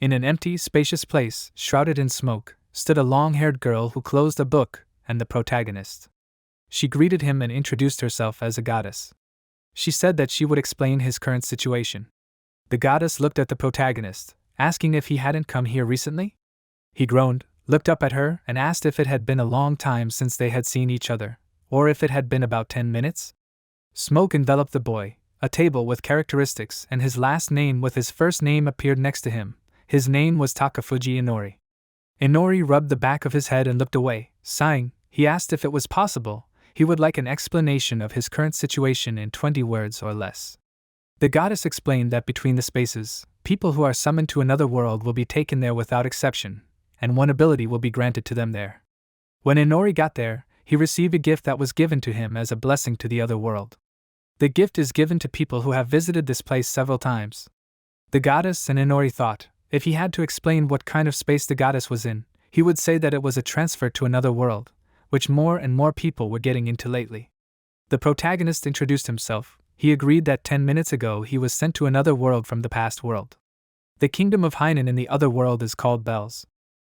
In an empty, spacious place, shrouded in smoke, stood a long-haired girl who closed a book, and the protagonist. She greeted him and introduced herself as a goddess. She said that she would explain his current situation. The goddess looked at the protagonist, asking if he hadn't come here recently. He groaned, looked up at her, and asked if it had been a long time since they had seen each other, or if it had been about 10 minutes. Smoke enveloped the boy. A table with characteristics and his last name with his first name appeared next to him. His name was Takafuji Inori. Inori rubbed the back of his head and looked away. Sighing, he asked if it was possible. He would like an explanation of his current situation in 20 words or less. The goddess explained that between the spaces, people who are summoned to another world will be taken there without exception, and one ability will be granted to them there. When Inori got there, he received a gift that was given to him as a blessing to the other world. The gift is given to people who have visited this place several times. The goddess and Inori thought, if he had to explain what kind of space the goddess was in, he would say that it was a transfer to another world, which more and more people were getting into lately. The protagonist introduced himself. He agreed that 10 minutes ago he was sent to another world from the past world. The kingdom of Hainan in the other world is called Bells.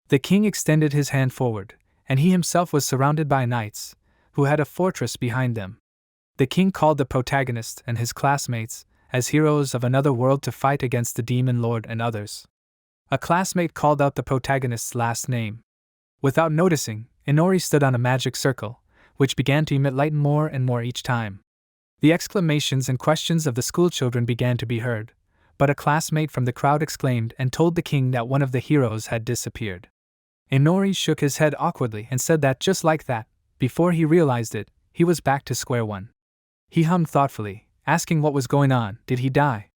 The king extended his hand forward, and he himself was surrounded by knights, who had a fortress behind them. The king called the protagonist and his classmates as heroes of another world to fight against the demon lord and others. A classmate called out the protagonist's last name. Without noticing, Inori stood on a magic circle, which began to emit light more and more each time. The exclamations and questions of the schoolchildren began to be heard, but a classmate from the crowd exclaimed and told the king that one of the heroes had disappeared. Inori shook his head awkwardly and said that just like that, before he realized it, he was back to square one. He hummed thoughtfully, asking what was going on. Did he die?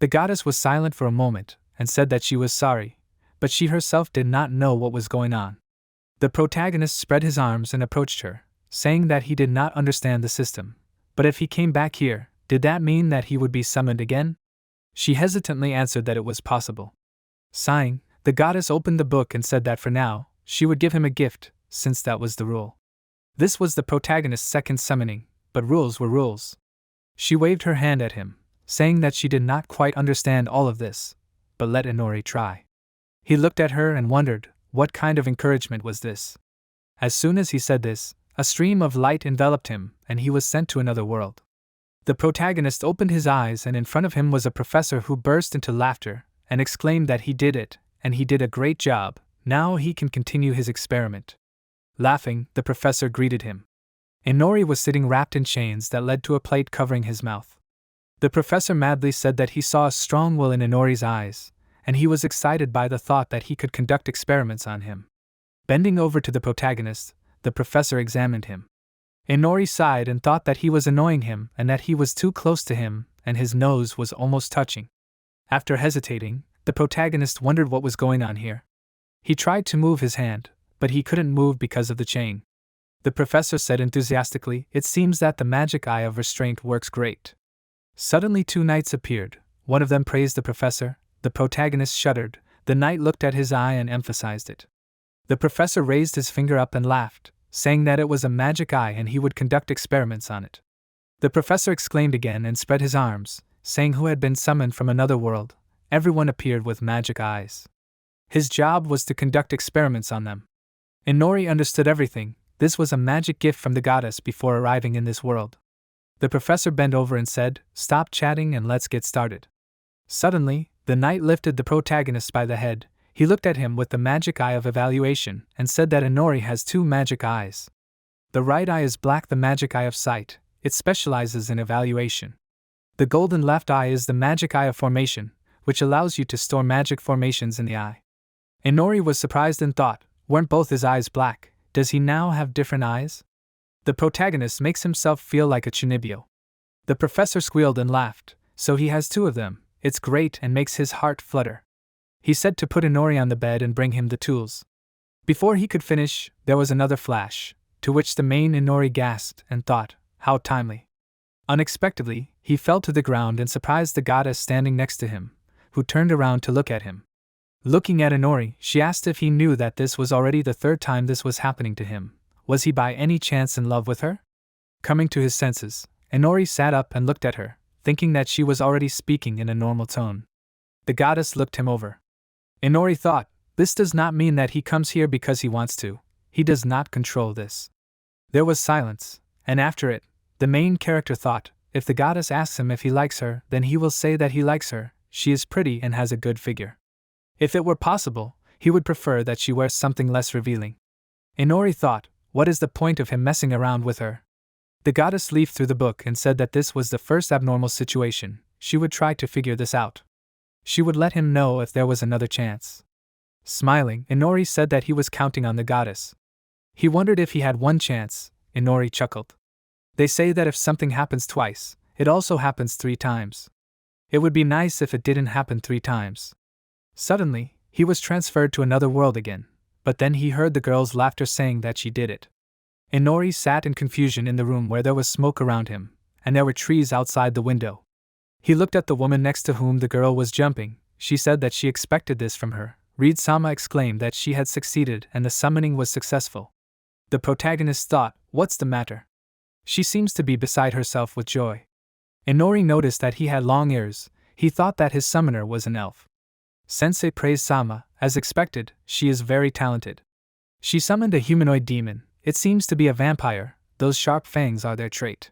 The goddess was silent for a moment, and said that she was sorry, but she herself did not know what was going on. The protagonist spread his arms and approached her, saying that he did not understand the system, but if he came back here, did that mean that he would be summoned again? She hesitantly answered that it was possible. Sighing, the goddess opened the book and said that for now, she would give him a gift, since that was the rule. This was the protagonist's second summoning, but rules were rules. She waved her hand at him, saying that she did not quite understand all of this, but let Inori try. He looked at her and wondered, what kind of encouragement was this? As soon as he said this, a stream of light enveloped him, and he was sent to another world. The protagonist opened his eyes, and in front of him was a professor who burst into laughter, and exclaimed that he did it, and he did a great job, now he can continue his experiment. Laughing, the professor greeted him. Inori was sitting wrapped in chains that led to a plate covering his mouth. The professor madly said that he saw a strong will in Inori's eyes, and he was excited by the thought that he could conduct experiments on him. Bending over to the protagonist, the professor examined him. Inori sighed and thought that he was annoying him and that he was too close to him, and his nose was almost touching. After hesitating, the protagonist wondered what was going on here. He tried to move his hand, but he couldn't move because of the chain. The professor said enthusiastically, "It seems that the magic eye of restraint works great." Suddenly 2 knights appeared. One of them praised the professor. The protagonist shuddered. The knight looked at his eye and emphasized it. The professor raised his finger up and laughed, saying that it was a magic eye and he would conduct experiments on it. The professor exclaimed again and spread his arms, saying who had been summoned from another world. Everyone appeared with magic eyes. His job was to conduct experiments on them. Inori understood everything. This was a magic gift from the goddess before arriving in this world. The professor bent over and said, "Stop chatting and let's get started." Suddenly, the knight lifted the protagonist by the head. He looked at him with the magic eye of evaluation and said that Inori has 2 magic eyes. The right eye is black, the magic eye of sight. It specializes in evaluation. The golden left eye is the magic eye of formation, which allows you to store magic formations in the eye. Inori was surprised and thought, weren't both his eyes black? Does he now have different eyes? The protagonist makes himself feel like a chunibyo. The professor squealed and laughed. So he has 2 of them. It's great and makes his heart flutter. He said to put Inori on the bed and bring him the tools. Before he could finish, there was another flash, to which the main Inori gasped and thought, how timely. Unexpectedly, he fell to the ground and surprised the goddess standing next to him, who turned around to look at him. Looking at Inori, she asked if he knew that this was already the 3rd time this was happening to him. Was he by any chance in love with her? Coming to his senses, Inori sat up and looked at her, thinking that she was already speaking in a normal tone. The goddess looked him over. Inori thought, this does not mean that he comes here because he wants to. He does not control this. There was silence, and after it, the main character thought, if the goddess asks him if he likes her, then he will say that he likes her. She is pretty and has a good figure. If it were possible, he would prefer that she wears something less revealing. Inori thought, what is the point of him messing around with her? The goddess leafed through the book and said that this was the first abnormal situation. She would try to figure this out. She would let him know if there was another chance. Smiling, Inori said that he was counting on the goddess. He wondered if he had one chance. Inori chuckled. They say that if something happens twice, it also happens 3 times. It would be nice if it didn't happen 3 times. Suddenly, he was transferred to another world again, but then he heard the girl's laughter saying that she did it. Inori sat in confusion in the room where there was smoke around him, and there were trees outside the window. He looked at the woman next to whom the girl was jumping. She said that she expected this from her. Reed-sama exclaimed that she had succeeded and the summoning was successful. The protagonist thought, what's the matter? She seems to be beside herself with joy. Inori noticed that he had long ears. He thought that his summoner was an elf. Sensei praised Sama. As expected, she is very talented. She summoned a humanoid demon. It seems to be a vampire. Those sharp fangs are their trait.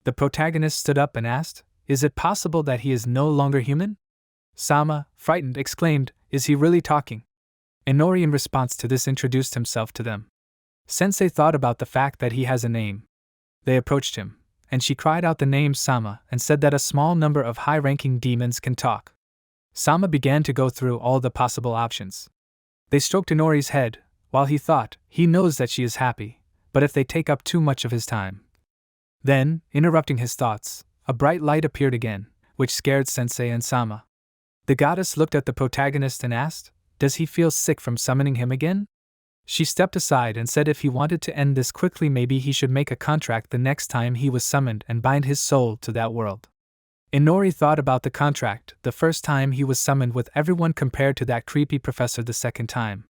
The protagonist stood up and asked, is it possible that he is no longer human? Sama, frightened, exclaimed, is he really talking? Inori in response to this introduced himself to them. Sensei thought about the fact that he has a name. They approached him, and she cried out the name Sama and said that a small number of high-ranking demons can talk. Sama began to go through all the possible options. They stroked Inori's head, while he thought, he knows that she is happy, but if they take up too much of his time. Then, interrupting his thoughts, a bright light appeared again, which scared Sensei and Sama. The goddess looked at the protagonist and asked, does he feel sick from summoning him again? She stepped aside and said if he wanted to end this quickly, maybe he should make a contract the next time he was summoned and bind his soul to that world. Inori thought about the contract the first time he was summoned with everyone compared to that creepy professor the second time.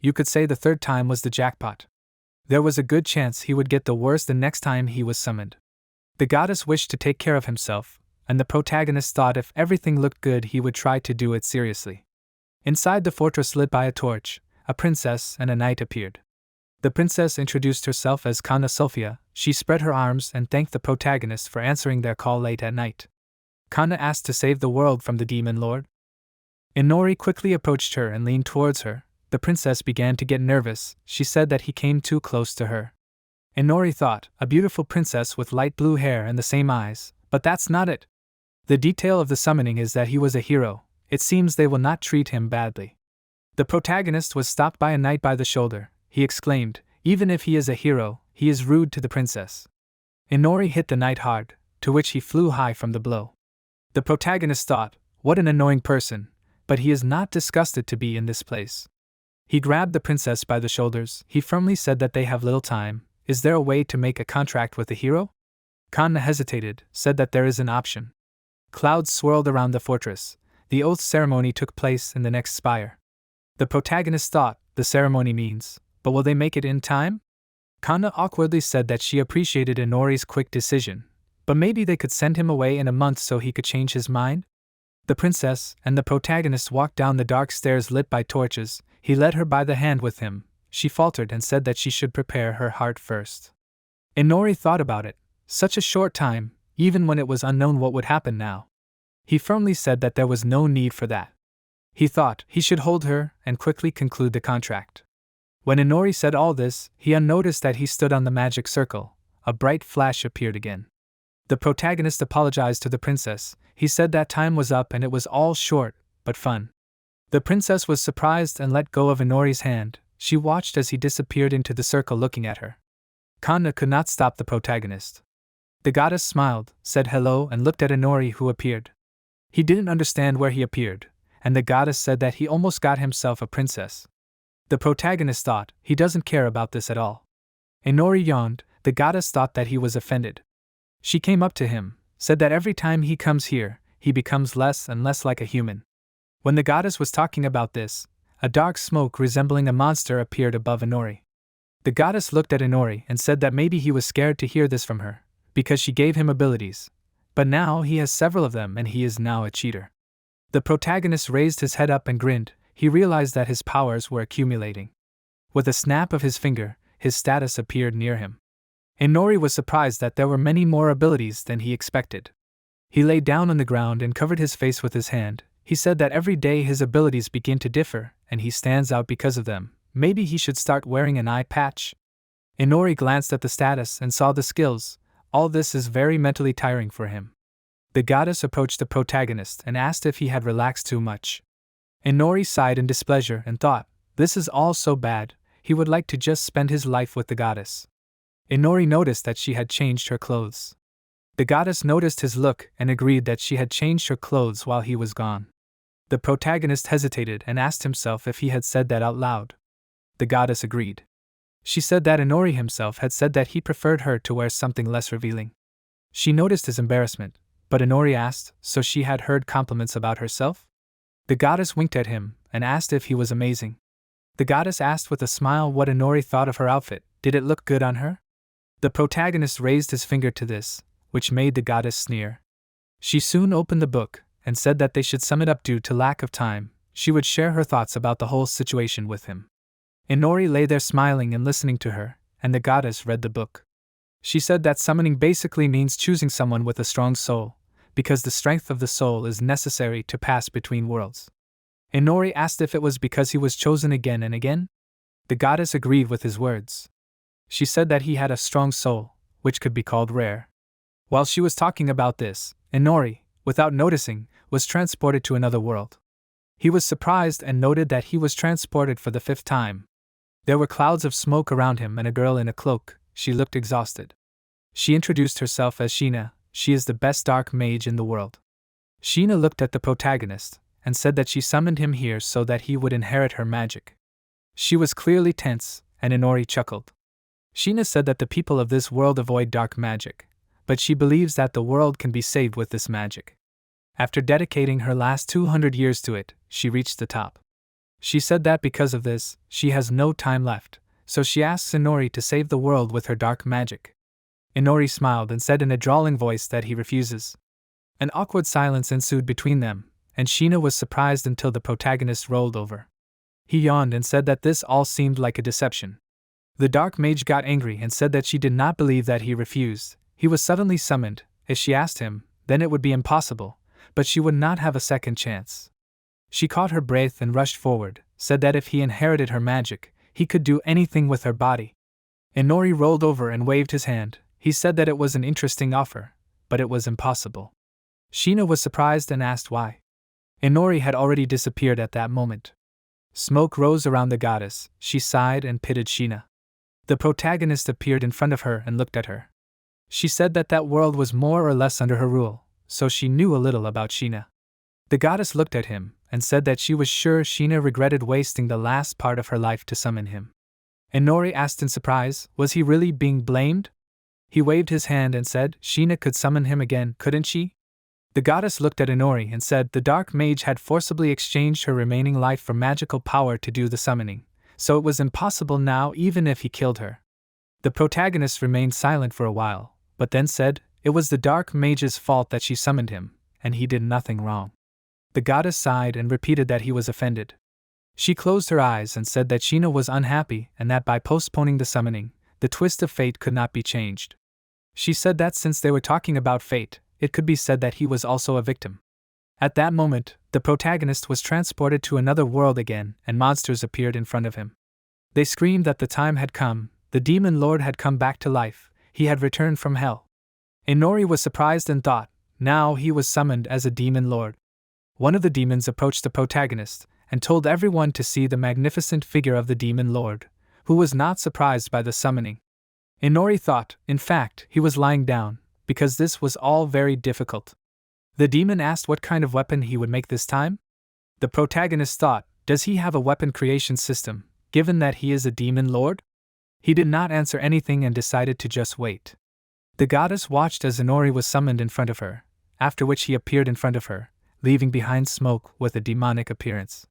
You could say the third time was the jackpot. There was a good chance he would get the worst the next time he was summoned. The goddess wished to take care of himself, and the protagonist thought if everything looked good he would try to do it seriously. Inside the fortress lit by a torch, a princess and a knight appeared. The princess introduced herself as Kana Sophia. She spread her arms and thanked the protagonist for answering their call late at night. Kana asked to save the world from the demon lord. Inori quickly approached her and leaned towards her. The princess began to get nervous. She said that he came too close to her. Inori thought, a beautiful princess with light blue hair and the same eyes, but that's not it. The detail of the summoning is that he was a hero. It seems they will not treat him badly. The protagonist was stopped by a knight by the shoulder. He exclaimed, even if he is a hero, he is rude to the princess. Inori hit the knight hard, to which he flew high from the blow. The protagonist thought, what an annoying person, but he is not disgusted to be in this place. He grabbed the princess by the shoulders. He firmly said that they have little time. Is there a way to make a contract with a hero? Kana hesitated, said that there is an option. Clouds swirled around the fortress. The oath ceremony took place in the next spire. The protagonist thought, the ceremony means, but will they make it in time? Kana awkwardly said that she appreciated Inori's quick decision, but maybe they could send him away in a month so he could change his mind? The princess and the protagonist walked down the dark stairs lit by torches. He led her by the hand with him. She faltered and said that she should prepare her heart first. Inori thought about it. Such a short time, even when it was unknown what would happen now. He firmly said that there was no need for that. He thought he should hold her and quickly conclude the contract. When Inori said all this, he unnoticed that he stood on the magic circle. A bright flash appeared again. The protagonist apologized to the princess. He said that time was up and it was all short, but fun. The princess was surprised and let go of Inori's hand. She watched as he disappeared into the circle looking at her. Kana could not stop the protagonist. The goddess smiled, said hello and looked at Inori who appeared. He didn't understand where he appeared, and the goddess said that he almost got himself a princess. The protagonist thought, he doesn't care about this at all. Inori yawned. The goddess thought that he was offended. She came up to him, said that every time he comes here, he becomes less and less like a human. When the goddess was talking about this, a dark smoke resembling a monster appeared above Inori. The goddess looked at Inori and said that maybe he was scared to hear this from her, because she gave him abilities. But now he has several of them and he is now a cheater. The protagonist raised his head up and grinned. he realized that his powers were accumulating. With a snap of his finger, his status appeared near him. Inori was surprised that there were many more abilities than he expected. He lay down on the ground and covered his face with his hand. He said that every day his abilities begin to differ, and he stands out because of them. Maybe he should start wearing an eye patch. Inori glanced at the status and saw the skills. All this is very mentally tiring for him. The goddess approached the protagonist and asked if he had relaxed too much. Inori sighed in displeasure and thought, this is all so bad, he would like to just spend his life with the goddess. Inori noticed that she had changed her clothes. The goddess noticed his look and agreed that she had changed her clothes while he was gone. The protagonist hesitated and asked himself if he had said that out loud. The goddess agreed. She said that Inori himself had said that he preferred her to wear something less revealing. She noticed his embarrassment, but Inori asked, so she had heard compliments about herself? The goddess winked at him and asked if he was amazing. The goddess asked with a smile what Inori thought of her outfit. Did it look good on her? The protagonist raised his finger to this, which made the goddess sneer. She soon opened the book and said that they should sum it up due to lack of time. She would share her thoughts about the whole situation with him. Inori lay there smiling and listening to her, and the goddess read the book. She said that summoning basically means choosing someone with a strong soul, because the strength of the soul is necessary to pass between worlds. Inori asked if it was because he was chosen again and again. The goddess agreed with his words. She said that he had a strong soul, which could be called rare. While she was talking about this, Inori, without noticing, was transported to another world. He was surprised and noted that he was transported for the 5th time. There were clouds of smoke around him and a girl in a cloak. She looked exhausted. She introduced herself as Sheena. She is the best dark mage in the world. Sheena looked at the protagonist and said that she summoned him here so that he would inherit her magic. She was clearly tense, and Inori chuckled. Sheena said that the people of this world avoid dark magic, but she believes that the world can be saved with this magic. After dedicating her last 200 years to it, she reached the top. She said that because of this, she has no time left, so she asks Inori to save the world with her dark magic. Inori smiled and said in a drawling voice that he refuses. An awkward silence ensued between them, and Sheena was surprised until the protagonist rolled over. He yawned and said that this all seemed like a deception. The dark mage got angry and said that she did not believe that he refused. He was suddenly summoned. If she asked him, then it would be impossible, but she would not have a second chance. She caught her breath and rushed forward, said that if he inherited her magic, he could do anything with her body. Inori rolled over and waved his hand. He said that it was an interesting offer, but it was impossible. Sheena was surprised and asked why. Inori had already disappeared at that moment. Smoke rose around the goddess. She sighed and pitied Sheena. The protagonist appeared in front of her and looked at her. She said that that world was more or less under her rule, so she knew a little about Sheena. The goddess looked at him and said that she was sure Sheena regretted wasting the last part of her life to summon him. Inori asked in surprise, was he really being blamed? He waved his hand and said, Sheena could summon him again, couldn't she? The goddess looked at Inori and said the dark mage had forcibly exchanged her remaining life for magical power to do the summoning, so it was impossible now even if he killed her. The protagonist remained silent for a while, but then said, it was the dark mage's fault that she summoned him, and he did nothing wrong. The goddess sighed and repeated that he was offended. She closed her eyes and said that Sheena was unhappy and that by postponing the summoning, the twist of fate could not be changed. She said that since they were talking about fate, it could be said that he was also a victim. At that moment, the protagonist was transported to another world again, and monsters appeared in front of him. They screamed that the time had come, the demon lord had come back to life, he had returned from hell. Inori was surprised and thought, now he was summoned as a demon lord. One of the demons approached the protagonist, and told everyone to see the magnificent figure of the demon lord, who was not surprised by the summoning. Inori thought, in fact, he was lying down, because this was all very difficult. The demon asked what kind of weapon he would make this time. The protagonist thought, does he have a weapon creation system, given that he is a demon lord? He did not answer anything and decided to just wait. The goddess watched as Inori was summoned in front of her, after which he appeared in front of her, leaving behind smoke with a demonic appearance.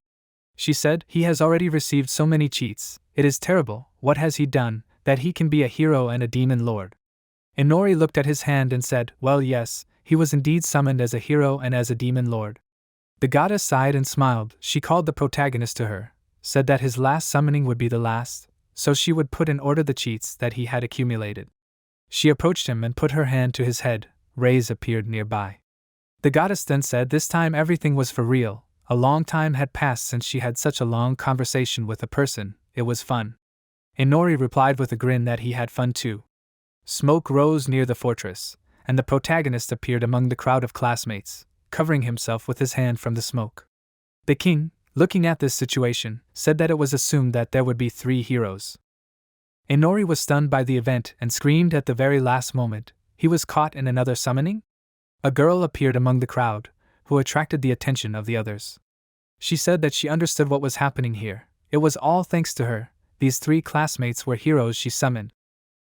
She said, he has already received so many cheats, it is terrible, what has he done, that he can be a hero and a demon lord? Inori looked at his hand and said, well yes, he was indeed summoned as a hero and as a demon lord. The goddess sighed and smiled. She called the protagonist to her, said that his last summoning would be the last, so she would put in order the cheats that he had accumulated. She approached him and put her hand to his head. Rays appeared nearby. The goddess then said this time everything was for real. A long time had passed since she had such a long conversation with a person. It was fun. Inori replied with a grin that he had fun too. Smoke rose near the fortress, and the protagonist appeared among the crowd of classmates, covering himself with his hand from the smoke. The king, looking at this situation, said that it was assumed that there would be 3 heroes. Inori was stunned by the event and screamed at the very last moment. He was caught in another summoning? A girl appeared among the crowd, who attracted the attention of the others. She said that she understood what was happening here. It was all thanks to her. These 3 classmates were heroes she summoned.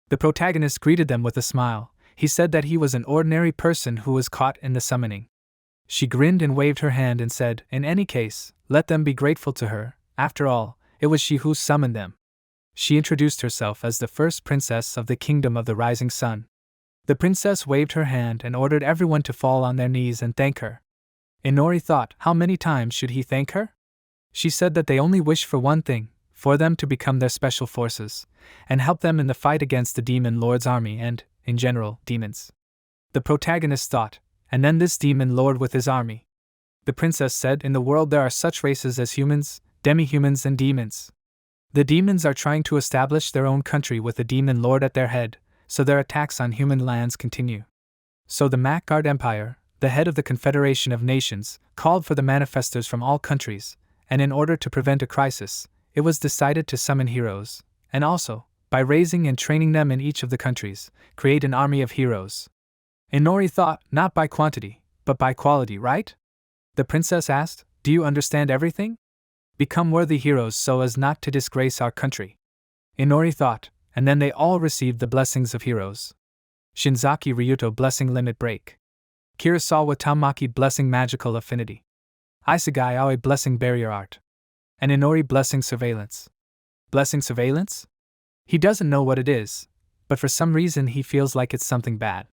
The protagonist greeted them with a smile. He said that he was an ordinary person who was caught in the summoning. She grinned and waved her hand and said, in any case, let them be grateful to her. After all, it was she who summoned them. She introduced herself as the first princess of the kingdom of the rising sun. The princess waved her hand and ordered everyone to fall on their knees and thank her. Inori thought, how many times should he thank her? She said that they only wish for one thing, for them to become their special forces, and help them in the fight against the demon lord's army and, in general, demons. The protagonist thought, and then this demon lord with his army. The princess said, in the world there are such races as humans, demi-humans and demons. The demons are trying to establish their own country with the demon lord at their head, so their attacks on human lands continue. So the Isekai'd Empire, the head of the Confederation of Nations, called for the manifestors from all countries, and in order to prevent a crisis, it was decided to summon heroes, and also, by raising and training them in each of the countries, create an army of heroes. Inori thought, not by quantity, but by quality, right? The princess asked, do you understand everything? Become worthy heroes so as not to disgrace our country. Inori thought, and then they all received the blessings of heroes. Shinzaki Ryuto blessing limit break. Kurosawa Tamaki blessing magical affinity. Isekai'd blessing barrier art. And Inori blessing surveillance. Blessing surveillance? He doesn't know what it is, but for some reason he feels like it's something bad.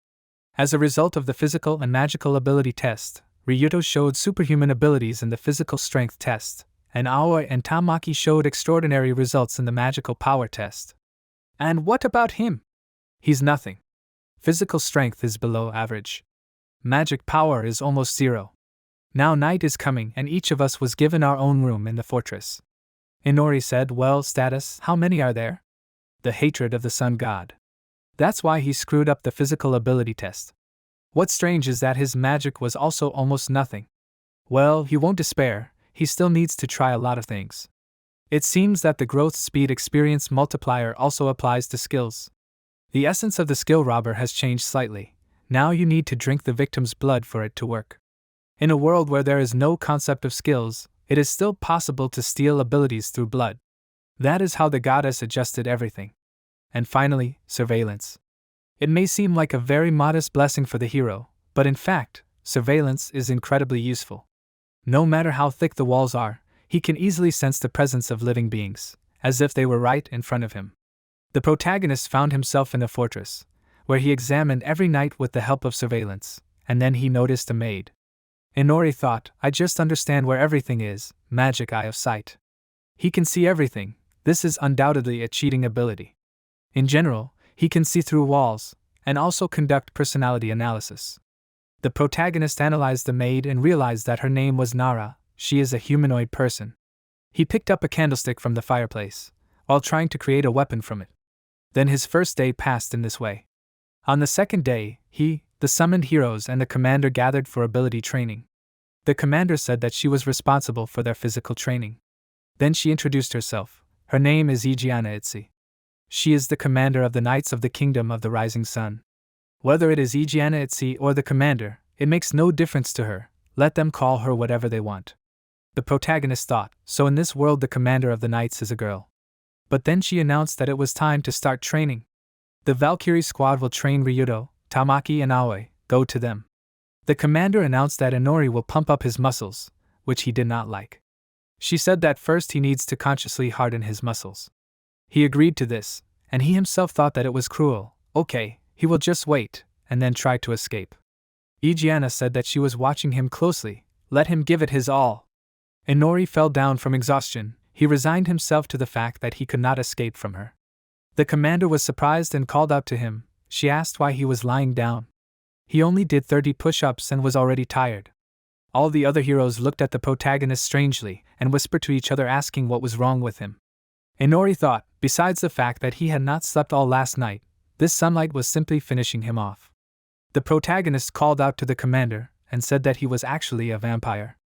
As a result of the physical and magical ability test, Ryuto showed superhuman abilities in the physical strength test, and Aoi and Tamaki showed extraordinary results in the magical power test. And what about him? He's nothing. Physical strength is below average. Magic power is almost 0. Now night is coming and each of us was given our own room in the fortress. Inori said, well, status, how many are there? The hatred of the sun god. That's why he screwed up the physical ability test. What's strange is that his magic was also almost nothing. Well, he won't despair, he still needs to try a lot of things. It seems that the growth speed experience multiplier also applies to skills. The essence of the skill robber has changed slightly. Now you need to drink the victim's blood for it to work. In a world where there is no concept of skills, it is still possible to steal abilities through blood. That is how the goddess adjusted everything. And finally, surveillance. It may seem like a very modest blessing for the hero, but in fact, surveillance is incredibly useful. No matter how thick the walls are, he can easily sense the presence of living beings, as if they were right in front of him. The protagonist found himself in a fortress, where he examined every night with the help of surveillance, and then he noticed a maid. Inori thought, I just understand where everything is, magic eye of sight. He can see everything, this is undoubtedly a cheating ability. In general, he can see through walls, and also conduct personality analysis. The protagonist analyzed the maid and realized that her name was Nara, she is a humanoid person. He picked up a candlestick from the fireplace, while trying to create a weapon from it. Then his first day passed in this way. On the second day, he, the summoned heroes and the commander gathered for ability training. The commander said that she was responsible for their physical training. Then she introduced herself. Her name is Isekai'd. She is the commander of the Knights of the Kingdom of the Rising Sun. Whether it is Isekai'd or the commander, it makes no difference to her, let them call her whatever they want. The protagonist thought, so in this world the commander of the Knights is a girl. But then she announced that it was time to start training. The Valkyrie squad will train Ryuto, Tamaki and Aoi, go to them. The commander announced that Inori will pump up his muscles, which he did not like. She said that first he needs to consciously harden his muscles. He agreed to this, and he himself thought that it was cruel. Okay, he will just wait, and then try to escape. Isekai'd said that she was watching him closely, let him give it his all. Inori fell down from exhaustion. He resigned himself to the fact that he could not escape from her. The commander was surprised and called out to him. She asked why he was lying down. He only did 30 push-ups and was already tired. All the other heroes looked at the protagonist strangely and whispered to each other asking what was wrong with him. Inori thought, besides the fact that he had not slept all last night, this sunlight was simply finishing him off. The protagonist called out to the commander and said that he was actually a vampire.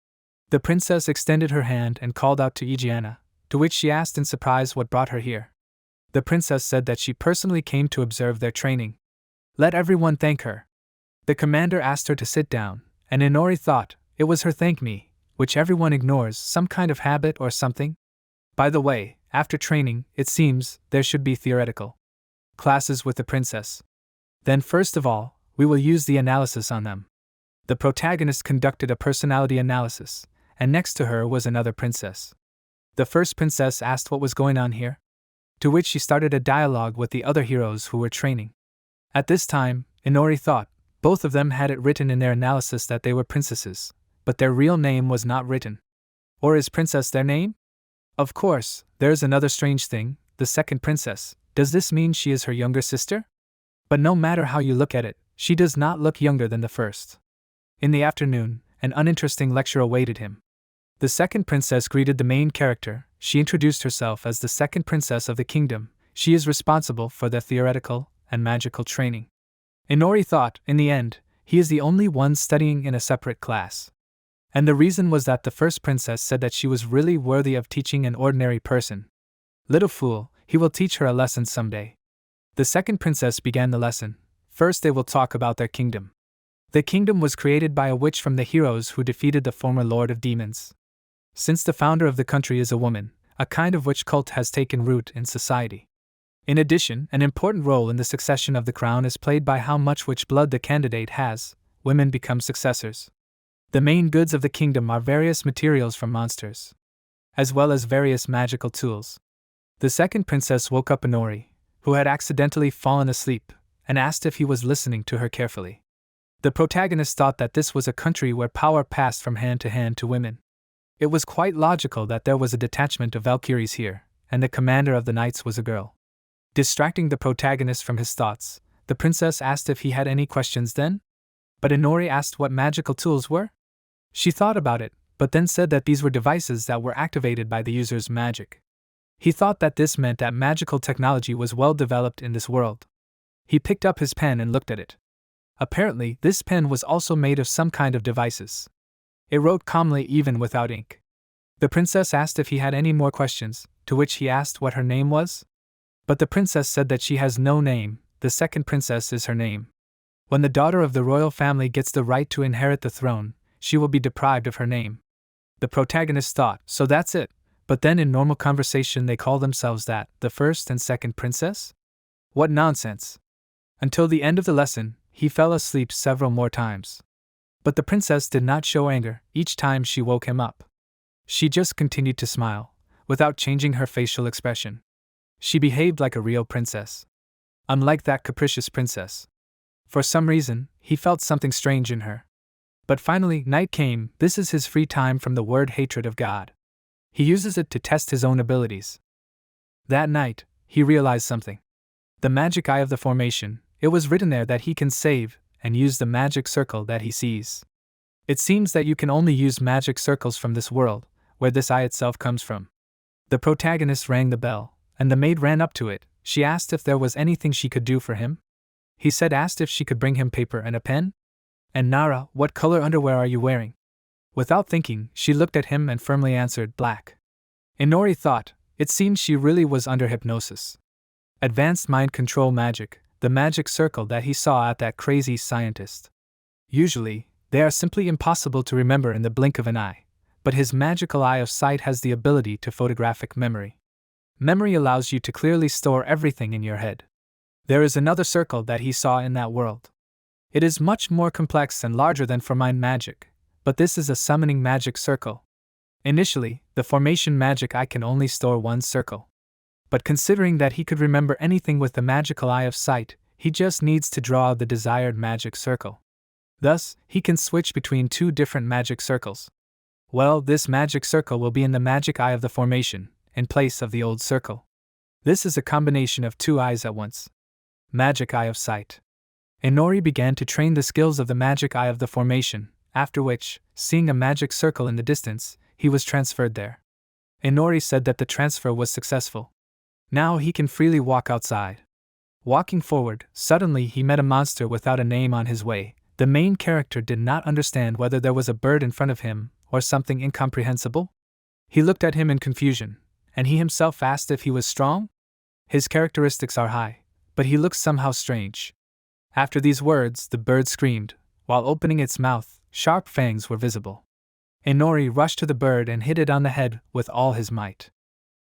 The princess extended her hand and called out to Igiana, to which she asked in surprise what brought her here. The princess said that she personally came to observe their training. Let everyone thank her. The commander asked her to sit down, and Inori thought it was her thank me, which everyone ignores, some kind of habit or something. By the way, after training, it seems there should be theoretical classes with the princess. Then first of all, we will use the analysis on them. The protagonist conducted a personality analysis, and next to her was another princess. The first princess asked what was going on here, to which she started a dialogue with the other heroes who were training. At this time, Inori thought both of them had it written in their analysis that they were princesses, but their real name was not written. Or is princess their name? Of course, there's another strange thing, the second princess. Does this mean she is her younger sister? But no matter how you look at it, she does not look younger than the first. In the afternoon, an uninteresting lecture awaited him. The second princess greeted the main character. She introduced herself as the second princess of the kingdom. She is responsible for their theoretical and magical training. Inori thought, in the end, he is the only one studying in a separate class. And the reason was that the first princess said that she was really worthy of teaching an ordinary person. Little fool, he will teach her a lesson someday. The second princess began the lesson. First they will talk about their kingdom. The kingdom was created by a witch from the heroes who defeated the former lord of demons. Since the founder of the country is a woman, a kind of witch cult has taken root in society. In addition, an important role in the succession of the crown is played by how much witch blood the candidate has. Women become successors. The main goods of the kingdom are various materials from monsters, as well as various magical tools. The second princess woke up Inori, who had accidentally fallen asleep, and asked if he was listening to her carefully. The protagonist thought that this was a country where power passed from hand to women. It was quite logical that there was a detachment of Valkyries here, and the commander of the knights was a girl. Distracting the protagonist from his thoughts, the princess asked if he had any questions then? But Inori asked what magical tools were? She thought about it, but then said that these were devices that were activated by the user's magic. He thought that this meant that magical technology was well developed in this world. He picked up his pen and looked at it. Apparently, this pen was also made of some kind of devices. It wrote calmly even without ink. The princess asked if he had any more questions, to which he asked what her name was. But the princess said that she has no name, the second princess is her name. When the daughter of the royal family gets the right to inherit the throne, she will be deprived of her name. The protagonist thought, so that's it, but then in normal conversation they call themselves that, the first and second princess? What nonsense! Until the end of the lesson, he fell asleep several more times. But the princess did not show anger each time she woke him up. She just continued to smile, without changing her facial expression. She behaved like a real princess. Unlike that capricious princess. For some reason, he felt something strange in her. But finally, night came. This is his free time from the word hatred of God. He uses it to test his own abilities. That night, he realized something. The magic eye of the formation, it was written there that he can save and use the magic circle that he sees. It seems that you can only use magic circles from this world, where this eye itself comes from. The protagonist rang the bell, and the maid ran up to it. She asked if there was anything she could do for him. He asked if she could bring him paper and a pen. And Nara, what color underwear are you wearing? Without thinking, she looked at him and firmly answered, black. Inori thought, it seemed she really was under hypnosis. Advanced mind control magic, the magic circle that he saw at that crazy scientist. Usually, they are simply impossible to remember in the blink of an eye, but his magical eye of sight has the ability to photographic memory. Memory allows you to clearly store everything in your head. There is another circle that he saw in that world. It is much more complex and larger than for mind magic, but this is a summoning magic circle. Initially, the formation magic eye can only store one circle. But considering that he could remember anything with the magical eye of sight, he just needs to draw the desired magic circle. Thus, he can switch between two different magic circles. Well, this magic circle will be in the magic eye of the formation, in place of the old circle. This is a combination of two eyes at once. Magic Eye of Sight. Inori began to train the skills of the magic eye of the formation, after which, seeing a magic circle in the distance, he was transferred there. Inori said that the transfer was successful. Now he can freely walk outside. Walking forward, suddenly he met a monster without a name on his way. The main character did not understand whether there was a bird in front of him, or something incomprehensible. He looked at him in confusion, and he himself asked if he was strong? His characteristics are high, but he looks somehow strange. After these words, the bird screamed. While opening its mouth, sharp fangs were visible. Inori rushed to the bird and hit it on the head with all his might.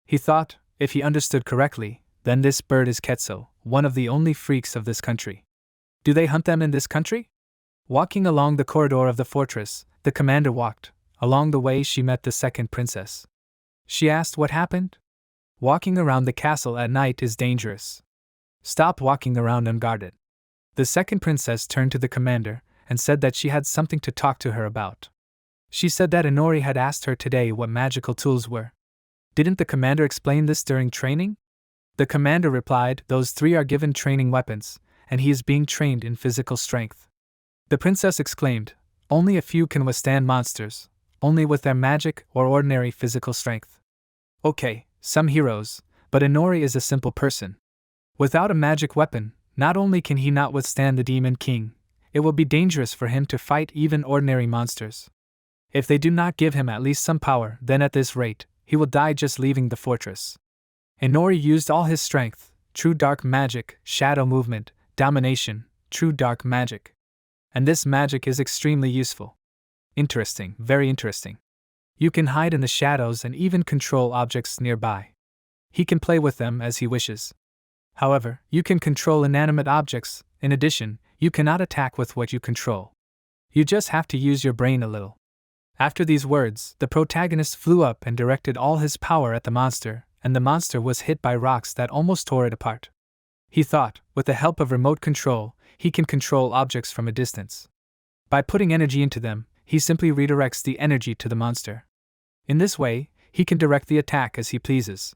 He thought, if he understood correctly, then this bird is Ketso, one of the only freaks of this country. Do they hunt them in this country? Walking along the corridor of the fortress, the commander walked. Along the way she met the second princess. She asked what happened. Walking around the castle at night is dangerous. Stop walking around unguarded. The second princess turned to the commander and said that she had something to talk to her about. She said that Inori had asked her today what magical tools were. Didn't the commander explain this during training? The commander replied, those three are given training weapons, and he is being trained in physical strength. The princess exclaimed, only a few can withstand monsters, only with their magic or ordinary physical strength. Okay, some heroes, but Inori is a simple person. Without a magic weapon, not only can he not withstand the Demon King, it will be dangerous for him to fight even ordinary monsters. If they do not give him at least some power, then at this rate, he will die just leaving the fortress. Inori used all his strength, true dark magic, shadow movement, domination, true dark magic. And this magic is extremely useful. Interesting, very interesting. You can hide in the shadows and even control objects nearby. He can play with them as he wishes. However, you can control inanimate objects. In addition, you cannot attack with what you control. You just have to use your brain a little. After these words, the protagonist flew up and directed all his power at the monster, and the monster was hit by rocks that almost tore it apart. He thought, with the help of remote control, he can control objects from a distance. By putting energy into them, he simply redirects the energy to the monster. In this way, he can direct the attack as he pleases.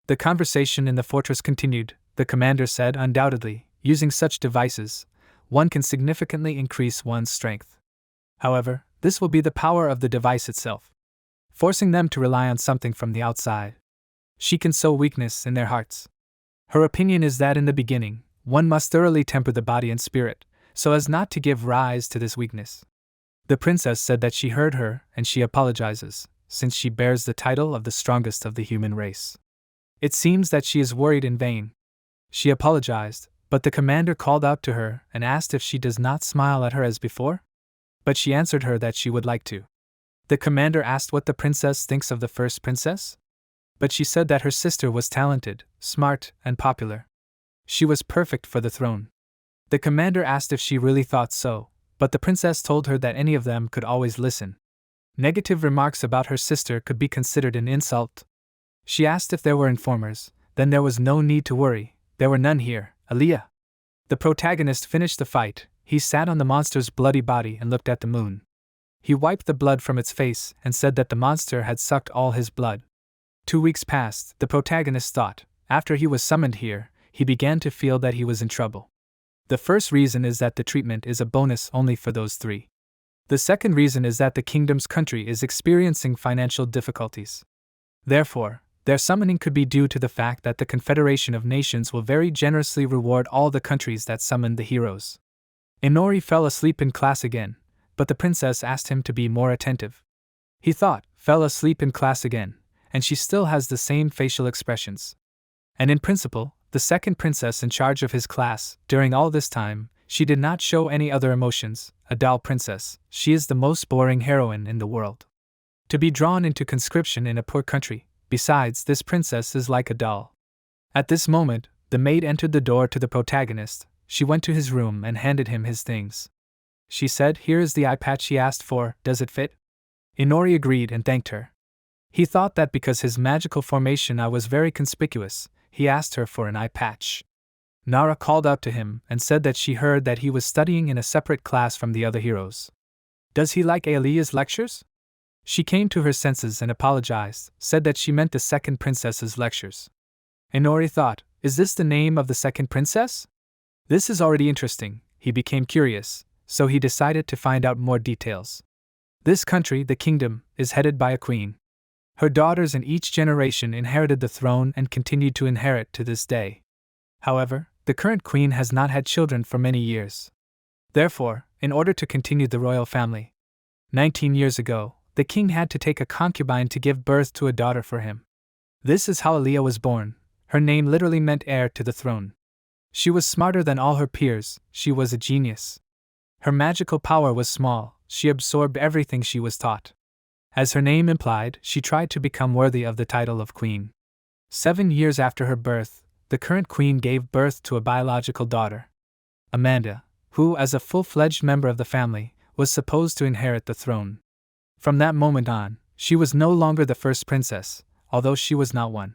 The conversation in the fortress continued. The commander said, undoubtedly, using such devices, one can significantly increase one's strength. However, this will be the power of the device itself, forcing them to rely on something from the outside. She can sow weakness in their hearts. Her opinion is that in the beginning, one must thoroughly temper the body and spirit, so as not to give rise to this weakness. The princess said that she heard her, and she apologizes, since she bears the title of the strongest of the human race. It seems that she is worried in vain. She apologized, but the commander called out to her and asked if she does not smile at her as before. But she answered her that she would like to. The commander asked what the princess thinks of the first princess. But she said that her sister was talented, smart, and popular. She was perfect for the throne. The commander asked if she really thought so, but the princess told her that any of them could always listen. Negative remarks about her sister could be considered an insult. She asked if there were informers, then there was no need to worry, there were none here, Aliyah. The protagonist finished the fight. He sat on the monster's bloody body and looked at the moon. He wiped the blood from its face and said that the monster had sucked all his blood. 2 weeks passed, the protagonist thought. After he was summoned here, he began to feel that he was in trouble. The first reason is that the treatment is a bonus only for those three. The second reason is that the kingdom's country is experiencing financial difficulties. Therefore, their summoning could be due to the fact that the Confederation of Nations will very generously reward all the countries that summoned the heroes. Inori fell asleep in class again, but the princess asked him to be more attentive. He thought, fell asleep in class again, and she still has the same facial expressions. And in principle, the second princess in charge of his class, during all this time, she did not show any other emotions, a dull princess. She is the most boring heroine in the world. To be drawn into conscription in a poor country, besides, this princess is like a doll. At this moment, the maid entered the door to the protagonist. She went to his room and handed him his things. She said, "Here is the eye patch he asked for, does it fit?" Inori agreed and thanked her. He thought that because his magical formation eye was very conspicuous, he asked her for an eye patch. Nara called out to him and said that she heard that he was studying in a separate class from the other heroes. Does he like Aaliyah's lectures? She came to her senses and apologized, said that she meant the second princess's lectures. Inori thought, is this the name of the second princess? This is already interesting. He became curious, so he decided to find out more details. This country, the kingdom, is headed by a queen. Her daughters in each generation inherited the throne and continued to inherit to this day. However, the current queen has not had children for many years. Therefore, in order to continue the royal family, 19 years ago, the king had to take a concubine to give birth to a daughter for him. This is how Aaliyah was born. Her name literally meant heir to the throne. She was smarter than all her peers, she was a genius. Her magical power was small, she absorbed everything she was taught. As her name implied, she tried to become worthy of the title of queen. 7 years after her birth, the current queen gave birth to a biological daughter, Amanda, who, as a full-fledged member of the family, was supposed to inherit the throne. From that moment on, she was no longer the first princess, although she was not one.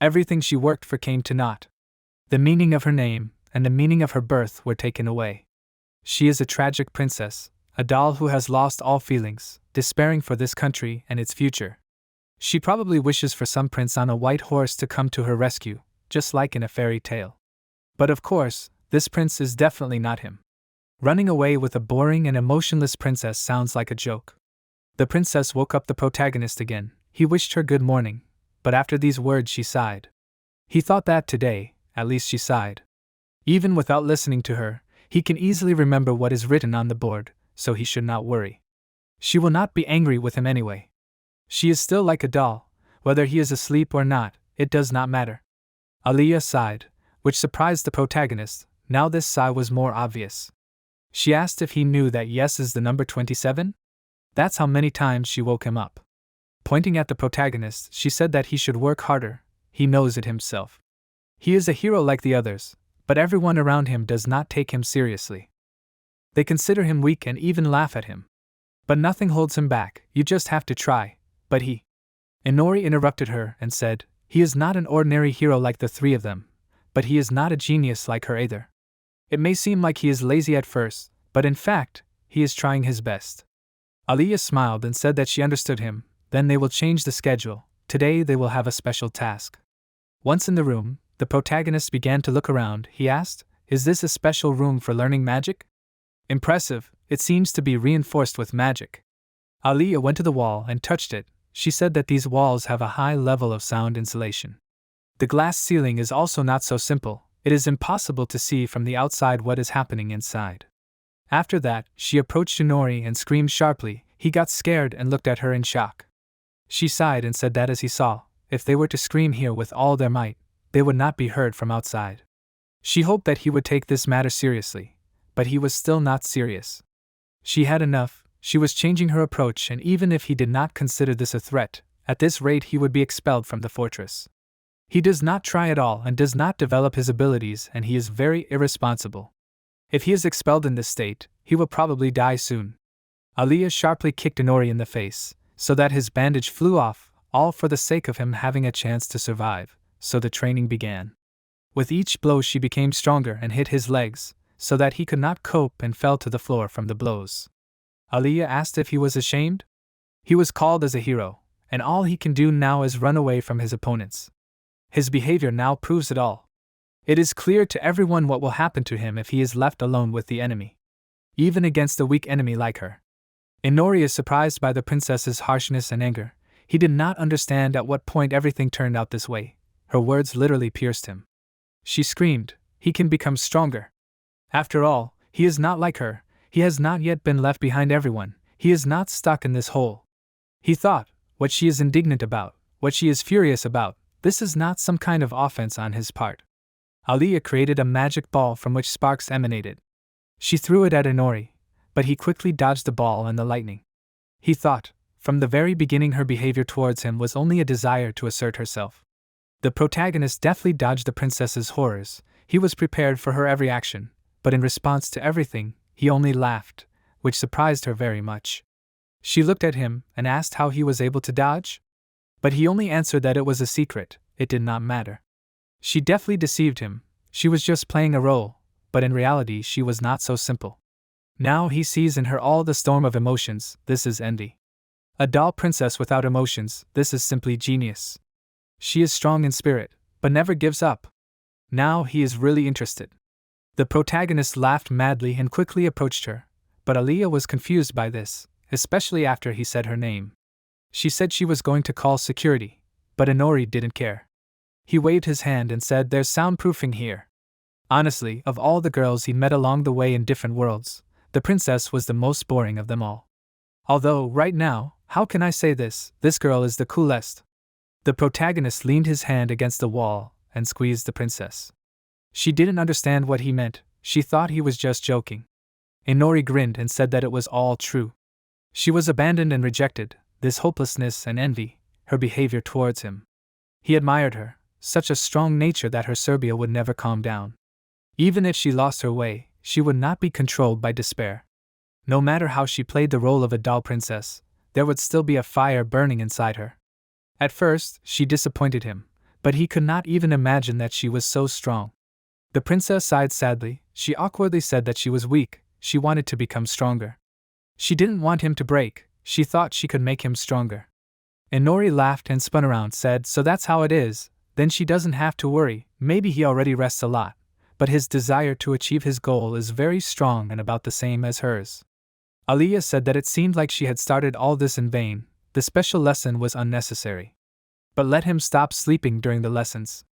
Everything she worked for came to naught. The meaning of her name and the meaning of her birth were taken away. She is a tragic princess, a doll who has lost all feelings, despairing for this country and its future. She probably wishes for some prince on a white horse to come to her rescue, just like in a fairy tale. But of course, this prince is definitely not him. Running away with a boring and emotionless princess sounds like a joke. The princess woke up the protagonist again. He wished her good morning, but after these words she sighed. He thought that today, at least she sighed. Even without listening to her, he can easily remember what is written on the board, so he should not worry. She will not be angry with him anyway. She is still like a doll. Whether he is asleep or not, it does not matter. Aaliyah sighed, which surprised the protagonist. Now this sigh was more obvious. She asked if he knew that yes is the number 27? That's how many times she woke him up. Pointing at the protagonist, she said that he should work harder. He knows it himself. He is a hero like the others, but everyone around him does not take him seriously. They consider him weak and even laugh at him. But nothing holds him back, you just have to try. But he. Inori interrupted her and said, he is not an ordinary hero like the three of them, but he is not a genius like her either. It may seem like he is lazy at first, but in fact, he is trying his best. Aaliyah smiled and said that she understood him. Then they will change the schedule. Today they will have a special task. Once in the room, the protagonist began to look around. He asked, is this a special room for learning magic? Impressive, it seems to be reinforced with magic. Aaliyah went to the wall and touched it. She said that these walls have a high level of sound insulation. The glass ceiling is also not so simple. It is impossible to see from the outside what is happening inside. After that, she approached Inori and screamed sharply. He got scared and looked at her in shock. She sighed and said that as he saw, if they were to scream here with all their might, they would not be heard from outside. She hoped that he would take this matter seriously, but he was still not serious. She had enough. She was changing her approach, and even if he did not consider this a threat, at this rate he would be expelled from the fortress. He does not try at all and does not develop his abilities, and he is very irresponsible. If he is expelled in this state, he will probably die soon. Aaliyah sharply kicked Inori in the face, so that his bandage flew off, all for the sake of him having a chance to survive, so the training began. With each blow she became stronger and hit his legs, so that he could not cope and fell to the floor from the blows. Aaliyah asked if he was ashamed. He was called as a hero, and all he can do now is run away from his opponents. His behavior now proves it all. It is clear to everyone what will happen to him if he is left alone with the enemy. Even against a weak enemy like her. Inori is surprised by the princess's harshness and anger. He did not understand at what point everything turned out this way. Her words literally pierced him. She screamed, he can become stronger. After all, he is not like her. He has not yet been left behind everyone. He is not stuck in this hole. He thought, what she is indignant about, what she is furious about, this is not some kind of offense on his part. Aaliyah created a magic ball from which sparks emanated. She threw it at Inori, but he quickly dodged the ball and the lightning. He thought, from the very beginning her behavior towards him was only a desire to assert herself. The protagonist deftly dodged the princess's horrors. He was prepared for her every action, but in response to everything, he only laughed, which surprised her very much. She looked at him and asked how he was able to dodge, but he only answered that it was a secret, it did not matter. She deftly deceived him. She was just playing a role, but in reality she was not so simple. Now he sees in her all the storm of emotions. This is envy. A doll princess without emotions, this is simply genius. She is strong in spirit, but never gives up. Now he is really interested. The protagonist laughed madly and quickly approached her, but Aliyah was confused by this, especially after he said her name. She said she was going to call security, but Inori didn't care. He waved his hand and said, "There's soundproofing here." Honestly, of all the girls he met along the way in different worlds, the princess was the most boring of them all. Although, right now, how can I say this girl is the coolest. The protagonist leaned his hand against the wall and squeezed the princess. She didn't understand what he meant, she thought he was just joking. Inori grinned and said that it was all true. She was abandoned and rejected, this hopelessness and envy, her behavior towards him. He admired her, such a strong nature that her Serbia would never calm down. Even if she lost her way, she would not be controlled by despair. No matter how she played the role of a doll princess, there would still be a fire burning inside her. At first, she disappointed him, but he could not even imagine that she was so strong. The princess sighed sadly. She awkwardly said that she was weak, she wanted to become stronger. She didn't want him to break, she thought she could make him stronger. Inori laughed and spun around, said, "So that's how it is, then she doesn't have to worry, maybe he already rests a lot, but his desire to achieve his goal is very strong and about the same as hers." Aliyah said that it seemed like she had started all this in vain, the special lesson was unnecessary. But let him stop sleeping during the lessons.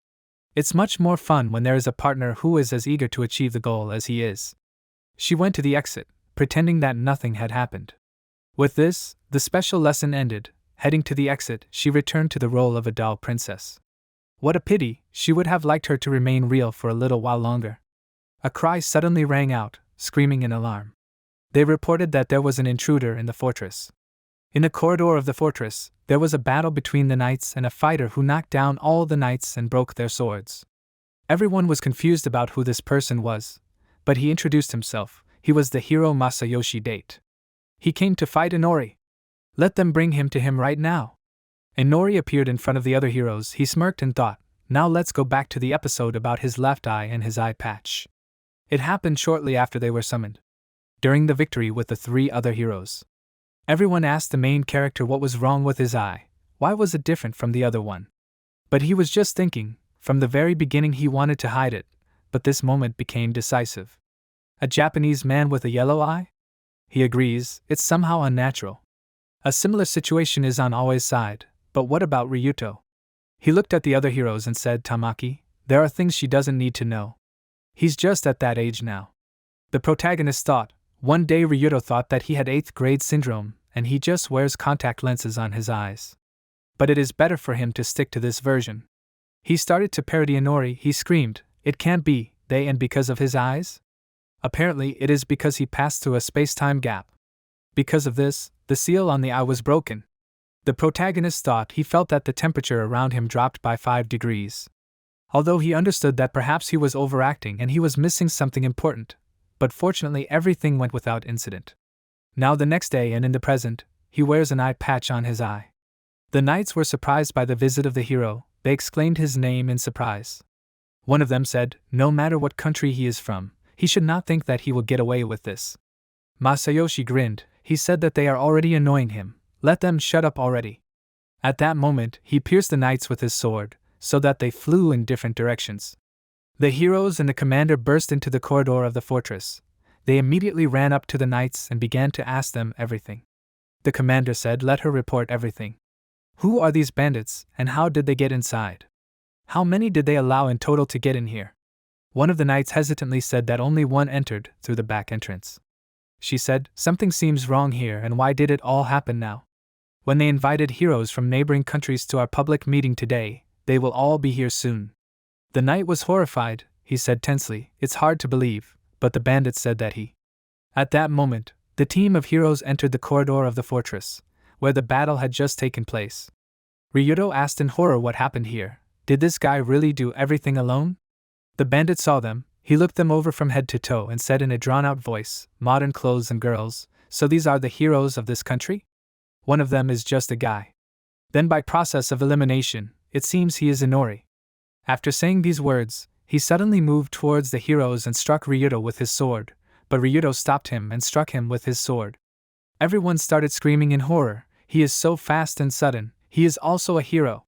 It's much more fun when there is a partner who is as eager to achieve the goal as he is. She went to the exit, pretending that nothing had happened. With this, the special lesson ended. Heading to the exit, she returned to the role of a doll princess. What a pity, she would have liked her to remain real for a little while longer. A cry suddenly rang out, screaming in alarm. They reported that there was an intruder in the fortress. In the corridor of the fortress, there was a battle between the knights and a fighter who knocked down all the knights and broke their swords. Everyone was confused about who this person was, but he introduced himself. He was the hero Masayoshi Date. He came to fight Inori. Let them bring him to him right now. Inori appeared in front of the other heroes. He smirked and thought, now let's go back to the episode about his left eye and his eye patch. It happened shortly after they were summoned. During the victory with the 3 other heroes. Everyone asked the main character what was wrong with his eye, why was it different from the other one? But he was just thinking, from the very beginning he wanted to hide it, but this moment became decisive. A Japanese man with a yellow eye? He agrees, it's somehow unnatural. A similar situation is on Aoi's side, but what about Ryuto? He looked at the other heroes and said, Tamaki, there are things she doesn't need to know. He's just at that age now. The protagonist thought, one day Ryuto thought that he had 8th grade syndrome, and he just wears contact lenses on his eyes. But it is better for him to stick to this version. He started to parody Inori. He screamed, it can't be, they and because of his eyes? Apparently it is because he passed through a space-time gap. Because of this, the seal on the eye was broken. The protagonist thought he felt that the temperature around him dropped by 5 degrees. Although he understood that perhaps he was overacting and he was missing something important, but fortunately everything went without incident. Now the next day and in the present, he wears an eye patch on his eye. The knights were surprised by the visit of the hero. They exclaimed his name in surprise. One of them said, no matter what country he is from, he should not think that he will get away with this. Masayoshi grinned. He said that they are already annoying him. Let them shut up already. At that moment, he pierced the knights with his sword, so that they flew in different directions. The heroes and the commander burst into the corridor of the fortress. They immediately ran up to the knights and began to ask them everything. The commander said, let her report everything. Who are these bandits, and how did they get inside? How many did they allow in total to get in here? One of the knights hesitantly said that only one entered through the back entrance. She said, something seems wrong here, and why did it all happen now? When they invited heroes from neighboring countries to our public meeting today, they will all be here soon. The knight was horrified. He said tensely, it's hard to believe, but the bandits said that he. At that moment, the team of heroes entered the corridor of the fortress, where the battle had just taken place. Ryuto asked in horror what happened here. Did this guy really do everything alone? The bandit saw them. He looked them over from head to toe and said in a drawn-out voice, modern clothes and girls, so these are the heroes of this country? One of them is just a guy. Then by process of elimination, it seems he is Inori. After saying these words, he suddenly moved towards the heroes and struck Ryuto with his sword, but Ryuto stopped him and struck him with his sword. Everyone started screaming in horror. "He is so fast and sudden, he is also a hero,"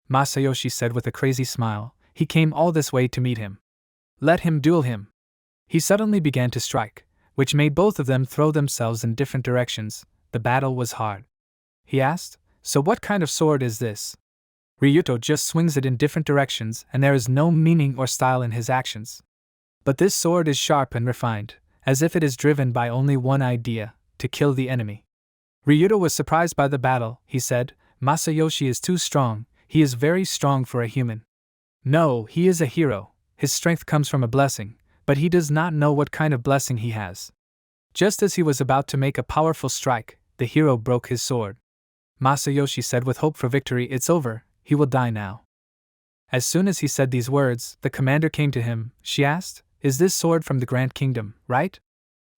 Masayoshi said with a crazy smile. "He came all this way to meet him. Let him duel him." He suddenly began to strike, which made both of them throw themselves in different directions. The battle was hard. He asked, "So what kind of sword is this?" "Ryuto just swings it in different directions and there is no meaning or style in his actions. But this sword is sharp and refined, as if it is driven by only one idea, to kill the enemy." Ryuto was surprised by the battle. He said, "Masayoshi is too strong, he is very strong for a human. No, he is a hero, his strength comes from a blessing, but he does not know what kind of blessing he has." Just as he was about to make a powerful strike, the hero broke his sword. Masayoshi said with hope for victory, "It's over, he will die now." As soon as he said these words, the commander came to him. She asked, "Is this sword from the Grand Kingdom, right?"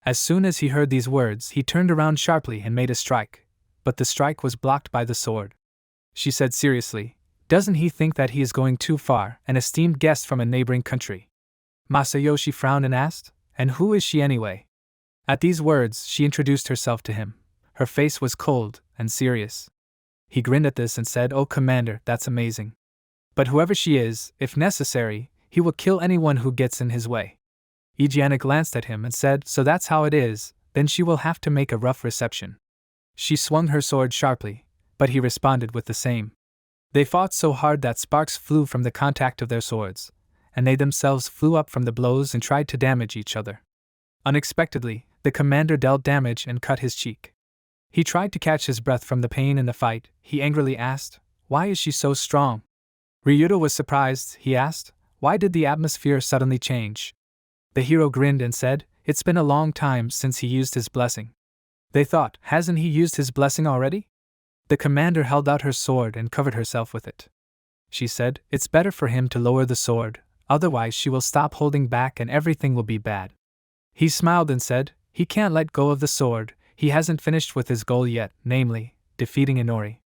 As soon as he heard these words, he turned around sharply and made a strike, but the strike was blocked by the sword. She said seriously, "Doesn't he think that he is going too far, an esteemed guest from a neighboring country?" Masayoshi frowned and asked, "And who is she anyway?" At these words, she introduced herself to him. Her face was cold and serious. He grinned at this and said, "Oh Commander, that's amazing. But whoever she is, if necessary, he will kill anyone who gets in his way." Ijeana glanced at him and said, "So that's how it is, then she will have to make a rough reception." She swung her sword sharply, but he responded with the same. They fought so hard that sparks flew from the contact of their swords, and they themselves flew up from the blows and tried to damage each other. Unexpectedly, the commander dealt damage and cut his cheek. He tried to catch his breath from the pain in the fight. He angrily asked, "Why is she so strong?" Ryuto was surprised. He asked, "Why did the atmosphere suddenly change?" The hero grinned and said, "It's been a long time since he used his blessing." They thought, "Hasn't he used his blessing already?" The commander held out her sword and covered herself with it. She said, "It's better for him to lower the sword, otherwise she will stop holding back and everything will be bad." He smiled and said, "He can't let go of the sword, he hasn't finished with his goal yet, namely, defeating Inori."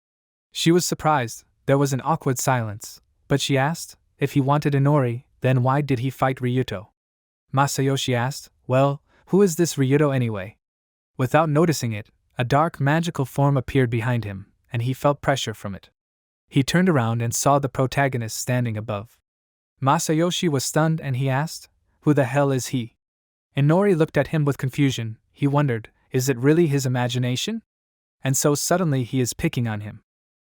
She was surprised. There was an awkward silence, but she asked, "If he wanted Inori, then why did he fight Ryuto?" Masayoshi asked, "Well, who is this Ryuto anyway?" Without noticing it, a dark magical form appeared behind him, and he felt pressure from it. He turned around and saw the protagonist standing above. Masayoshi was stunned and he asked, "Who the hell is he?" Inori looked at him with confusion. He wondered, is it really his imagination? And so suddenly he is picking on him.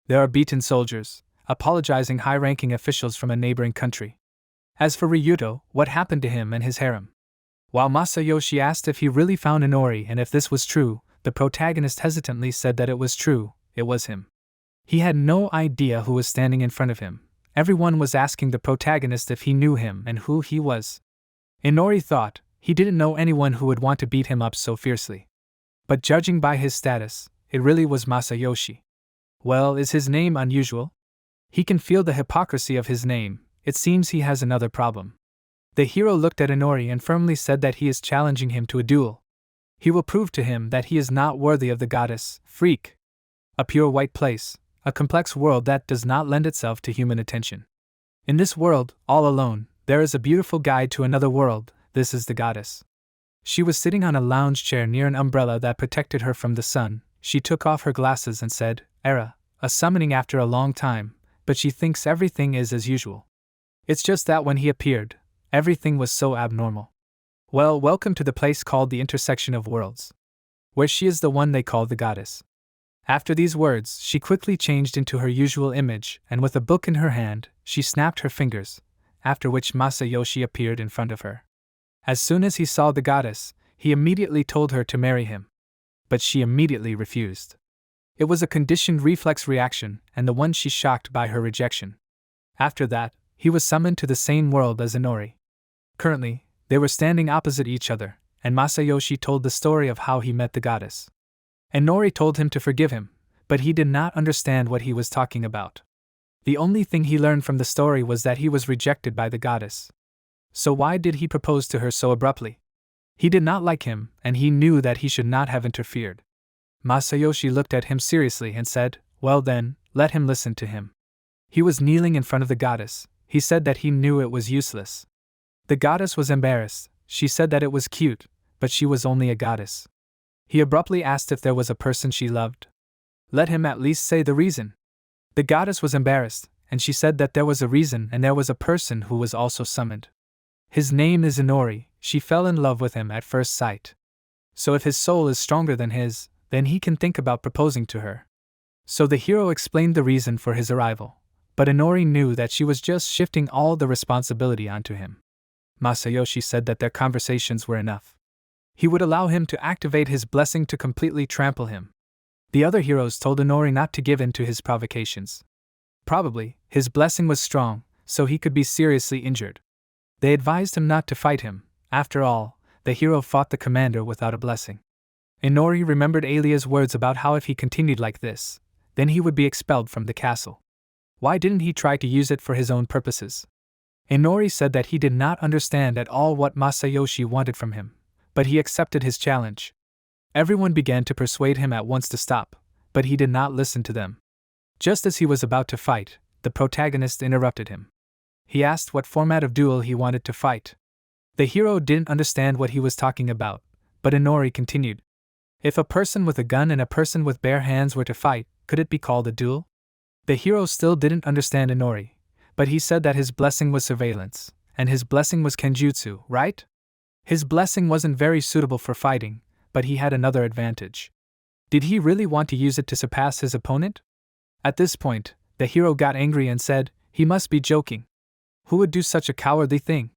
There are beaten soldiers, apologizing high-ranking officials from a neighboring country. As for Ryuto, what happened to him and his harem? While Masayoshi asked if he really found Inori and if this was true, the protagonist hesitantly said that it was true, it was him. He had no idea who was standing in front of him. Everyone was asking the protagonist if he knew him and who he was. Inori thought, he didn't know anyone who would want to beat him up so fiercely. But judging by his status, it really was Masayoshi. Well, is his name unusual? He can feel the hypocrisy of his name. It seems he has another problem. The hero looked at Inori and firmly said that he is challenging him to a duel. He will prove to him that he is not worthy of the goddess, Freak. A pure white place, a complex world that does not lend itself to human attention. In this world, all alone, there is a beautiful guide to another world. This is the goddess. She was sitting on a lounge chair near an umbrella that protected her from the sun. She took off her glasses and said, "Era, a summoning after a long time, but she thinks everything is as usual. It's just that when he appeared, everything was so abnormal. Well, welcome to the place called the intersection of worlds, where she is the one they call the goddess." After these words, she quickly changed into her usual image, and with a book in her hand, she snapped her fingers, after which Masayoshi appeared in front of her. As soon as he saw the goddess, he immediately told her to marry him. But she immediately refused. It was a conditioned reflex reaction, and the one she shocked by her rejection. After that, he was summoned to the same world as Inori. Currently, they were standing opposite each other, and Masayoshi told the story of how he met the goddess. Inori told him to forgive him, but he did not understand what he was talking about. The only thing he learned from the story was that he was rejected by the goddess. So why did he propose to her so abruptly? He did not like him, and he knew that he should not have interfered. Masayoshi looked at him seriously and said, "Well then, let him listen to him." He was kneeling in front of the goddess. He said that he knew it was useless. The goddess was embarrassed. She said that it was cute, but she was only a goddess. He abruptly asked if there was a person she loved. Let him at least say the reason. The goddess was embarrassed, and she said that there was a reason and there was a person who was also summoned. His name is Inori. She fell in love with him at first sight. So if his soul is stronger than his, then he can think about proposing to her. So the hero explained the reason for his arrival, but Inori knew that she was just shifting all the responsibility onto him. Masayoshi said that their conversations were enough. He would allow him to activate his blessing to completely trample him. The other heroes told Inori not to give in to his provocations. Probably, his blessing was strong, so he could be seriously injured. They advised him not to fight him. After all, the hero fought the commander without a blessing. Inori remembered Alia's words about how if he continued like this, then he would be expelled from the castle. Why didn't he try to use it for his own purposes? Inori said that he did not understand at all what Masayoshi wanted from him, but he accepted his challenge. Everyone began to persuade him at once to stop, but he did not listen to them. Just as he was about to fight, the protagonist interrupted him. He asked what format of duel he wanted to fight. The hero didn't understand what he was talking about, but Inori continued. If a person with a gun and a person with bare hands were to fight, could it be called a duel? The hero still didn't understand Inori, but he said that his blessing was surveillance, and his blessing was kenjutsu, right? His blessing wasn't very suitable for fighting, but he had another advantage. Did he really want to use it to surpass his opponent? At this point, the hero got angry and said, he must be joking. Who would do such a cowardly thing?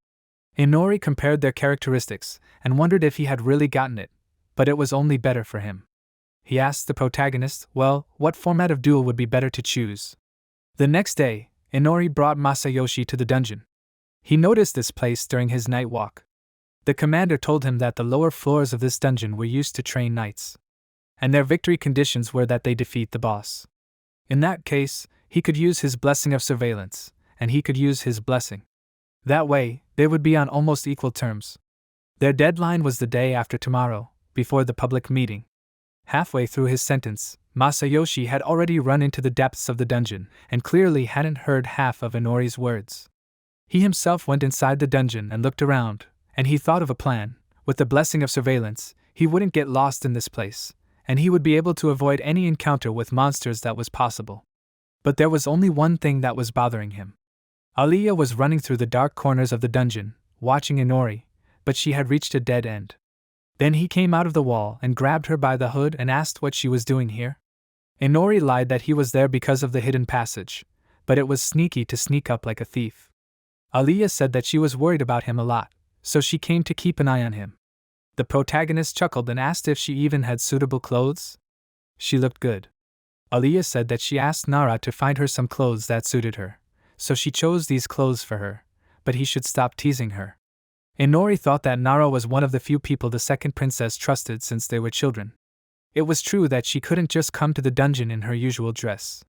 Inori compared their characteristics, and wondered if he had really gotten it, but it was only better for him. He asked the protagonist, well, what format of duel would be better to choose? The next day, Inori brought Masayoshi to the dungeon. He noticed this place during his night walk. The commander told him that the lower floors of this dungeon were used to train knights, and their victory conditions were that they defeat the boss. In that case, he could use his blessing of surveillance, and he could use his blessing. That way, they would be on almost equal terms. Their deadline was the day after tomorrow, before the public meeting. Halfway through his sentence, Masayoshi had already run into the depths of the dungeon, and clearly hadn't heard half of Inori's words. He himself went inside the dungeon and looked around, and he thought of a plan. With the blessing of surveillance, he wouldn't get lost in this place, and he would be able to avoid any encounter with monsters that was possible. But there was only one thing that was bothering him. Aliyah was running through the dark corners of the dungeon, watching Inori, but she had reached a dead end. Then he came out of the wall and grabbed her by the hood and asked what she was doing here. Inori lied that he was there because of the hidden passage, but it was sneaky to sneak up like a thief. Aliyah said that she was worried about him a lot, so she came to keep an eye on him. The protagonist chuckled and asked if she even had suitable clothes. She looked good. Aliyah said that she asked Nara to find her some clothes that suited her, so she chose these clothes for her, but he should stop teasing her. Inori thought that Nara was one of the few people the second princess trusted since they were children. It was true that she couldn't just come to the dungeon in her usual dress.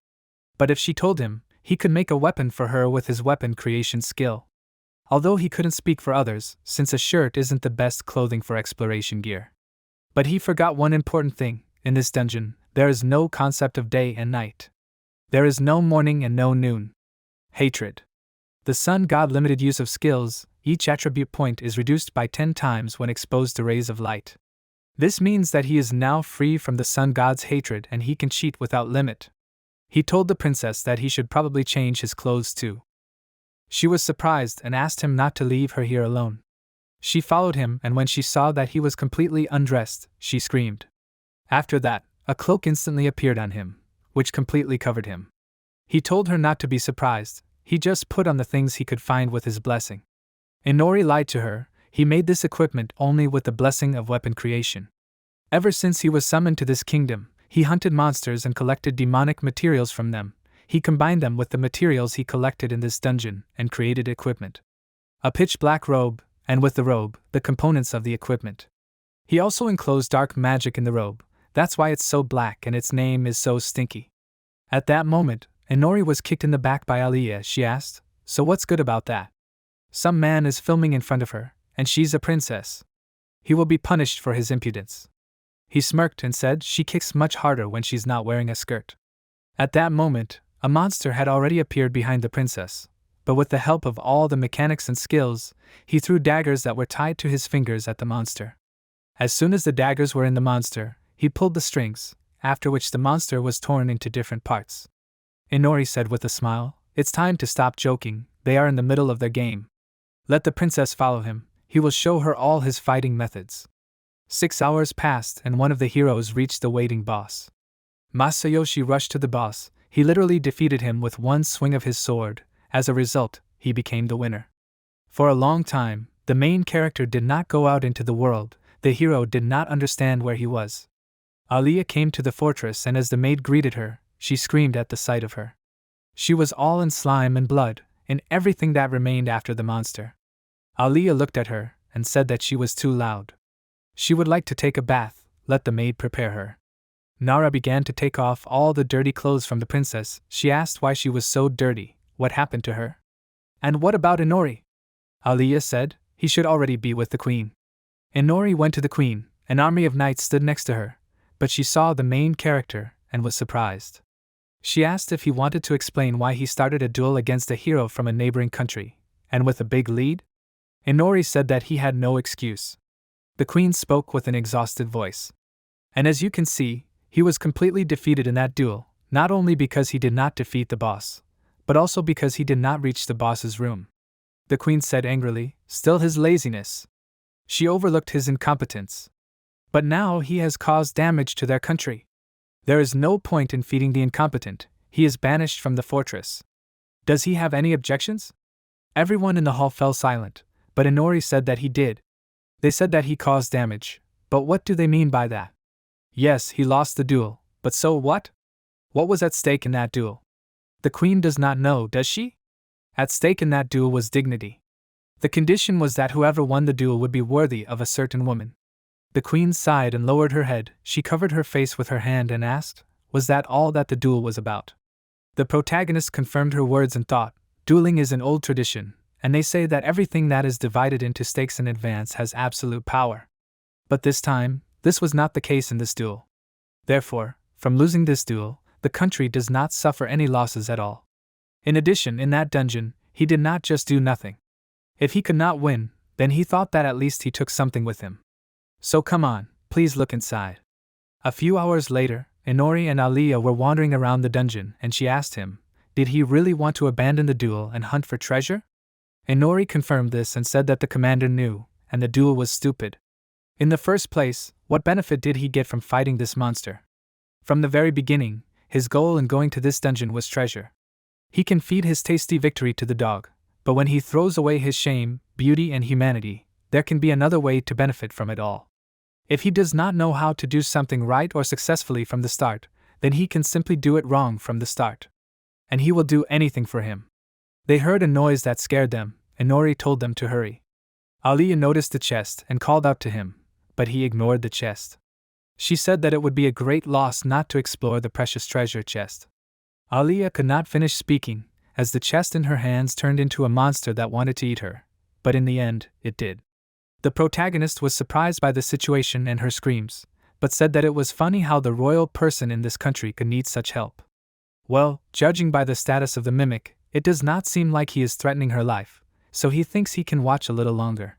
But if she told him, he could make a weapon for her with his weapon creation skill. Although he couldn't speak for others, since a shirt isn't the best clothing for exploration gear. But he forgot one important thing. In this dungeon, there is no concept of day and night. There is no morning and no noon. Hatred. The sun god limited use of skills. Each attribute point is reduced by 10 times when exposed to rays of light. This means that he is now free from the sun god's hatred and he can cheat without limit. He told the princess that he should probably change his clothes too. She was surprised and asked him not to leave her here alone. She followed him, and when she saw that he was completely undressed, she screamed. After that, a cloak instantly appeared on him, which completely covered him. He told her not to be surprised, he just put on the things he could find with his blessing. Inori lied to her, he made this equipment only with the blessing of weapon creation. Ever since he was summoned to this kingdom, he hunted monsters and collected demonic materials from them. He combined them with the materials he collected in this dungeon and created equipment. A pitch-black robe, and with the robe, the components of the equipment. He also enclosed dark magic in the robe, that's why it's so black and its name is so stinky. At that moment, Inori was kicked in the back by Aliyah. She asked, "So what's good about that? Some man is filming in front of her, and she's a princess. He will be punished for his impudence." He smirked and said she kicks much harder when she's not wearing a skirt. At that moment, a monster had already appeared behind the princess. but with the help of all the mechanics and skills, he threw daggers that were tied to his fingers at the monster. As soon as the daggers were in the monster, he pulled the strings, after which the monster was torn into different parts. Inori said with a smile, "It's time to stop joking, they are in the middle of their game. Let the princess follow him, he will show her all his fighting methods." 6 hours passed and one of the heroes reached the waiting boss. Masayoshi rushed to the boss, he literally defeated him with one swing of his sword. As a result, he became the winner. For a long time, the main character did not go out into the world, the hero did not understand where he was. Aliyah came to the fortress and as the maid greeted her, she screamed at the sight of her. She was all in slime and blood, in everything that remained after the monster. Aliyah looked at her and said that she was too loud. She would like to take a bath, let the maid prepare her. Nara began to take off all the dirty clothes from the princess. She asked why she was so dirty, what happened to her. "And what about Inori?" Aliyah said, "He should already be with the queen." Inori went to the queen, an army of knights stood next to her, but she saw the main character and was surprised. She asked if he wanted to explain why he started a duel against a hero from a neighboring country, and with a big lead. Inori said that he had no excuse. The queen spoke with an exhausted voice. And as you can see, he was completely defeated in that duel, not only because he did not defeat the boss, but also because he did not reach the boss's room. The queen said angrily, "Still his laziness." She overlooked his incompetence. But now he has caused damage to their country. There is no point in feeding the incompetent, he is banished from the fortress. Does he have any objections? Everyone in the hall fell silent, but Inori said that he did. They said that he caused damage, but what do they mean by that? Yes, he lost the duel, but so what? What was at stake in that duel? The queen does not know, does she? At stake in that duel was dignity. The condition was that whoever won the duel would be worthy of a certain woman. The queen sighed and lowered her head, she covered her face with her hand and asked, "Was that all that the duel was about?" The protagonist confirmed her words and thought, "Dueling is an old tradition, and they say that everything that is divided into stakes in advance has absolute power. But this time, this was not the case in this duel. Therefore, from losing this duel, the country does not suffer any losses at all. In addition, in that dungeon, he did not just do nothing. If he could not win, then he thought that at least he took something with him. So come on, please look inside." A few hours later, Inori and Aliyah were wandering around the dungeon and she asked him, did he really want to abandon the duel and hunt for treasure? Inori confirmed this and said that the commander knew, and the duel was stupid. In the first place, what benefit did he get from fighting this monster? From the very beginning, his goal in going to this dungeon was treasure. He can feed his tasty victory to the dog, but when he throws away his shame, beauty and humanity, there can be another way to benefit from it all. If he does not know how to do something right or successfully from the start, then he can simply do it wrong from the start. And he will do anything for him. They heard a noise that scared them, and Nori told them to hurry. Aliyah noticed the chest and called out to him, but he ignored the chest. She said that it would be a great loss not to explore the precious treasure chest. Aliyah could not finish speaking, as the chest in her hands turned into a monster that wanted to eat her, but in the end, it did. The protagonist was surprised by the situation and her screams, but said that it was funny how the royal person in this country could need such help. Well, judging by the status of the mimic, it does not seem like he is threatening her life, so he thinks he can watch a little longer.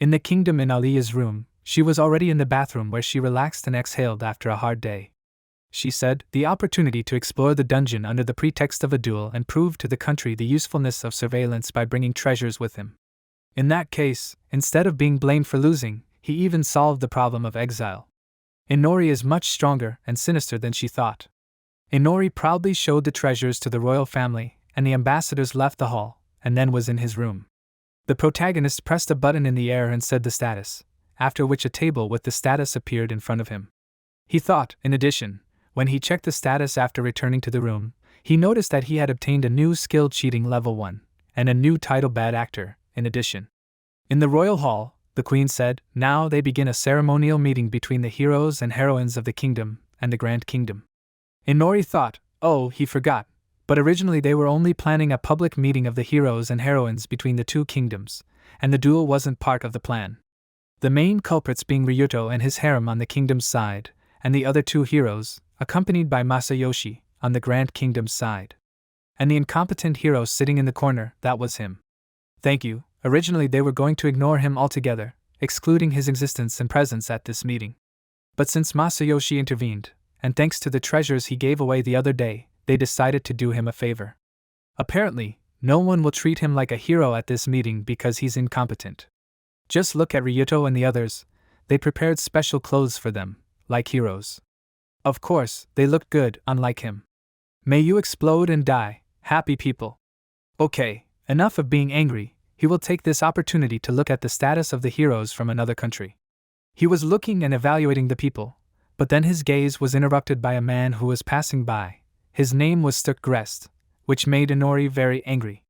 In the kingdom in Aliyah's room, she was already in the bathroom where she relaxed and exhaled after a hard day. She said, the opportunity to explore the dungeon under the pretext of a duel and prove to the country the usefulness of surveillance by bringing treasures with him. In that case, instead of being blamed for losing, he even solved the problem of exile. Inori is much stronger and sinister than she thought. Inori proudly showed the treasures to the royal family, and the ambassadors left the hall, and then was in his room. The protagonist pressed a button in the air and said the status, after which a table with the status appeared in front of him. He thought, in addition, when he checked the status after returning to the room, he noticed that he had obtained a new skill cheating level 1, and a new title bad actor, in addition. In the royal hall, the queen said, now they begin a ceremonial meeting between the heroes and heroines of the kingdom and the Grand Kingdom. Inori thought, oh, he forgot, but originally they were only planning a public meeting of the heroes and heroines between the two kingdoms, and the duel wasn't part of the plan. The main culprits being Ryuto and his harem on the kingdom's side, and the other two heroes, accompanied by Masayoshi, on the Grand Kingdom's side. And the incompetent hero sitting in the corner, that was him. Thank you. Originally they were going to ignore him altogether, excluding his existence and presence at this meeting. But since Masayoshi intervened, and thanks to the treasures he gave away the other day, they decided to do him a favor. Apparently, no one will treat him like a hero at this meeting because he's incompetent. Just look at Ryuto and the others. They prepared special clothes for them, like heroes. Of course, they looked good, unlike him. May you explode and die, happy people. Okay, enough of being angry. He will take this opportunity to look at the status of the heroes from another country. He was looking and evaluating the people, but then his gaze was interrupted by a man who was passing by. His name was Stuck-Grest, which made Inori very angry.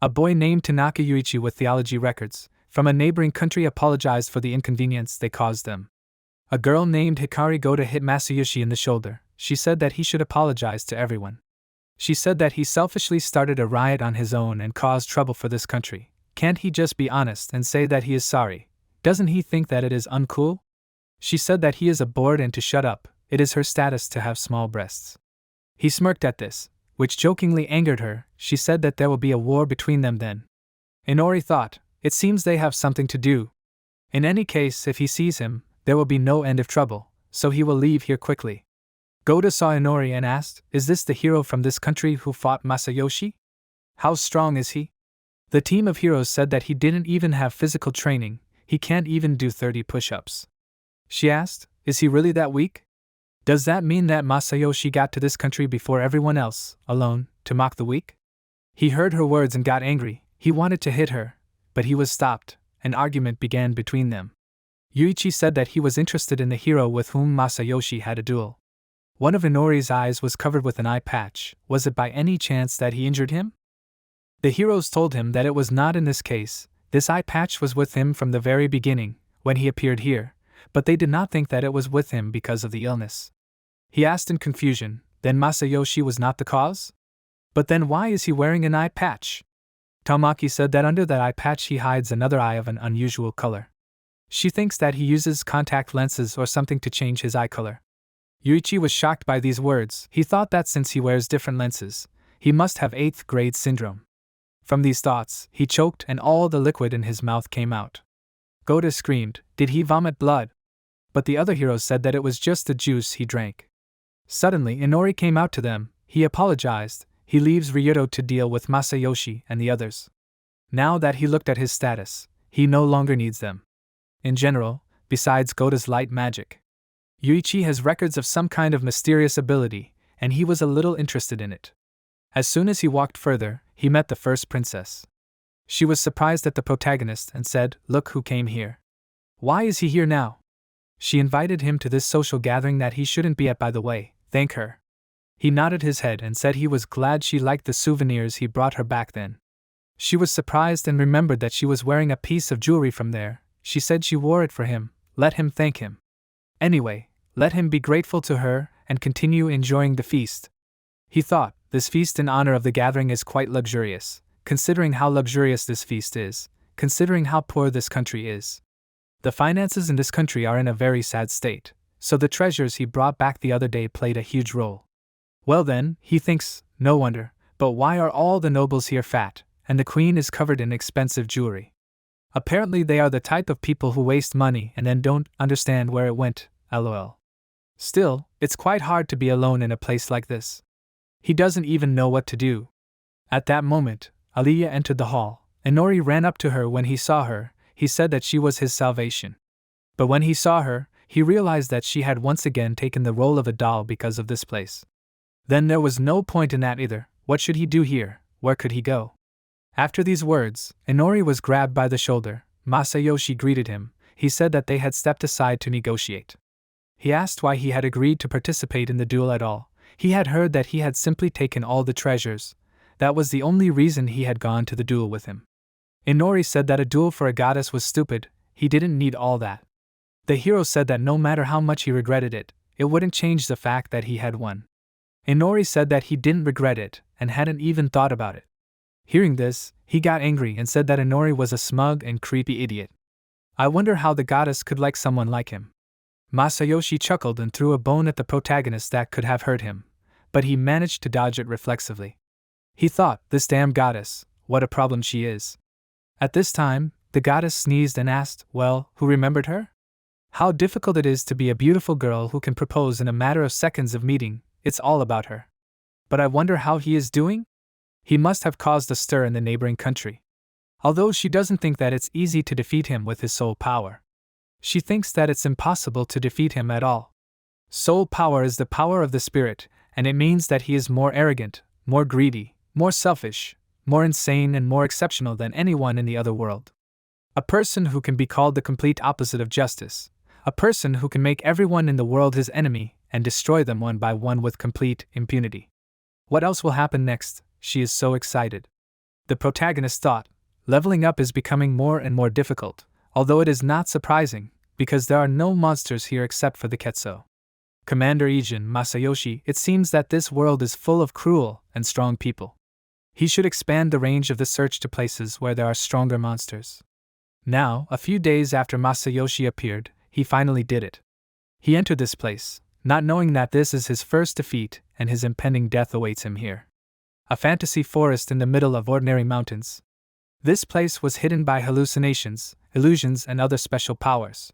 A boy named Tanaka Yuichi with theology records from a neighboring country apologized for the inconvenience they caused them. A girl named Hikari Goda hit Masayoshi in the shoulder. She said that he should apologize to everyone. She said that he selfishly started a riot on his own and caused trouble for this country. Can't he just be honest and say that he is sorry? Doesn't he think that it is uncool? She said that he is a bored and to shut up. It is her status to have small breasts. He smirked at this, which jokingly angered her. She said that there will be a war between them then. Inori thought, it seems they have something to do. In any case, if he sees him, there will be no end of trouble, so he will leave here quickly. Goda saw Inori and asked, is this the hero from this country who fought Masayoshi? How strong is he? The team of heroes said that he didn't even have physical training, he can't even do 30 push-ups. She asked, is he really that weak? Does that mean that Masayoshi got to this country before everyone else, alone, to mock the weak? He heard her words and got angry. He wanted to hit her, but he was stopped. An argument began between them. Yuichi said that he was interested in the hero with whom Masayoshi had a duel. One of Inori's eyes was covered with an eye patch. Was it by any chance that he injured him? The heroes told him that it was not in this case. This eye patch was with him from the very beginning, when he appeared here, but they did not think that it was with him because of the illness. He asked in confusion, then Masayoshi was not the cause? But then why is he wearing an eye patch? Tamaki said that under that eye patch he hides another eye of an unusual color. She thinks that he uses contact lenses or something to change his eye color. Yuichi was shocked by these words. He thought that since he wears different lenses, he must have 8th grade syndrome. From these thoughts, he choked and all the liquid in his mouth came out. Goda screamed, did he vomit blood? But the other heroes said that it was just the juice he drank. Suddenly Inori came out to them. He apologized. He leaves Ryuto to deal with Masayoshi and the others. Now that he looked at his status, he no longer needs them. In general, besides Goda's light magic, Yuichi has records of some kind of mysterious ability, and he was a little interested in it. As soon as he walked further, he met the first princess. She was surprised at the protagonist and said, look who came here. Why is he here now? She invited him to this social gathering that he shouldn't be at, by the way. Thank her. He nodded his head and said he was glad she liked the souvenirs he brought her back then. She was surprised and remembered that she was wearing a piece of jewelry from there. She said she wore it for him. Let him thank him. Anyway, let him be grateful to her and continue enjoying the feast. He thought, this feast in honor of the gathering is quite luxurious, considering how luxurious this feast is, considering how poor this country is. The finances in this country are in a very sad state, so the treasures he brought back the other day played a huge role. Well then, he thinks, no wonder, but why are all the nobles here fat, and the queen is covered in expensive jewelry? Apparently they are the type of people who waste money and then don't understand where it went, lol. Still, it's quite hard to be alone in a place like this. He doesn't even know what to do. At that moment, Aliyah entered the hall. Inori ran up to her when he saw her. He said that she was his salvation. But when he saw her, he realized that she had once again taken the role of a doll because of this place. Then there was no point in that either. What should he do here? Where could he go? After these words, Inori was grabbed by the shoulder. Masayoshi greeted him. He said that they had stepped aside to negotiate. He asked why he had agreed to participate in the duel at all. He had heard that he had simply taken all the treasures. That was the only reason he had gone to the duel with him. Inori said that a duel for a goddess was stupid. He didn't need all that. The hero said that no matter how much he regretted it, it wouldn't change the fact that he had won. Inori said that he didn't regret it and hadn't even thought about it. Hearing this, he got angry and said that Inori was a smug and creepy idiot. I wonder how the goddess could like someone like him. Masayoshi chuckled and threw a bone at the protagonist that could have hurt him, but he managed to dodge it reflexively. He thought, this damn goddess, what a problem she is. At this time, the goddess sneezed and asked, well, who remembered her? How difficult it is to be a beautiful girl who can propose in a matter of seconds of meeting, it's all about her. But I wonder how he is doing? He must have caused a stir in the neighboring country. Although she doesn't think that it's easy to defeat him with his soul power. She thinks that it's impossible to defeat him at all. Soul power is the power of the spirit, and it means that he is more arrogant, more greedy, more selfish, more insane and more exceptional than anyone in the other world. A person who can be called the complete opposite of justice. A person who can make everyone in the world his enemy and destroy them one by one with complete impunity. What else will happen next? She is so excited. The protagonist thought, leveling up is becoming more and more difficult, although it is not surprising, because there are no monsters here except for the Ketso. Commander Ijin Masayoshi, it seems that this world is full of cruel and strong people. He should expand the range of the search to places where there are stronger monsters. Now, a few days after Masayoshi appeared, he finally did it. He entered this place, not knowing that this is his first defeat and his impending death awaits him here. A fantasy forest in the middle of ordinary mountains. This place was hidden by hallucinations, illusions and other special powers.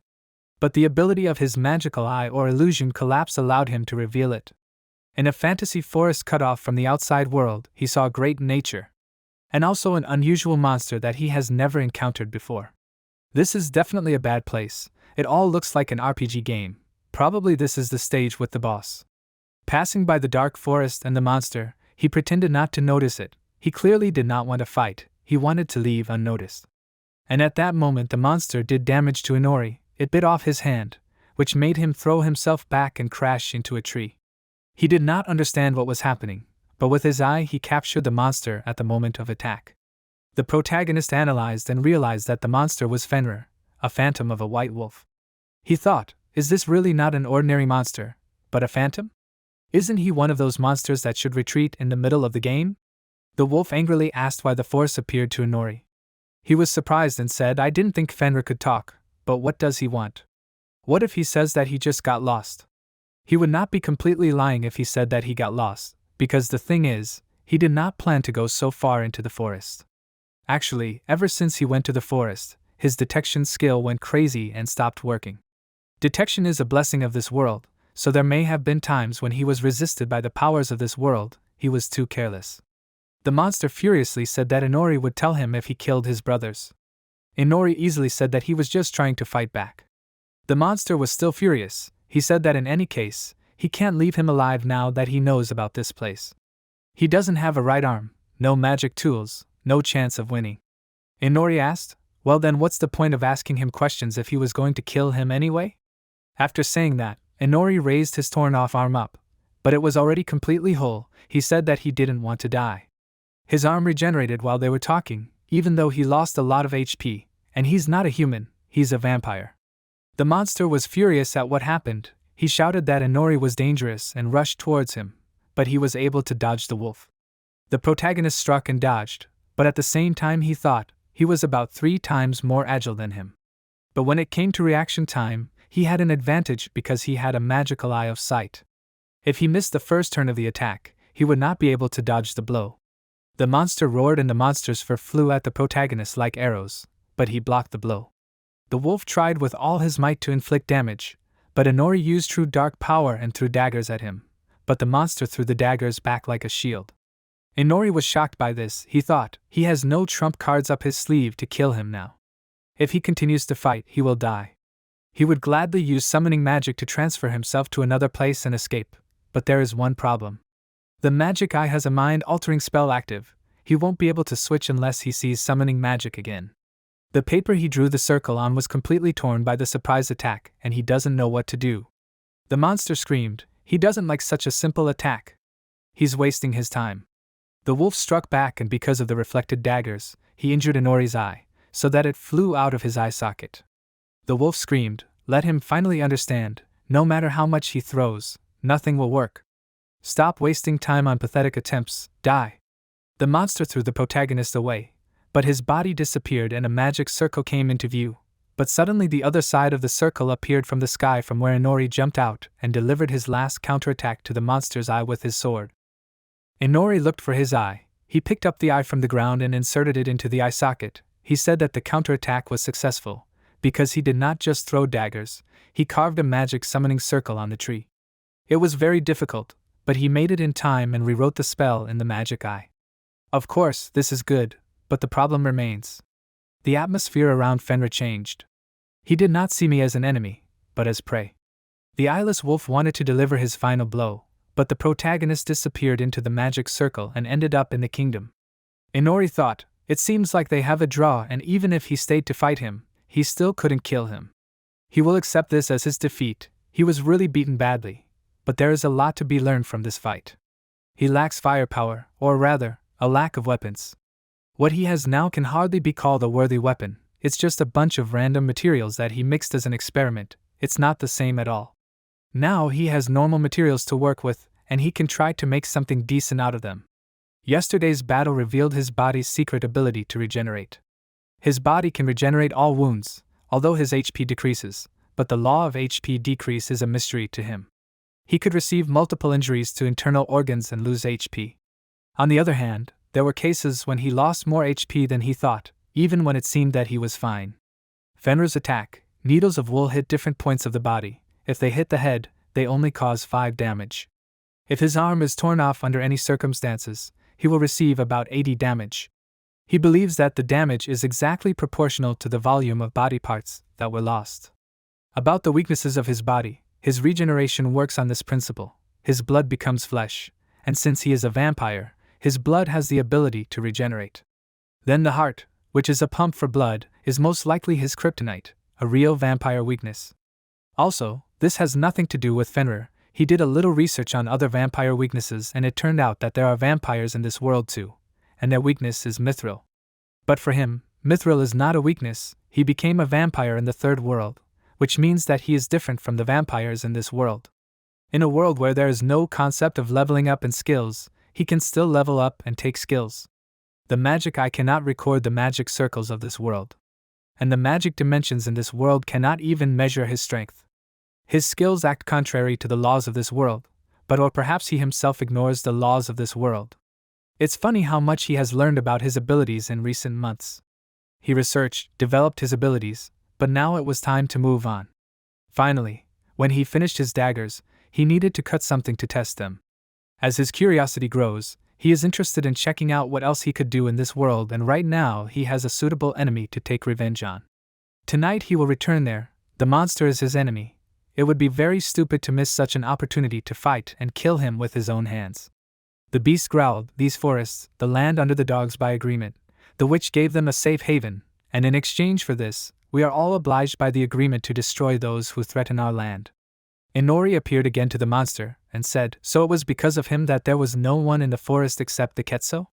But the ability of his magical eye or illusion collapse allowed him to reveal it. In a fantasy forest cut off from the outside world, he saw great nature. And also an unusual monster that he has never encountered before. This is definitely a bad place. It all looks like an RPG game. Probably this is the stage with the boss. Passing by the dark forest and the monster, he pretended not to notice it. He clearly did not want to fight. He wanted to leave unnoticed. And at that moment the monster did damage to Inori. It bit off his hand, which made him throw himself back and crash into a tree. He did not understand what was happening, but with his eye he captured the monster at the moment of attack. The protagonist analyzed and realized that the monster was Fenrir, a phantom of a white wolf. He thought, is this really not an ordinary monster, but a phantom? Isn't he one of those monsters that should retreat in the middle of the game? The wolf angrily asked why the force appeared to Inori. He was surprised and said, I didn't think Fenrir could talk, but what does he want? What if he says that he just got lost? He would not be completely lying if he said that he got lost, because the thing is, he did not plan to go so far into the forest. Actually, ever since he went to the forest, his detection skill went crazy and stopped working. Detection is a blessing of this world, so there may have been times when he was resisted by the powers of this world. He was too careless. The monster furiously said that Inori would tell him if he killed his brothers. Inori easily said that he was just trying to fight back. The monster was still furious. He said that in any case, he can't leave him alive now that he knows about this place. He doesn't have a right arm, no magic tools, no chance of winning. Inori asked, well then what's the point of asking him questions if he was going to kill him anyway? After saying that, Inori raised his torn off arm up, but it was already completely whole. He said that he didn't want to die. His arm regenerated while they were talking, even though he lost a lot of HP, and he's not a human, he's a vampire. The monster was furious at what happened. He shouted that Inori was dangerous and rushed towards him, but he was able to dodge the wolf. The protagonist struck and dodged, but at the same time he thought he was about 3 times more agile than him. But when it came to reaction time, he had an advantage because he had a magical eye of sight. If he missed the first turn of the attack, he would not be able to dodge the blow. The monster roared and the monster's fur flew at the protagonist like arrows, but he blocked the blow. The wolf tried with all his might to inflict damage, but Inori used true dark power and threw daggers at him, but the monster threw the daggers back like a shield. Inori was shocked by this. He thought, he has no trump cards up his sleeve to kill him now. If he continues to fight, he will die. He would gladly use summoning magic to transfer himself to another place and escape, but there is one problem. The magic eye has a mind-altering spell active. He won't be able to switch unless he sees summoning magic again. The paper he drew the circle on was completely torn by the surprise attack, and he doesn't know what to do. The monster screamed, he doesn't like such a simple attack. He's wasting his time. The wolf struck back and because of the reflected daggers, he injured Inori's eye, so that it flew out of his eye socket. The wolf screamed, let him finally understand, no matter how much he throws, nothing will work. Stop wasting time on pathetic attempts, die. The monster threw the protagonist away, but his body disappeared and a magic circle came into view. But suddenly the other side of the circle appeared from the sky from where Inori jumped out and delivered his last counterattack to the monster's eye with his sword. Inori looked for his eye. He picked up the eye from the ground and inserted it into the eye socket. He said that the counterattack was successful, because he did not just throw daggers, he carved a magic summoning circle on the tree. It was very difficult, but he made it in time and rewrote the spell in the magic eye. Of course, this is good, but the problem remains. The atmosphere around Fenrir changed. He did not see me as an enemy, but as prey. The eyeless wolf wanted to deliver his final blow, but the protagonist disappeared into the magic circle and ended up in the kingdom. Inori thought, it seems like they have a draw, and even if he stayed to fight him, he still couldn't kill him. He will accept this as his defeat. He was really beaten badly, but there is a lot to be learned from this fight. He lacks firepower, or rather, a lack of weapons. What he has now can hardly be called a worthy weapon. It's just a bunch of random materials that he mixed as an experiment. It's not the same at all. Now he has normal materials to work with, and he can try to make something decent out of them. Yesterday's battle revealed his body's secret ability to regenerate. His body can regenerate all wounds, although his HP decreases, but the law of HP decrease is a mystery to him. He could receive multiple injuries to internal organs and lose HP. On the other hand, there were cases when he lost more HP than he thought, even when it seemed that he was fine. Fenrir's attack, needles of wool hit different points of the body. If they hit the head, they only cause 5 damage. If his arm is torn off under any circumstances, he will receive about 80 damage. He believes that the damage is exactly proportional to the volume of body parts that were lost. About the weaknesses of his body, his regeneration works on this principle. His blood becomes flesh, and since he is a vampire, his blood has the ability to regenerate. Then the heart, which is a pump for blood, is most likely his kryptonite, a real vampire weakness. Also, this has nothing to do with Fenrir. He did a little research on other vampire weaknesses, and it turned out that there are vampires in this world too, and their weakness is mithril. But for him, mithril is not a weakness. He became a vampire in the third world, which means that he is different from the vampires in this world. In a world where there is no concept of leveling up in skills, he can still level up and take skills. The magic eye cannot record the magic circles of this world, and the magic dimensions in this world cannot even measure his strength. His skills act contrary to the laws of this world, or perhaps he himself ignores the laws of this world. It's funny how much he has learned about his abilities in recent months. He researched, developed his abilities, but now it was time to move on. Finally, when he finished his daggers, he needed to cut something to test them. As his curiosity grows, he is interested in checking out what else he could do in this world, and right now he has a suitable enemy to take revenge on. Tonight he will return there. The monster is his enemy. It would be very stupid to miss such an opportunity to fight and kill him with his own hands. The beast growled, "These forests, the land under the dogs by agreement. The witch gave them a safe haven, and in exchange for this, we are all obliged by the agreement to destroy those who threaten our land." Inori appeared again to the monster, and said, "So it was because of him that there was no one in the forest except the Ketso?"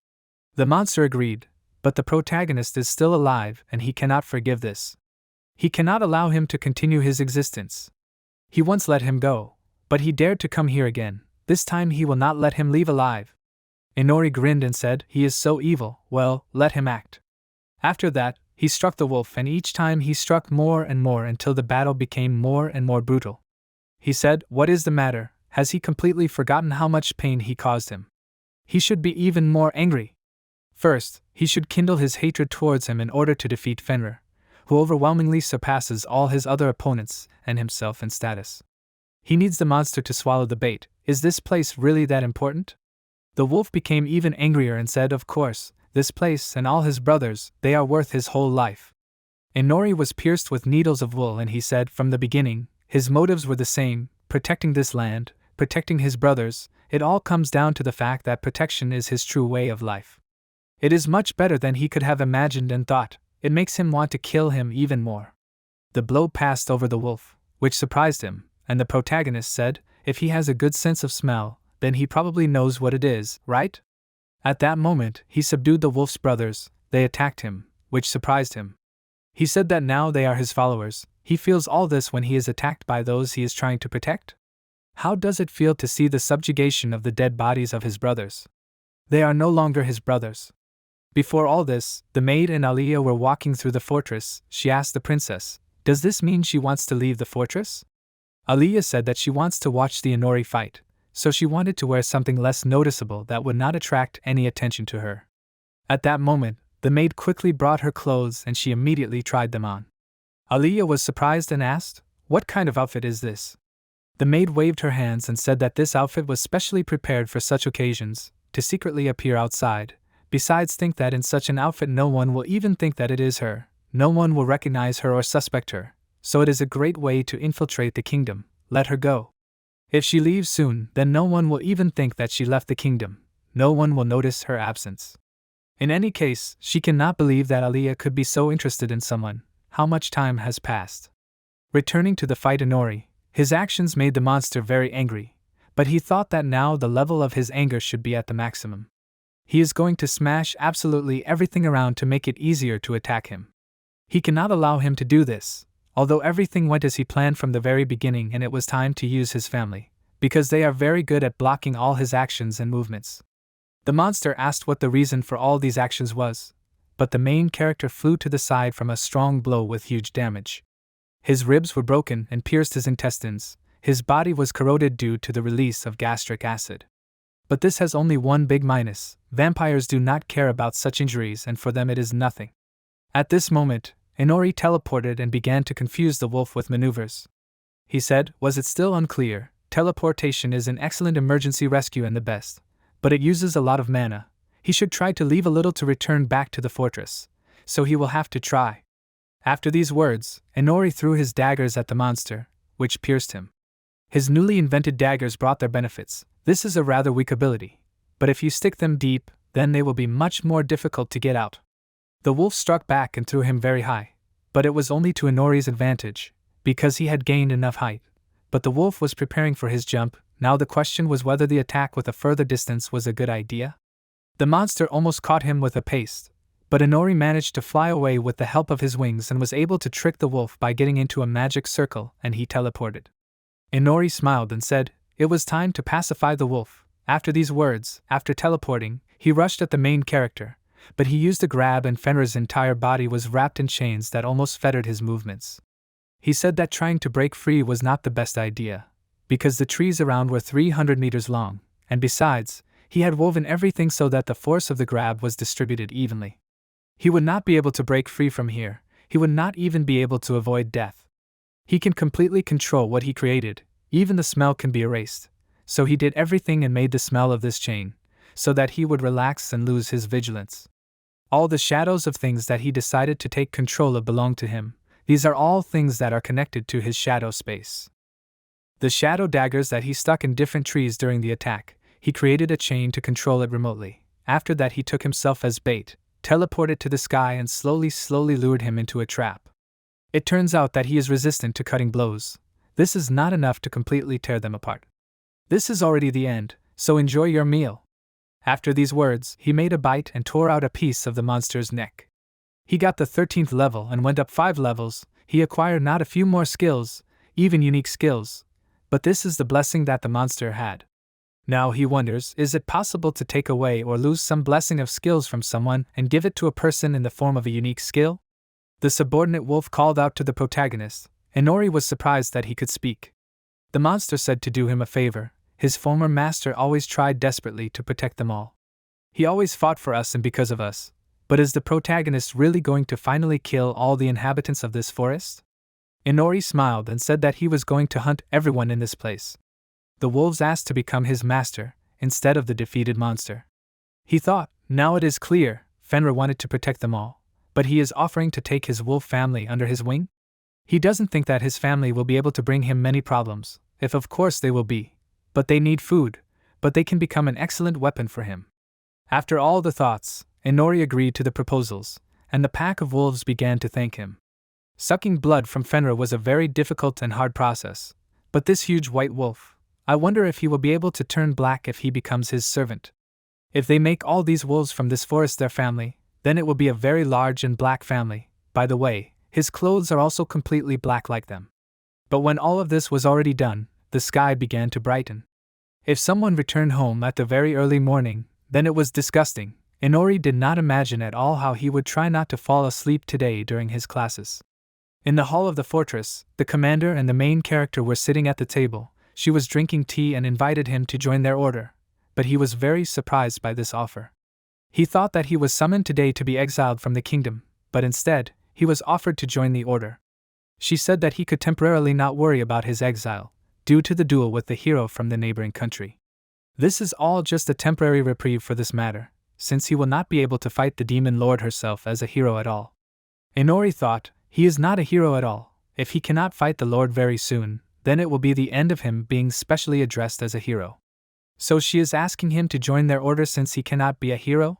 The monster agreed, but the protagonist is still alive and he cannot forgive this. He cannot allow him to continue his existence. He once let him go, but he dared to come here again. This time he will not let him leave alive. Inori grinned and said, "He is so evil, well, let him act." After that, he struck the wolf, and each time he struck more and more until the battle became more and more brutal. He said, "What is the matter? Has he completely forgotten how much pain he caused him? He should be even more angry. First, he should kindle his hatred towards him in order to defeat Fenrir, who overwhelmingly surpasses all his other opponents and himself in status. He needs the monster to swallow the bait. Is this place really that important?" The wolf became even angrier and said, "Of course, this place and all his brothers, they are worth his whole life." Inori was pierced with needles of wool, and he said, from the beginning, his motives were the same: protecting this land, protecting his brothers. It all comes down to the fact that protection is his true way of life. It is much better than he could have imagined and thought. It makes him want to kill him even more. The blow passed over the wolf, which surprised him, and the protagonist said, "If he has a good sense of smell, then he probably knows what it is, right?" At that moment, he subdued the wolf's brothers. They attacked him, which surprised him. He said that now they are his followers. He feels all this when he is attacked by those he is trying to protect. How does it feel to see the subjugation of the dead bodies of his brothers? They are no longer his brothers. Before all this, the maid and Aliyah were walking through the fortress. She asked the princess, "Does this mean she wants to leave the fortress?" Aliyah said that she wants to watch the Inori fight. so she wanted to wear something less noticeable that would not attract any attention to her. At that moment, the maid quickly brought her clothes and she immediately tried them on. Aliyah was surprised and asked, "What kind of outfit is this?" The maid waved her hands and said that this outfit was specially prepared for such occasions, to secretly appear outside. Besides, think that in such an outfit no one will even think that it is her, no one will recognize her or suspect her, so it is a great way to infiltrate the kingdom. Let her go. If she leaves soon, then no one will even think that she left the kingdom, no one will notice her absence. In any case, she cannot believe that Aliyah could be so interested in someone. How much time has passed? Returning to the fight, Inori, his actions made the monster very angry, but he thought that now the level of his anger should be at the maximum. He is going to smash absolutely everything around to make it easier to attack him. He cannot allow him to do this, although everything went as he planned from the very beginning, and it was time to use his family, because they are very good at blocking all his actions and movements. The monster asked what the reason for all these actions was, but the main character flew to the side from a strong blow with huge damage. His ribs were broken and pierced his intestines, his body was corroded due to the release of gastric acid. But this has only one big minus: vampires do not care about such injuries, and for them it is nothing. At this moment, Inori teleported and began to confuse the wolf with maneuvers. He said, "Was it still unclear? Teleportation is an excellent emergency rescue and the best, but it uses a lot of mana. He should try to leave a little to return back to the fortress, so he will have to try." After these words, Inori threw his daggers at the monster, which pierced him. His newly invented daggers brought their benefits. This is a rather weak ability, but if you stick them deep, then they will be much more difficult to get out. The wolf struck back and threw him very high, but it was only to Inori's advantage, because he had gained enough height. But the wolf was preparing for his jump. Now the question was whether the attack with a further distance was a good idea. The monster almost caught him with a paste, but Inori managed to fly away with the help of his wings and was able to trick the wolf by getting into a magic circle, and he teleported. Inori smiled and said, "It was time to pacify the wolf." After these words, after teleporting, he rushed at the main character, but he used a grab and Fenrir's entire body was wrapped in chains that almost fettered his movements. He said that trying to break free was not the best idea, because the trees around were 300 meters long, and besides, he had woven everything so that the force of the grab was distributed evenly. He would not be able to break free from here, he would not even be able to avoid death. He can completely control what he created, even the smell can be erased, so he did everything and made the smell of this chain, so that he would relax and lose his vigilance. All the shadows of things that he decided to take control of belong to him. These are all things that are connected to his shadow space. The shadow daggers that he stuck in different trees during the attack, he created a chain to control it remotely. After that he took himself as bait, teleported to the sky and slowly lured him into a trap. It turns out that he is resistant to cutting blows. This is not enough to completely tear them apart. This is already the end, so enjoy your meal. After these words, he made a bite and tore out a piece of the monster's neck. He got the 13th level and went up 5 levels. He acquired not a few more skills, even unique skills, but this is the blessing that the monster had. Now he wonders, is it possible to take away or lose some blessing of skills from someone and give it to a person in the form of a unique skill? The subordinate wolf called out to the protagonist. Inori was surprised that he could speak. The monster said to do him a favor. His former master always tried desperately to protect them all. He always fought for us and because of us. But is the protagonist really going to finally kill all the inhabitants of this forest? Inori smiled and said that he was going to hunt everyone in this place. The wolves asked to become his master, instead of the defeated monster. He thought, now it is clear, Fenrir wanted to protect them all, but he is offering to take his wolf family under his wing? He doesn't think that his family will be able to bring him many problems, if of course they will be. But they need food, but they can become an excellent weapon for him. After all the thoughts, Inori agreed to the proposals, and the pack of wolves began to thank him. Sucking blood from Fenrir was a very difficult and hard process, but this huge white wolf, I wonder if he will be able to turn black if he becomes his servant. If they make all these wolves from this forest their family, then it will be a very large and black family. By the way, his clothes are also completely black like them. But when all of this was already done, the sky began to brighten. If someone returned home at the very early morning, then it was disgusting. Inori did not imagine at all how he would try not to fall asleep today during his classes. In the hall of the fortress, the commander and the main character were sitting at the table, She was drinking tea and invited him to join their order, but he was very surprised by this offer. He thought that he was summoned today to be exiled from the kingdom, but instead, he was offered to join the order. She said that he could temporarily not worry about his exile, due to the duel with the hero from the neighboring country. This is all just a temporary reprieve for this matter, since he will not be able to fight the demon lord herself as a hero at all. Inori thought, he is not a hero at all. If he cannot fight the lord very soon, then it will be the end of him being specially addressed as a hero. So she is asking him to join their order since he cannot be a hero?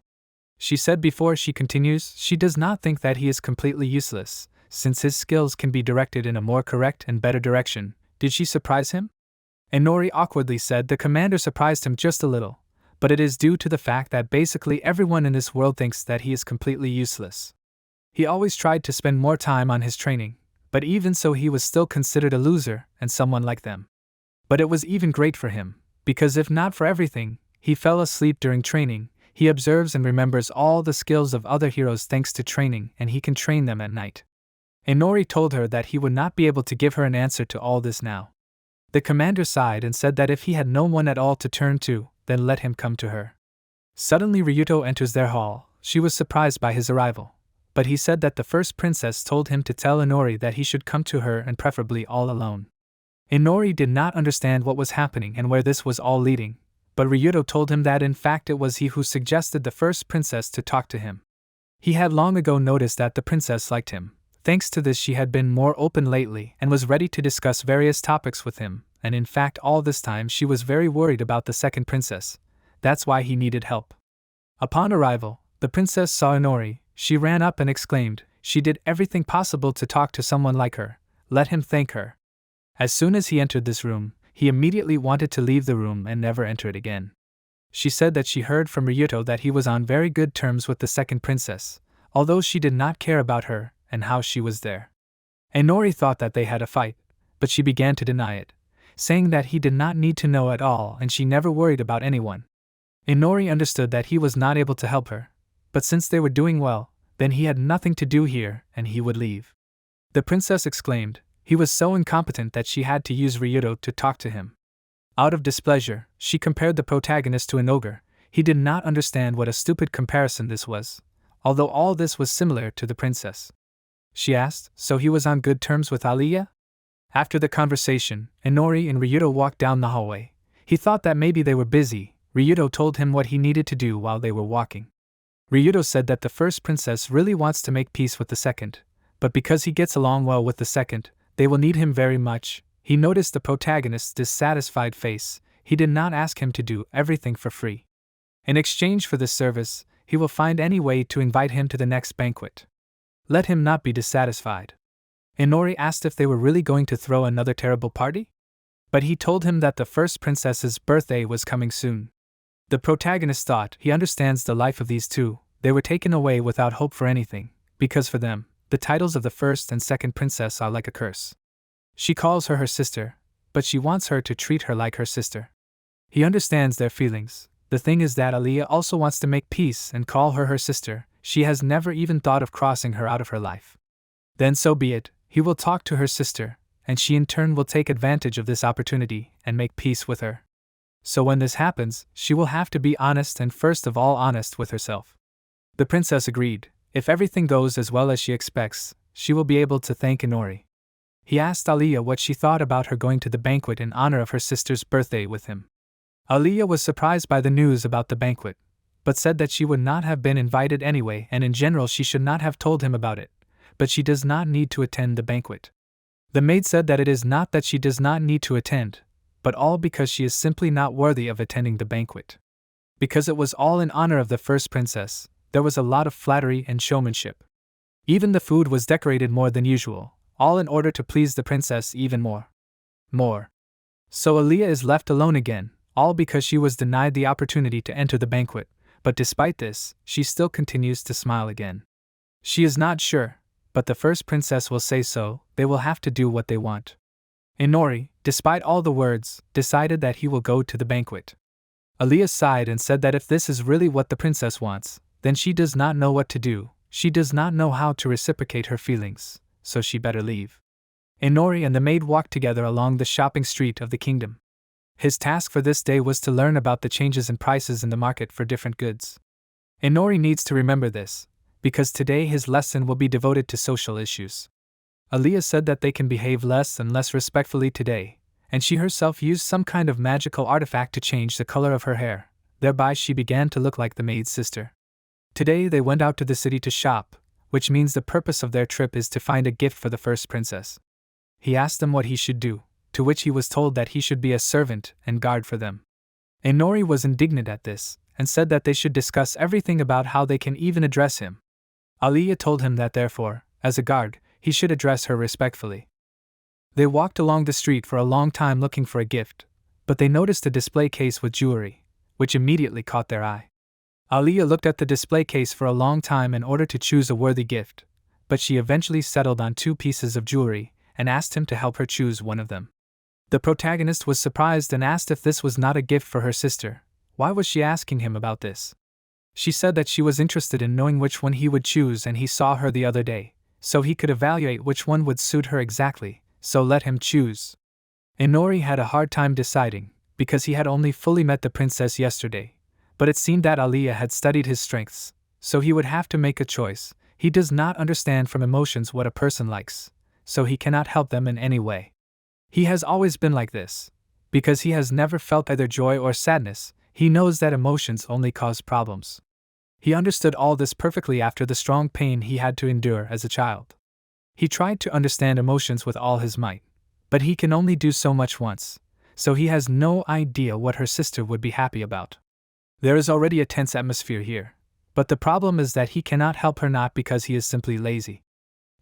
She said before she continues, she does not think that he is completely useless, since his skills can be directed in a more correct and better direction. Did she surprise him? Inori awkwardly said the commander surprised him just a little, but it is due to the fact that basically everyone in this world thinks that he is completely useless. He always tried to spend more time on his training, but even so he was still considered a loser and someone like them. But it was even great for him, because if not for everything, he fell asleep during training. He observes and remembers all the skills of other heroes thanks to training, and he can train them at night. Inori told her that he would not be able to give her an answer to all this now. The commander sighed and said that if he had no one at all to turn to, then let him come to her. Suddenly Ryuto enters their hall. She was surprised by his arrival, but he said that the first princess told him to tell Inori that he should come to her and preferably all alone. Inori did not understand what was happening and where this was all leading, but Ryuto told him that in fact it was he who suggested the first princess to talk to him. He had long ago noticed that the princess liked him. Thanks to this she had been more open lately and was ready to discuss various topics with him, and in fact all this time she was very worried about the second princess. That's why he needed help. Upon arrival, the princess saw Inori. She ran up and exclaimed, she did everything possible to talk to someone like her. Let him thank her. As soon as he entered this room, he immediately wanted to leave the room and never enter it again. She said that she heard from Ryuto that he was on very good terms with the second princess, although she did not care about her and how she was there. Inori thought that they had a fight, but she began to deny it, saying that he did not need to know at all and she never worried about anyone. Inori understood that he was not able to help her, but since they were doing well, then he had nothing to do here and he would leave. The princess exclaimed, he was so incompetent that she had to use Ryuto to talk to him. Out of displeasure, she compared the protagonist to an ogre. He did not understand what a stupid comparison this was, although all this was similar to the princess. She asked, so he was on good terms with Aliyah? After the conversation, Inori and Ryuto walked down the hallway. He thought that maybe they were busy. Ryuto told him what he needed to do while they were walking. Ryuto said that the first princess really wants to make peace with the second, but because he gets along well with the second, they will need him very much. He noticed the protagonist's dissatisfied face. He did not ask him to do everything for free. In exchange for this service, he will find any way to invite him to the next banquet. Let him not be dissatisfied. Inori asked if they were really going to throw another terrible party? But he told him that the first princess's birthday was coming soon. The protagonist thought he understands the life of these two. They were taken away without hope for anything, because for them, the titles of the first and second princess are like a curse. She calls her sister, but she wants her to treat her like her sister. He understands their feelings. The thing is that Aliyah also wants to make peace and call her sister. She has never even thought of crossing her out of her life. Then so be it, he will talk to her sister, and she in turn will take advantage of this opportunity and make peace with her. So when this happens, she will have to be honest and first of all honest with herself. The princess agreed. If everything goes as well as she expects, she will be able to thank Inori. He asked Aliyah what she thought about her going to the banquet in honor of her sister's birthday with him. Aliyah was surprised by the news about the banquet, but said that she would not have been invited anyway and in general she should not have told him about it, but she does not need to attend the banquet. The maid said that it is not that she does not need to attend, but all because she is simply not worthy of attending the banquet. Because it was all in honor of the first princess, there was a lot of flattery and showmanship. Even the food was decorated more than usual, all in order to please the princess even more. So Aliyah is left alone again, all because she was denied the opportunity to enter the banquet, but despite this, she still continues to smile again. She is not sure, but the first princess will say so. They will have to do what they want. Inori, despite all the words, decided that he will go to the banquet. Aliyah sighed and said that if this is really what the princess wants, then she does not know what to do. She does not know how to reciprocate her feelings, so she better leave. Inori and the maid walked together along the shopping street of the kingdom. His task for this day was to learn about the changes in prices in the market for different goods. Inori needs to remember this, because today his lesson will be devoted to social issues. Aliyah said that they can behave less and less respectfully today, and she herself used some kind of magical artifact to change the color of her hair, thereby she began to look like the maid's sister. Today they went out to the city to shop, which means the purpose of their trip is to find a gift for the first princess. He asked them what he should do, to which he was told that he should be a servant and guard for them. Inori was indignant at this, and said that they should discuss everything about how they can even address him. Aliyah told him that therefore, as a guard, he should address her respectfully. They walked along the street for a long time looking for a gift, but they noticed a display case with jewelry, which immediately caught their eye. Aliyah looked at the display case for a long time in order to choose a worthy gift, but she eventually settled on 2 pieces of jewelry and asked him to help her choose one of them. The protagonist was surprised and asked if this was not a gift for her sister. Why was she asking him about this? She said that she was interested in knowing which one he would choose, and he saw her the other day, so he could evaluate which one would suit her exactly, so let him choose. Inori had a hard time deciding, because he had only fully met the princess yesterday, but it seemed that Aliyah had studied his strengths, so he would have to make a choice. He does not understand from emotions what a person likes, so he cannot help them in any way. He has always been like this, because he has never felt either joy or sadness. He knows that emotions only cause problems. He understood all this perfectly after the strong pain he had to endure as a child. He tried to understand emotions with all his might, but he can only do so much once, so he has no idea what her sister would be happy about. There is already a tense atmosphere here, but the problem is that he cannot help her, not because he is simply lazy.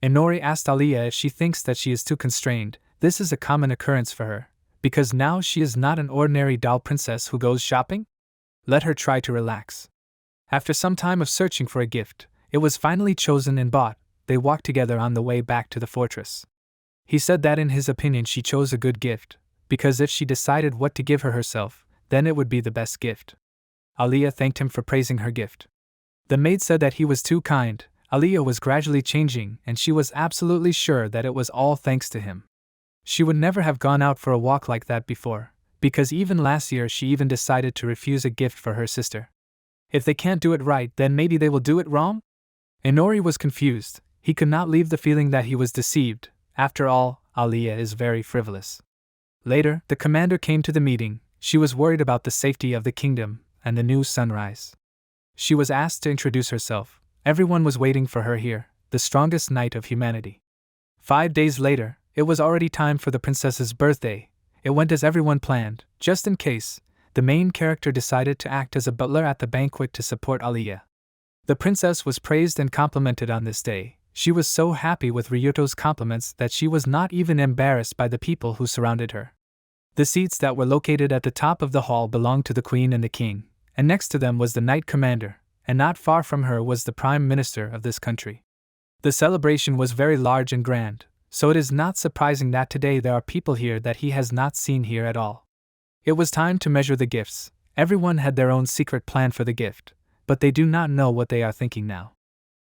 Inori asked Aliyah if she thinks that she is too constrained. This is a common occurrence for her, because now she is not an ordinary doll princess who goes shopping. Let her try to relax. After some time of searching for a gift, it was finally chosen and bought. They walked together on the way back to the fortress. He said that in his opinion she chose a good gift, because if she decided what to give her herself, then it would be the best gift. Aliyah thanked him for praising her gift. The maid said that he was too kind. Aliyah was gradually changing, and she was absolutely sure that it was all thanks to him. She would never have gone out for a walk like that before, because even last year she even decided to refuse a gift for her sister. If they can't do it right, then maybe they will do it wrong? Inori was confused. He could not leave the feeling that he was deceived. After all, Aliyah is very frivolous. Later, the commander came to the meeting. She was worried about the safety of the kingdom and the new sunrise. She was asked to introduce herself. Everyone was waiting for her here, the strongest knight of humanity. 5 days later, it was already time for the princess's birthday. It went as everyone planned. Just in case, the main character decided to act as a butler at the banquet to support Aliyah. The princess was praised and complimented on this day. She was so happy with Ryuto's compliments that she was not even embarrassed by the people who surrounded her. The seats that were located at the top of the hall belonged to the queen and the king, and next to them was the knight commander, and not far from her was the prime minister of this country. The celebration was very large and grand, so it is not surprising that today there are people here that he has not seen here at all. It was time to measure the gifts. Everyone had their own secret plan for the gift, but they do not know what they are thinking now.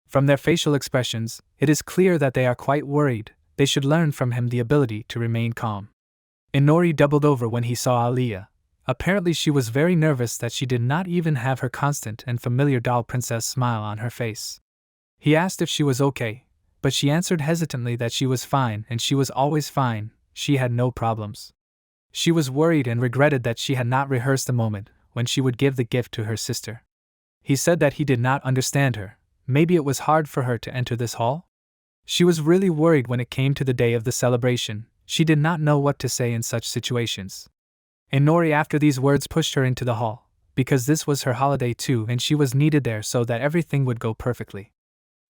From their facial expressions, it is clear that they are quite worried. They should learn from him the ability to remain calm. Inori doubled over when he saw Aliyah. Apparently she was very nervous that she did not even have her constant and familiar doll princess smile on her face. He asked if she was okay, but she answered hesitantly that she was fine, and she was always fine. She had no problems. She was worried and regretted that she had not rehearsed the moment when she would give the gift to her sister. He said that he did not understand her. Maybe it was hard for her to enter this hall? She was really worried when it came to the day of the celebration. She did not know what to say in such situations. Inori after these words pushed her into the hall, because this was her holiday too and she was needed there so that everything would go perfectly.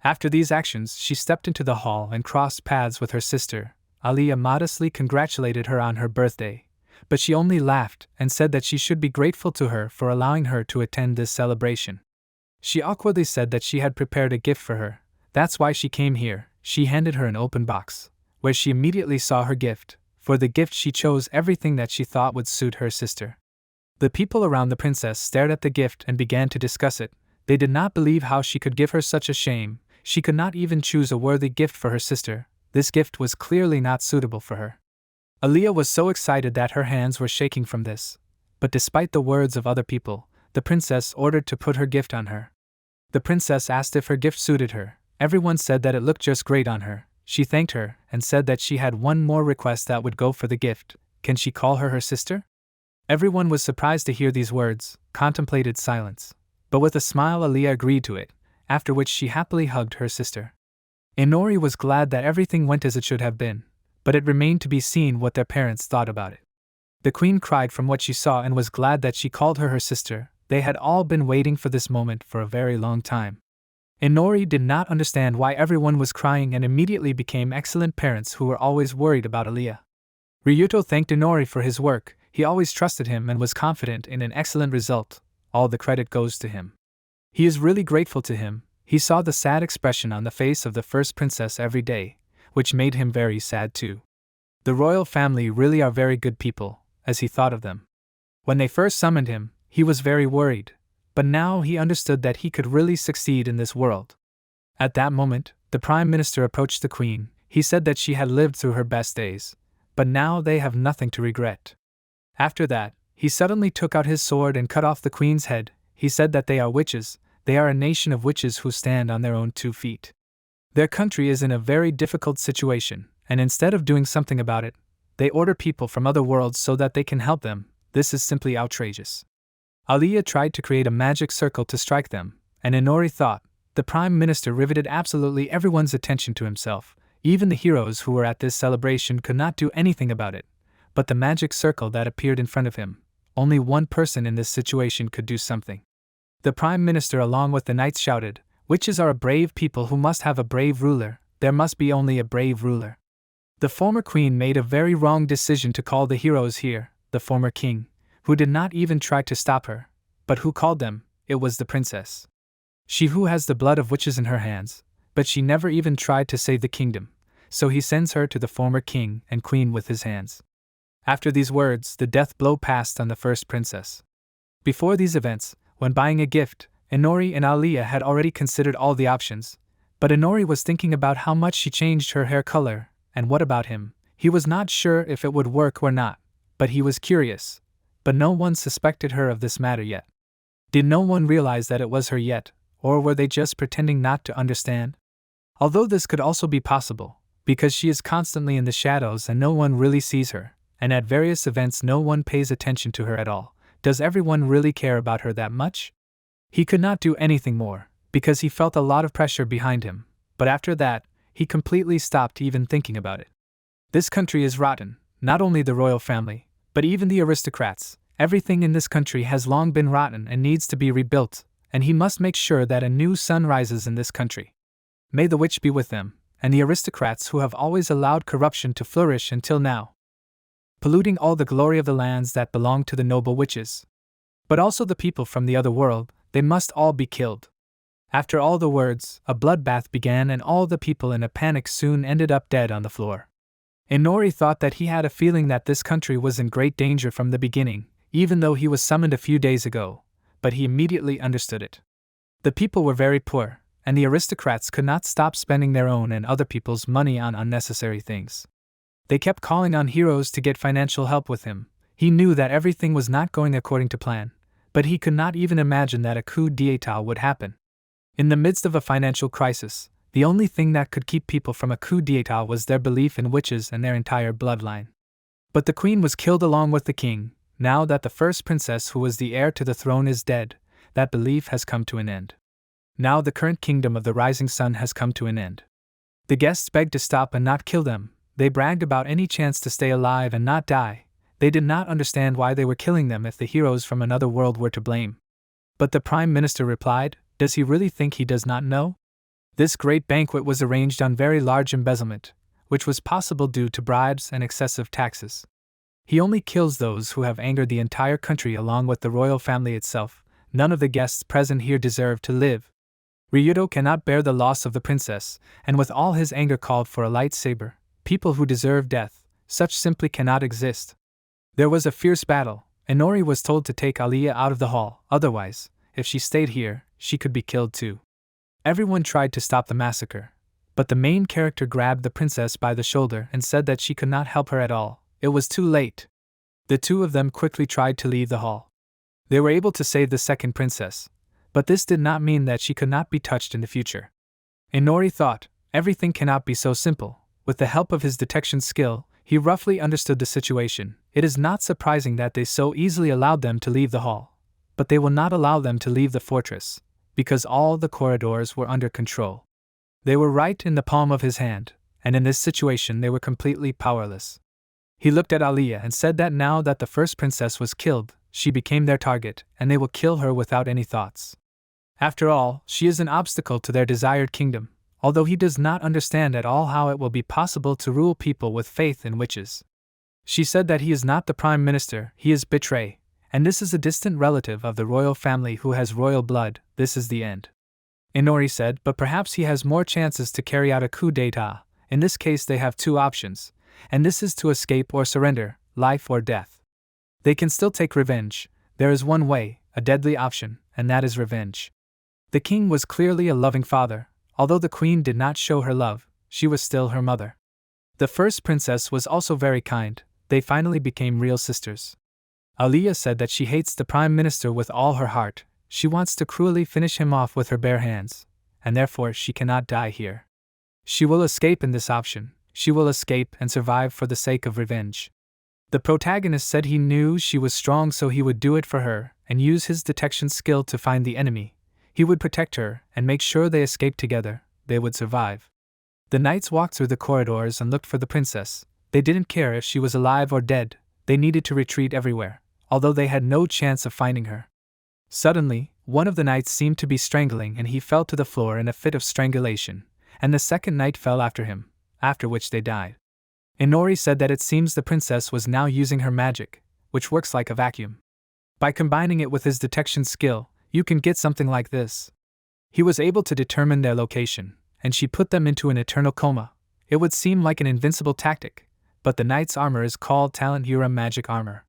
After these actions she stepped into the hall and crossed paths with her sister. Aliyah modestly congratulated her on her birthday, but she only laughed and said that she should be grateful to her for allowing her to attend this celebration. She awkwardly said that she had prepared a gift for her. That's why she came here. She handed her an open box, where she immediately saw her gift. For the gift she chose everything that she thought would suit her sister. The people around the princess stared at the gift and began to discuss it. They did not believe how she could give her such a shame. She could not even choose a worthy gift for her sister. This gift was clearly not suitable for her. Aliyah was so excited that her hands were shaking from this, but despite the words of other people, the princess ordered to put her gift on her. The princess asked if her gift suited her. Everyone said that it looked just great on her. She thanked her and said that she had one more request that would go for the gift. Can she call her sister? Everyone was surprised to hear these words, contemplated silence. But with a smile Aliyah agreed to it, after which she happily hugged her sister. Inori was glad that everything went as it should have been, but it remained to be seen what their parents thought about it. The queen cried from what she saw and was glad that she called her sister. They had all been waiting for this moment for a very long time. Inori did not understand why everyone was crying and immediately became excellent parents who were always worried about Aliyah. Ryuto thanked Inori for his work. He always trusted him and was confident in an excellent result. All the credit goes to him. He is really grateful to him. He saw the sad expression on the face of the first princess every day, which made him very sad too. The royal family really are very good people, as he thought of them. When they first summoned him, he was very worried, but now he understood that he could really succeed in this world. At that moment, the Prime Minister approached the Queen. He said that she had lived through her best days, but now they have nothing to regret. After that, he suddenly took out his sword and cut off the Queen's head. He said that they are witches. They are a nation of witches who stand on their own 2 feet. Their country is in a very difficult situation, and instead of doing something about it, they order people from other worlds so that they can help them. This is simply outrageous. Aliyah tried to create a magic circle to strike them, and Inori thought. The Prime Minister riveted absolutely everyone's attention to himself. Even the heroes who were at this celebration could not do anything about it. But the magic circle that appeared in front of him, only one person in this situation could do something. The Prime Minister along with the knights shouted, "Witches are a brave people who must have a brave ruler. There must be only a brave ruler." The former queen made a very wrong decision to call the heroes here. The former king, who did not even try to stop her, but who called them, it was the princess. She who has the blood of witches in her hands, but she never even tried to save the kingdom, so he sends her to the former king and queen with his hands. After these words, the death blow passed on the first princess. Before these events, when buying a gift, Inori and Aliyah had already considered all the options, but Inori was thinking about how much she changed her hair color, and what about him? He was not sure if it would work or not, but he was curious. But no one suspected her of this matter yet. Did no one realize that it was her yet, or were they just pretending not to understand? Although this could also be possible, because she is constantly in the shadows and no one really sees her, and at various events no one pays attention to her at all. Does everyone really care about her that much? He could not do anything more, because he felt a lot of pressure behind him, but after that, he completely stopped even thinking about it. This country is rotten, not only the royal family, but even the aristocrats. Everything in this country has long been rotten and needs to be rebuilt, and he must make sure that a new sun rises in this country. May the witch be with them, and the aristocrats who have always allowed corruption to flourish until now, polluting all the glory of the lands that belong to the noble witches. But also the people from the other world, they must all be killed. After all the words, a bloodbath began and all the people in a panic soon ended up dead on the floor. Inori thought that he had a feeling that this country was in great danger from the beginning, even though he was summoned a few days ago, but he immediately understood it. The people were very poor, and the aristocrats could not stop spending their own and other people's money on unnecessary things. They kept calling on heroes to get financial help with him. He knew that everything was not going according to plan, but he could not even imagine that a coup d'état would happen. In the midst of a financial crisis, the only thing that could keep people from a coup d'état was their belief in witches and their entire bloodline. But the queen was killed along with the king. Now that the first princess who was the heir to the throne is dead, that belief has come to an end. Now the current kingdom of the rising sun has come to an end. The guests begged to stop and not kill them. They bragged about any chance to stay alive and not die. They did not understand why they were killing them if the heroes from another world were to blame. But the Prime Minister replied, does he really think he does not know? This great banquet was arranged on very large embezzlement, which was possible due to bribes and excessive taxes. He only kills those who have angered the entire country along with the royal family itself. None of the guests present here deserve to live. Ryuto cannot bear the loss of the princess, and with all his anger called for a lightsaber. People who deserve death, such simply cannot exist. There was a fierce battle. Inori was told to take Aliyah out of the hall, otherwise, if she stayed here, she could be killed too. Everyone tried to stop the massacre, but the main character grabbed the princess by the shoulder and said that she could not help her at all. It was too late. The two of them quickly tried to leave the hall. They were able to save the second princess, but this did not mean that she could not be touched in the future. Inori thought, everything cannot be so simple. With the help of his detection skill, he roughly understood the situation. It is not surprising that they so easily allowed them to leave the hall. But they will not allow them to leave the fortress, because all the corridors were under control. They were right in the palm of his hand, and in this situation they were completely powerless. He looked at Aliyah and said that now that the first princess was killed, she became their target, and they will kill her without any thoughts. After all, she is an obstacle to their desired kingdom, although he does not understand at all how it will be possible to rule people with faith in witches. She said that he is not the prime minister, he is Betray, and this is a distant relative of the royal family who has royal blood. This is the end. Inori said, but perhaps he has more chances to carry out a coup d'état. In this case they have two options, and this is to escape or surrender, life or death. They can still take revenge. There is one way, a deadly option, and that is revenge. The king was clearly a loving father. Although the queen did not show her love, she was still her mother. The first princess was also very kind. They finally became real sisters. Aliyah said that she hates the prime minister with all her heart. She wants to cruelly finish him off with her bare hands, and therefore she cannot die here. She will escape in this option. She will escape and survive for the sake of revenge. The protagonist said he knew she was strong, so he would do it for her and use his detection skill to find the enemy. He would protect her and make sure they escaped together. They would survive. The knights walked through the corridors and looked for the princess. They didn't care if she was alive or dead. They needed to retreat everywhere, although they had no chance of finding her. Suddenly, one of the knights seemed to be strangling and he fell to the floor in a fit of strangulation, and the second knight fell after him, after which they died. Inori said that it seems the princess was now using her magic, which works like a vacuum. By combining it with his detection skill, you can get something like this. He was able to determine their location, and she put them into an eternal coma. It would seem like an invincible tactic, but the knight's armor is called Talent Hura Magic Armor.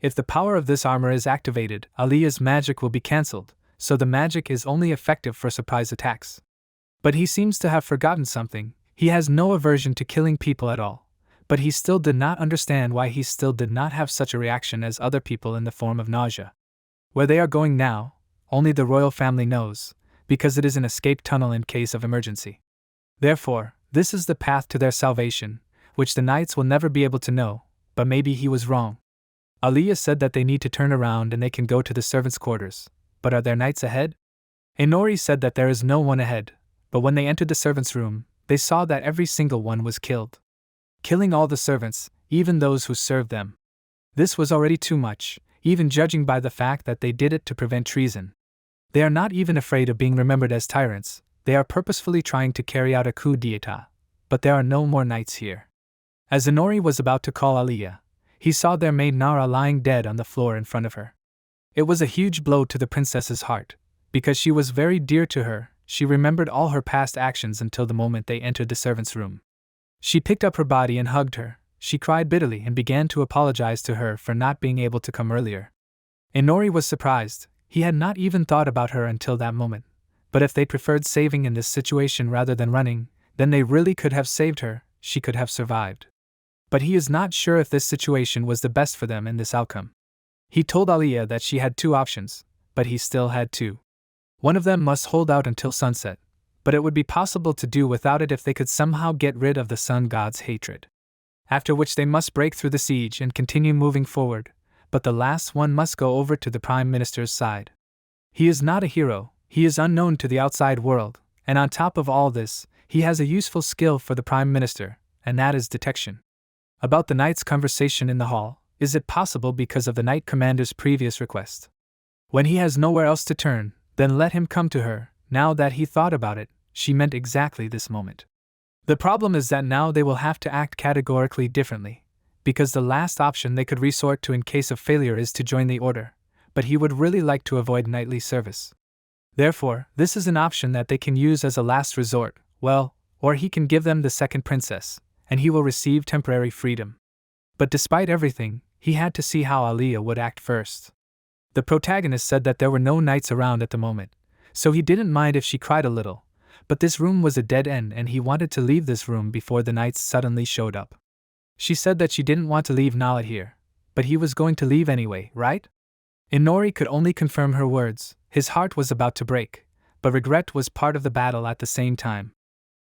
If the power of this armor is activated, Aliyah's magic will be cancelled, so the magic is only effective for surprise attacks. But he seems to have forgotten something. He has no aversion to killing people at all, but he still did not understand why he still did not have such a reaction as other people in the form of nausea. Where they are going now, only the royal family knows, because it is an escape tunnel in case of emergency. Therefore, this is the path to their salvation, which the knights will never be able to know, but maybe he was wrong. Aliyah said that they need to turn around and they can go to the servants' quarters, but are there knights ahead? Inori said that there is no one ahead, but when they entered the servants' room, they saw that every single one was killed. Killing all the servants, even those who served them. This was already too much, even judging by the fact that they did it to prevent treason. They are not even afraid of being remembered as tyrants. They are purposefully trying to carry out a coup d'état, but there are no more knights here. As Inori was about to call Aliyah, he saw their maid Nara lying dead on the floor in front of her. It was a huge blow to the princess's heart, because she was very dear to her. She remembered all her past actions until the moment they entered the servants' room. She picked up her body and hugged her. She cried bitterly and began to apologize to her for not being able to come earlier. Inori was surprised. He had not even thought about her until that moment. But if they preferred saving in this situation rather than running, then they really could have saved her. She could have survived. But he is not sure if this situation was the best for them in this outcome. He told Aliyah that she had two options, but he still had two. One of them must hold out until sunset, but it would be possible to do without it if they could somehow get rid of the sun god's hatred. After which they must break through the siege and continue moving forward, but the last one must go over to the Prime Minister's side. He is not a hero, he is unknown to the outside world, and on top of all this, he has a useful skill for the Prime Minister, and that is detection. About the knight's conversation in the hall, is it possible because of the Knight Commander's previous request? When he has nowhere else to turn, then let him come to her. Now that he thought about it, she meant exactly this moment. The problem is that now they will have to act categorically differently, because the last option they could resort to in case of failure is to join the order, but he would really like to avoid knightly service. Therefore, this is an option that they can use as a last resort, or he can give them the second princess, and he will receive temporary freedom. But despite everything, he had to see how Aliyah would act first. The protagonist said that there were no knights around at the moment, so he didn't mind if she cried a little, but this room was a dead end and he wanted to leave this room before the knights suddenly showed up. She said that she didn't want to leave Nala here, but he was going to leave anyway, right? Inori could only confirm her words. His heart was about to break, but regret was part of the battle at the same time.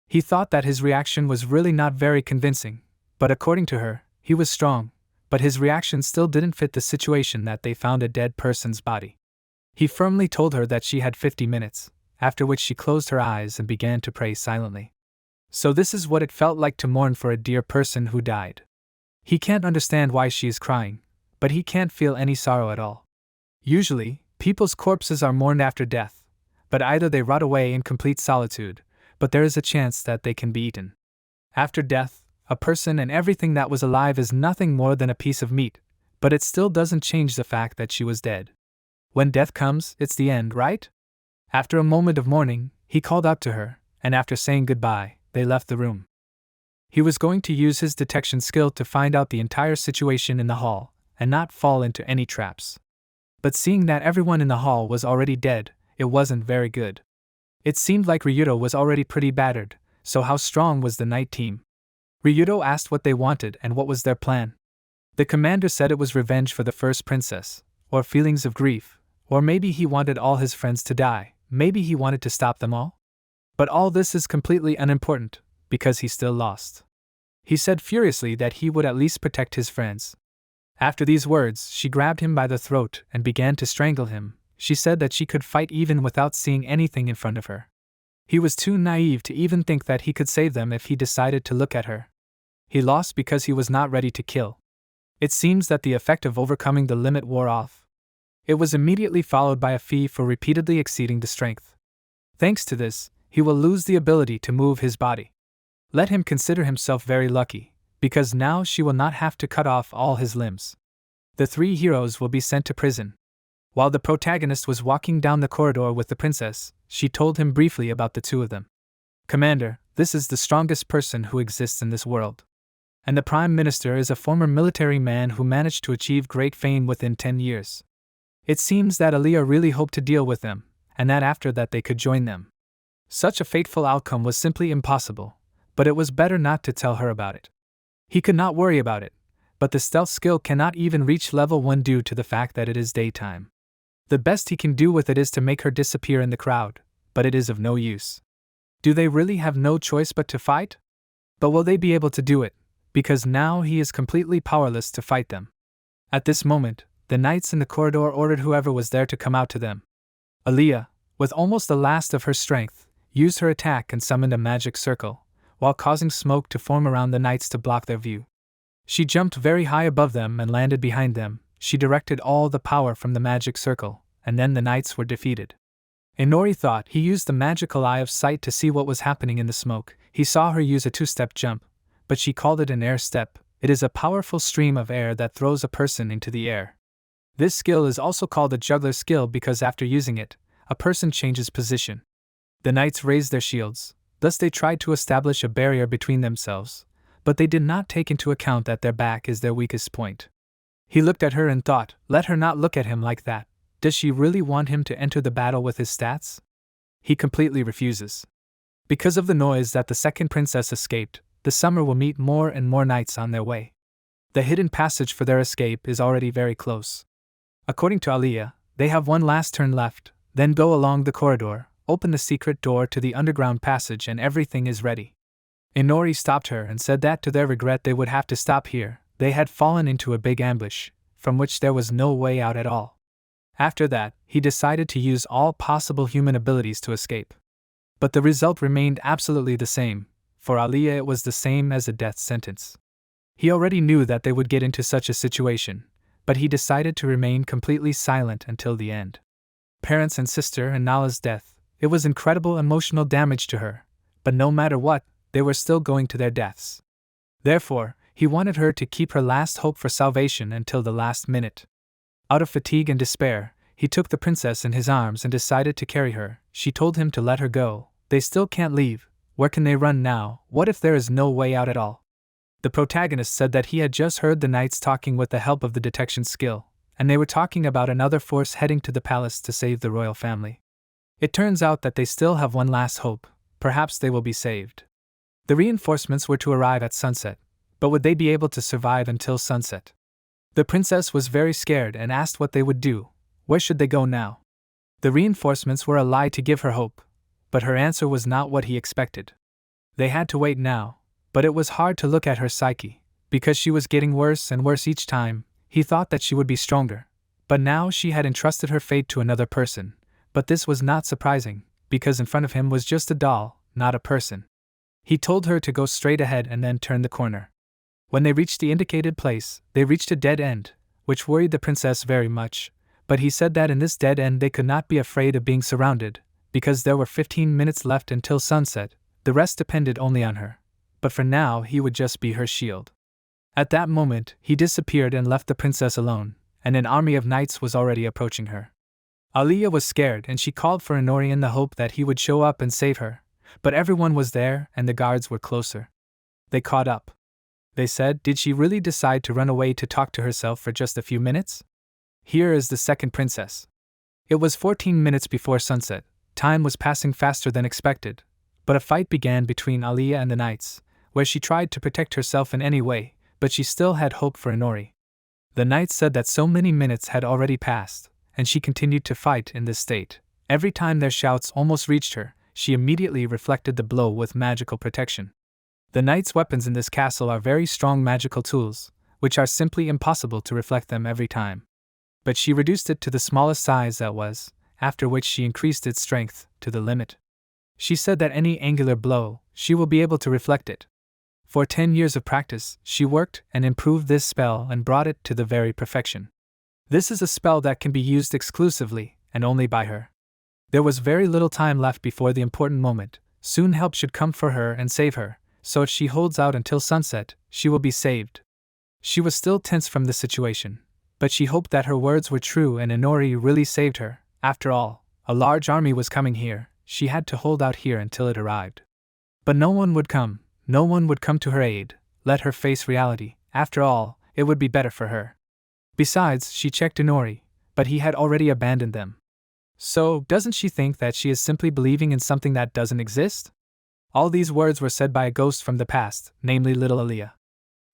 He thought that his reaction was really not very convincing, but according to her, he was strong, but his reaction still didn't fit the situation that they found a dead person's body. He firmly told her that she had 50 minutes, after which she closed her eyes and began to pray silently. So this is what it felt like to mourn for a dear person who died. He can't understand why she is crying, but he can't feel any sorrow at all. Usually, people's corpses are mourned after death, but either they rot away in complete solitude, but there is a chance that they can be eaten. After death, a person and everything that was alive is nothing more than a piece of meat, but it still doesn't change the fact that she was dead. When death comes, it's the end, right? After a moment of mourning, he called out to her, and after saying goodbye, they left the room. He was going to use his detection skill to find out the entire situation in the hall, and not fall into any traps. But seeing that everyone in the hall was already dead, it wasn't very good. It seemed like Ryudo was already pretty battered, so how strong was the night team? Ryudo asked what they wanted and what was their plan. The commander said it was revenge for the first princess, or feelings of grief, or maybe he wanted all his friends to die, maybe he wanted to stop them all. But all this is completely unimportant, because he still lost. He said furiously that he would at least protect his friends. After these words, she grabbed him by the throat and began to strangle him. She said that she could fight even without seeing anything in front of her. He was too naive to even think that he could save them if he decided to look at her. He lost because he was not ready to kill. It seems that the effect of overcoming the limit wore off. It was immediately followed by a fee for repeatedly exceeding the strength. Thanks to this, he will lose the ability to move his body. Let him consider himself very lucky, because now she will not have to cut off all his limbs. The three heroes will be sent to prison. While the protagonist was walking down the corridor with the princess, she told him briefly about the two of them. Commander, this is the strongest person who exists in this world. And the Prime Minister is a former military man who managed to achieve great fame within 10 years. It seems that Aliyah really hoped to deal with them, and that after that they could join them. Such a fateful outcome was simply impossible, but it was better not to tell her about it. He could not worry about it, but the stealth skill cannot even reach level 1 due to the fact that it is daytime. The best he can do with it is to make her disappear in the crowd, but it is of no use. Do they really have no choice but to fight? But will they be able to do it, because now he is completely powerless to fight them? At this moment, the knights in the corridor ordered whoever was there to come out to them. Aliyah, with almost the last of her strength, used her attack and summoned a magic circle, while causing smoke to form around the knights to block their view. She jumped very high above them and landed behind them. She directed all the power from the magic circle, and then the knights were defeated. Inori thought he used the magical eye of sight to see what was happening in the smoke. He saw her use a 2-step jump, but she called it an air step. It is a powerful stream of air that throws a person into the air. This skill is also called a juggler skill because after using it, a person changes position. The knights raised their shields, thus they tried to establish a barrier between themselves, but they did not take into account that their back is their weakest point. He looked at her and thought, let her not look at him like that. Does she really want him to enter the battle with his stats? He completely refuses. Because of the noise that the second princess escaped, the summer will meet more and more knights on their way. The hidden passage for their escape is already very close. According to Aliyah, they have one last turn left, then go along the corridor, open the secret door to the underground passage and everything is ready. Inori stopped her and said that to their regret they would have to stop here. They had fallen into a big ambush, from which there was no way out at all. After that, he decided to use all possible human abilities to escape. But the result remained absolutely the same. For Aliyah it was the same as a death sentence. He already knew that they would get into such a situation, but he decided to remain completely silent until the end. Parents and sister and Nala's death, it was incredible emotional damage to her, but no matter what, they were still going to their deaths. Therefore, he wanted her to keep her last hope for salvation until the last minute. Out of fatigue and despair, he took the princess in his arms and decided to carry her. She told him to let her go. They still can't leave. Where can they run now? What if there is no way out at all? The protagonist said that he had just heard the knights talking with the help of the detection skill, and they were talking about another force heading to the palace to save the royal family. It turns out that they still have one last hope. Perhaps they will be saved. The reinforcements were to arrive at sunset, But would they be able to survive until sunset? The princess was very scared and asked what they would do. Where should they go now? The reinforcements were a lie to give her hope, but her answer was not what he expected. They had to wait now, but it was hard to look at her psyche, because she was getting worse and worse each time. He thought that she would be stronger, but now she had entrusted her fate to another person. But this was not surprising, because in front of him was just a doll, not a person. He told her to go straight ahead and then turn the corner. When they reached the indicated place, they reached a dead end, which worried the princess very much, but he said that in this dead end they could not be afraid of being surrounded, because there were 15 minutes left until sunset. The rest depended only on her, but for now he would just be her shield. At that moment, he disappeared and left the princess alone, and an army of knights was already approaching her. Aliyah was scared and she called for Inori in the hope that he would show up and save her, but everyone was there and the guards were closer. They caught up. They said, did she really decide to run away to talk to herself for just a few minutes? Here is the second princess. It was 14 minutes before sunset. Time was passing faster than expected, but a fight began between Aliyah and the knights, where she tried to protect herself in any way, but she still had hope for Inori. The knights said that so many minutes had already passed, and she continued to fight in this state. Every time their shouts almost reached her, she immediately reflected the blow with magical protection. The knights' weapons in this castle are very strong magical tools, which are simply impossible to reflect them every time. But she reduced it to the smallest size that was, after which she increased its strength to the limit. She said that any angular blow, she will be able to reflect it. For 10 years of practice, she worked and improved this spell and brought it to the very perfection. This is a spell that can be used exclusively, and only by her. There was very little time left before the important moment. Soon help should come for her and save her, so if she holds out until sunset, she will be saved. She was still tense from the situation, but she hoped that her words were true and Inori really saved her. After all, a large army was coming here. She had to hold out here until it arrived. But no one would come. No one would come to her aid. Let her face reality. After all, it would be better for her. Besides, she checked Inori, but he had already abandoned them. So, doesn't she think that she is simply believing in something that doesn't exist? All these words were said by a ghost from the past, namely little Aliyah.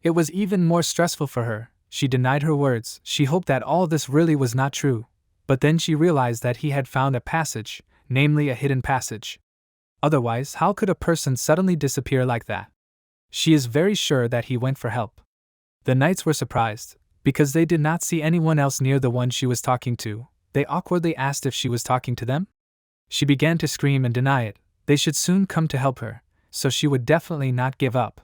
It was even more stressful for her. She denied her words. She hoped that all this really was not true. But then she realized that he had found a passage, namely a hidden passage. Otherwise, how could a person suddenly disappear like that? She is very sure that he went for help. The knights were surprised, because they did not see anyone else near the one she was talking to. They awkwardly asked if she was talking to them. She began to scream and deny it. They should soon come to help her, so she would definitely not give up.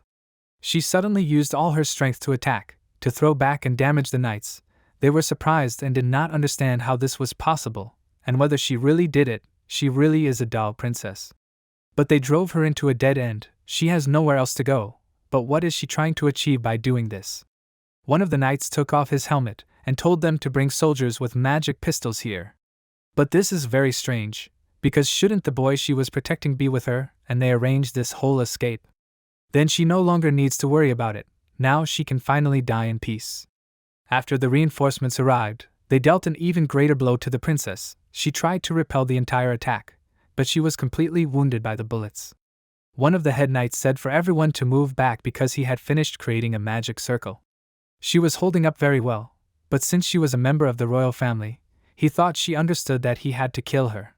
She suddenly used all her strength to attack, to throw back and damage the knights. They were surprised and did not understand how this was possible, and whether she really did it. She really is a doll princess. But they drove her into a dead end. She has nowhere else to go. But what is she trying to achieve by doing this? One of the knights took off his helmet and told them to bring soldiers with magic pistols here. But this is very strange, because shouldn't the boy she was protecting be with her, and they arranged this whole escape? Then she no longer needs to worry about it. Now she can finally die in peace. After the reinforcements arrived, they dealt an even greater blow to the princess. She tried to repel the entire attack, but she was completely wounded by the bullets. One of the head knights said for everyone to move back because he had finished creating a magic circle. She was holding up very well, but since she was a member of the royal family, he thought she understood that he had to kill her.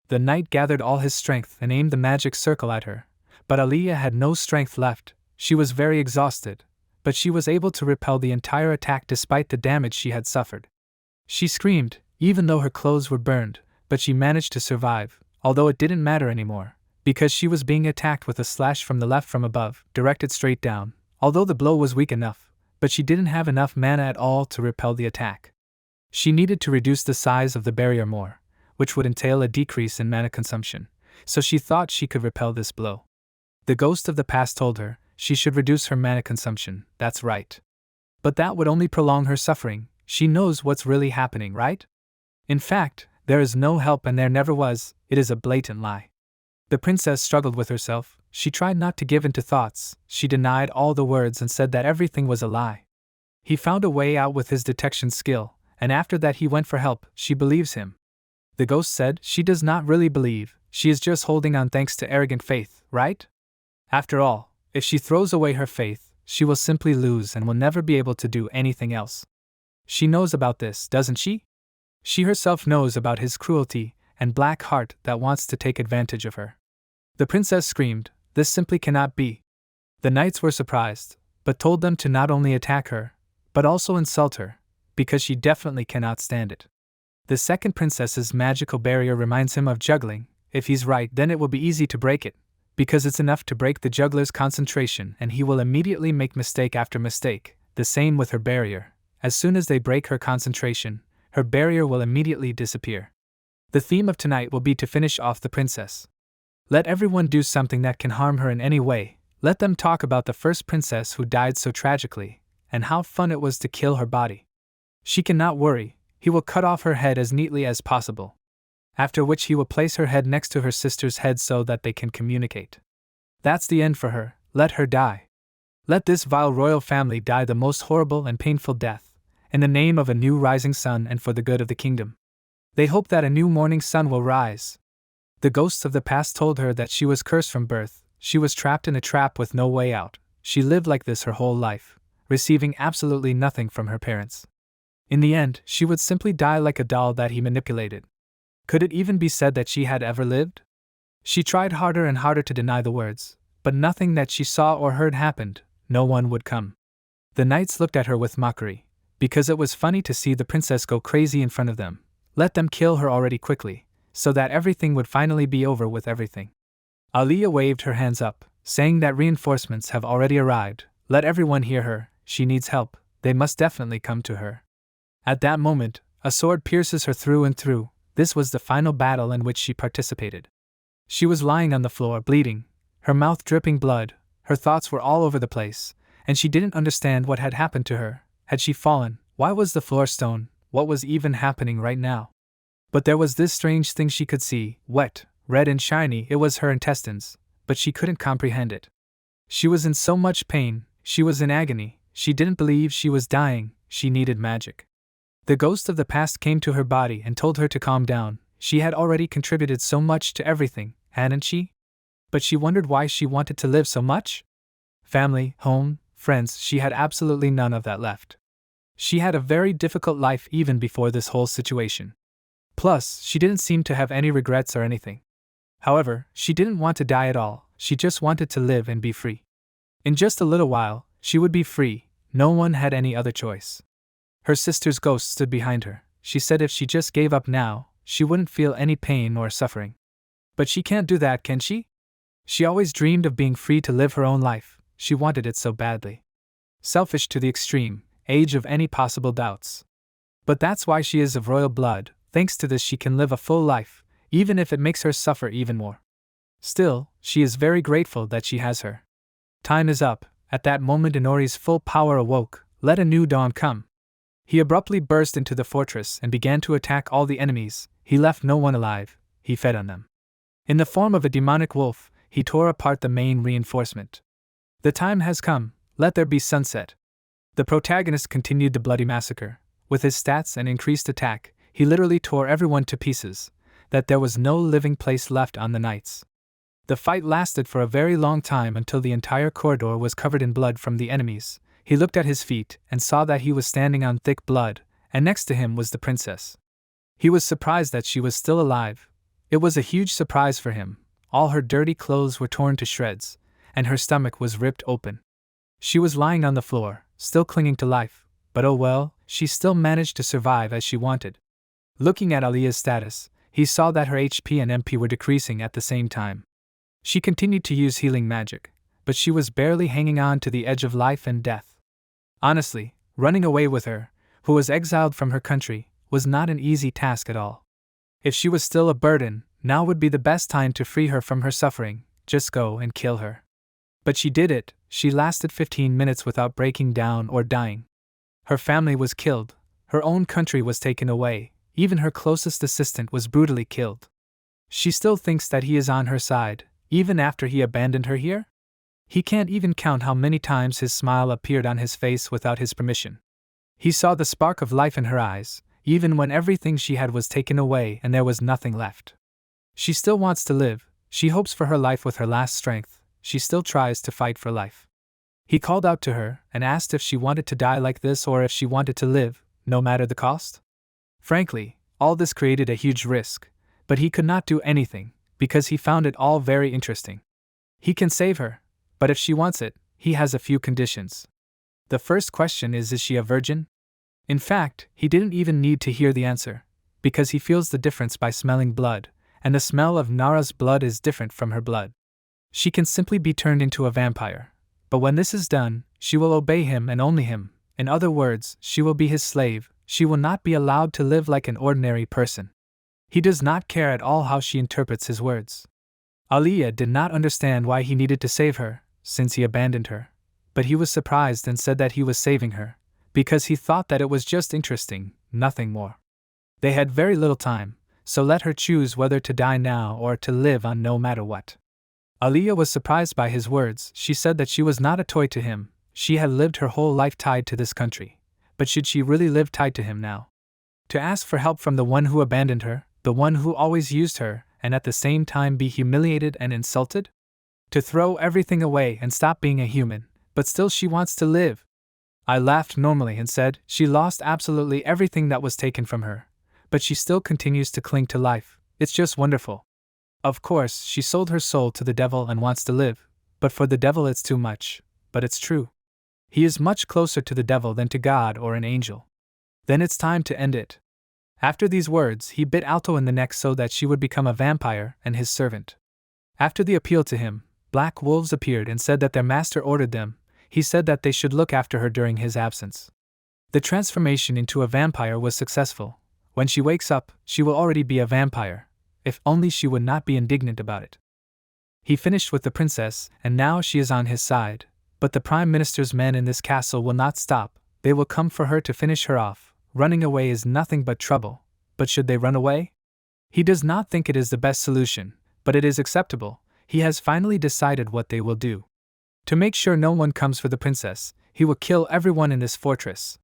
The knight gathered all his strength and aimed the magic circle at her, but Aliyah had no strength left. She was very exhausted, but she was able to repel the entire attack despite the damage she had suffered. She screamed, even though her clothes were burned, but she managed to survive, although it didn't matter anymore, because she was being attacked with a slash from the left from above, directed straight down. Although the blow was weak enough, but she didn't have enough mana at all to repel the attack. She needed to reduce the size of the barrier more, which would entail a decrease in mana consumption, so she thought she could repel this blow. The ghost of the past told her she should reduce her mana consumption. That's right. But that would only prolong her suffering. She knows what's really happening, right? In fact, there is no help and there never was. It is a blatant lie. The princess struggled with herself. She tried not to give in to thoughts. She denied all the words and said that everything was a lie. He found a way out with his detection skill, and after that he went for help. She believes him. The ghost said she does not really believe. She is just holding on thanks to arrogant faith, right? After all, if she throws away her faith, she will simply lose and will never be able to do anything else. She knows about this, doesn't she? She herself knows about his cruelty and black heart that wants to take advantage of her. The princess screamed, "This simply cannot be." The knights were surprised, but told them to not only attack her, but also insult her, because she definitely cannot stand it. The second princess's magical barrier reminds him of juggling. If he's right, then it will be easy to break it, because it's enough to break the juggler's concentration and he will immediately make mistake after mistake. The same with her barrier. As soon as they break her concentration, her barrier will immediately disappear. The theme of tonight will be to finish off the princess. Let everyone do something that can harm her in any way. Let them talk about the first princess who died so tragically, and how fun it was to kill her body. She cannot worry, he will cut off her head as neatly as possible. After which he will place her head next to her sister's head so that they can communicate. That's the end for her, let her die. Let this vile royal family die the most horrible and painful death, in the name of a new rising sun and for the good of the kingdom. They hope that a new morning sun will rise. The ghosts of the past told her that she was cursed from birth, she was trapped in a trap with no way out. She lived like this her whole life, receiving absolutely nothing from her parents. In the end, she would simply die like a doll that he manipulated. Could it even be said that she had ever lived? She tried harder and harder to deny the words, but nothing that she saw or heard happened. No one would come. The knights looked at her with mockery, because it was funny to see the princess go crazy in front of them. Let them kill her already quickly, so that everything would finally be over with everything. Aliyah waved her hands up, saying that reinforcements have already arrived. Let everyone hear her, she needs help, they must definitely come to her. At that moment, a sword pierces her through and through. This was the final battle in which she participated. She was lying on the floor, bleeding, her mouth dripping blood, her thoughts were all over the place, and she didn't understand what had happened to her. Had she fallen? Why was the floor stone? What was even happening right now? But there was this strange thing she could see, wet, red and shiny. It was her intestines, but she couldn't comprehend it. She was in so much pain, she was in agony, she didn't believe she was dying, she needed magic. The ghost of the past came to her body and told her to calm down. She had already contributed so much to everything, hadn't she? But she wondered why she wanted to live so much. Family, home, friends, she had absolutely none of that left. She had a very difficult life even before this whole situation. Plus, she didn't seem to have any regrets or anything. However, she didn't want to die at all, she just wanted to live and be free. In just a little while, she would be free, no one had any other choice. Her sister's ghost stood behind her. She said if she just gave up now, she wouldn't feel any pain or suffering. But she can't do that, can she? She always dreamed of being free to live her own life, she wanted it so badly. Selfish to the extreme, age of any possible doubts. But that's why she is of royal blood. Thanks to this she can live a full life, even if it makes her suffer even more. Still, she is very grateful that she has her. Time is up. At that moment Inori's full power awoke. Let a new dawn come. He abruptly burst into the fortress and began to attack all the enemies. He left no one alive, he fed on them. In the form of a demonic wolf, he tore apart the main reinforcement. The time has come, let there be sunset. The protagonist continued the bloody massacre. With his stats and increased attack, he literally tore everyone to pieces, that there was no living place left on the knights. The fight lasted for a very long time until the entire corridor was covered in blood from the enemies. He looked at his feet and saw that he was standing on thick blood, and next to him was the princess. He was surprised that she was still alive. It was a huge surprise for him. All her dirty clothes were torn to shreds, and her stomach was ripped open. She was lying on the floor, still clinging to life, but oh well, she still managed to survive as she wanted. Looking at Aliyah's status, he saw that her HP and MP were decreasing at the same time. She continued to use healing magic, but she was barely hanging on to the edge of life and death. Honestly, running away with her, who was exiled from her country, was not an easy task at all. If she was still a burden, now would be the best time to free her from her suffering, just go and kill her. But she did it. She lasted 15 minutes without breaking down or dying. Her family was killed, her own country was taken away, even her closest assistant was brutally killed. She still thinks that he is on her side, even after he abandoned her here? He can't even count how many times his smile appeared on his face without his permission. He saw the spark of life in her eyes, even when everything she had was taken away and there was nothing left. She still wants to live, she hopes for her life with her last strength, she still tries to fight for life. He called out to her and asked if she wanted to die like this or if she wanted to live, no matter the cost. Frankly, all this created a huge risk, but he could not do anything, because he found it all very interesting. He can save her, but if she wants it, he has a few conditions. The first question is she a virgin? In fact, he didn't even need to hear the answer, because he feels the difference by smelling blood, and the smell of Nara's blood is different from her blood. She can simply be turned into a vampire, but when this is done, she will obey him and only him. In other words, she will be his slave. She will not be allowed to live like an ordinary person. He does not care at all how she interprets his words. Aliyah did not understand why he needed to save her, since he abandoned her, but he was surprised and said that he was saving her, because he thought that it was just interesting, nothing more. They had very little time, so let her choose whether to die now or to live on no matter what. Aliyah was surprised by his words. She said that she was not a toy to him. She had lived her whole life tied to this country, but should she really live tied to him now? To ask for help from the one who abandoned her, the one who always used her, and at the same time be humiliated and insulted? To throw everything away and stop being a human, but still she wants to live. I laughed normally and said, she lost absolutely everything that was taken from her, but she still continues to cling to life. It's just wonderful. Of course, she sold her soul to the devil and wants to live, but for the devil it's too much, but it's true. He is much closer to the devil than to God or an angel. Then it's time to end it. After these words, he bit Alto in the neck so that she would become a vampire and his servant. After the appeal to him, black wolves appeared and said that their master ordered them. He said that they should look after her during his absence. The transformation into a vampire was successful. When she wakes up, she will already be a vampire. If only she would not be indignant about it. He finished with the princess, and now she is on his side. But the Prime Minister's men in this castle will not stop. They will come for her to finish her off. Running away is nothing but trouble. But should they run away? He does not think it is the best solution, but it is acceptable. He has finally decided what they will do. To make sure no one comes for the princess, he will kill everyone in this fortress.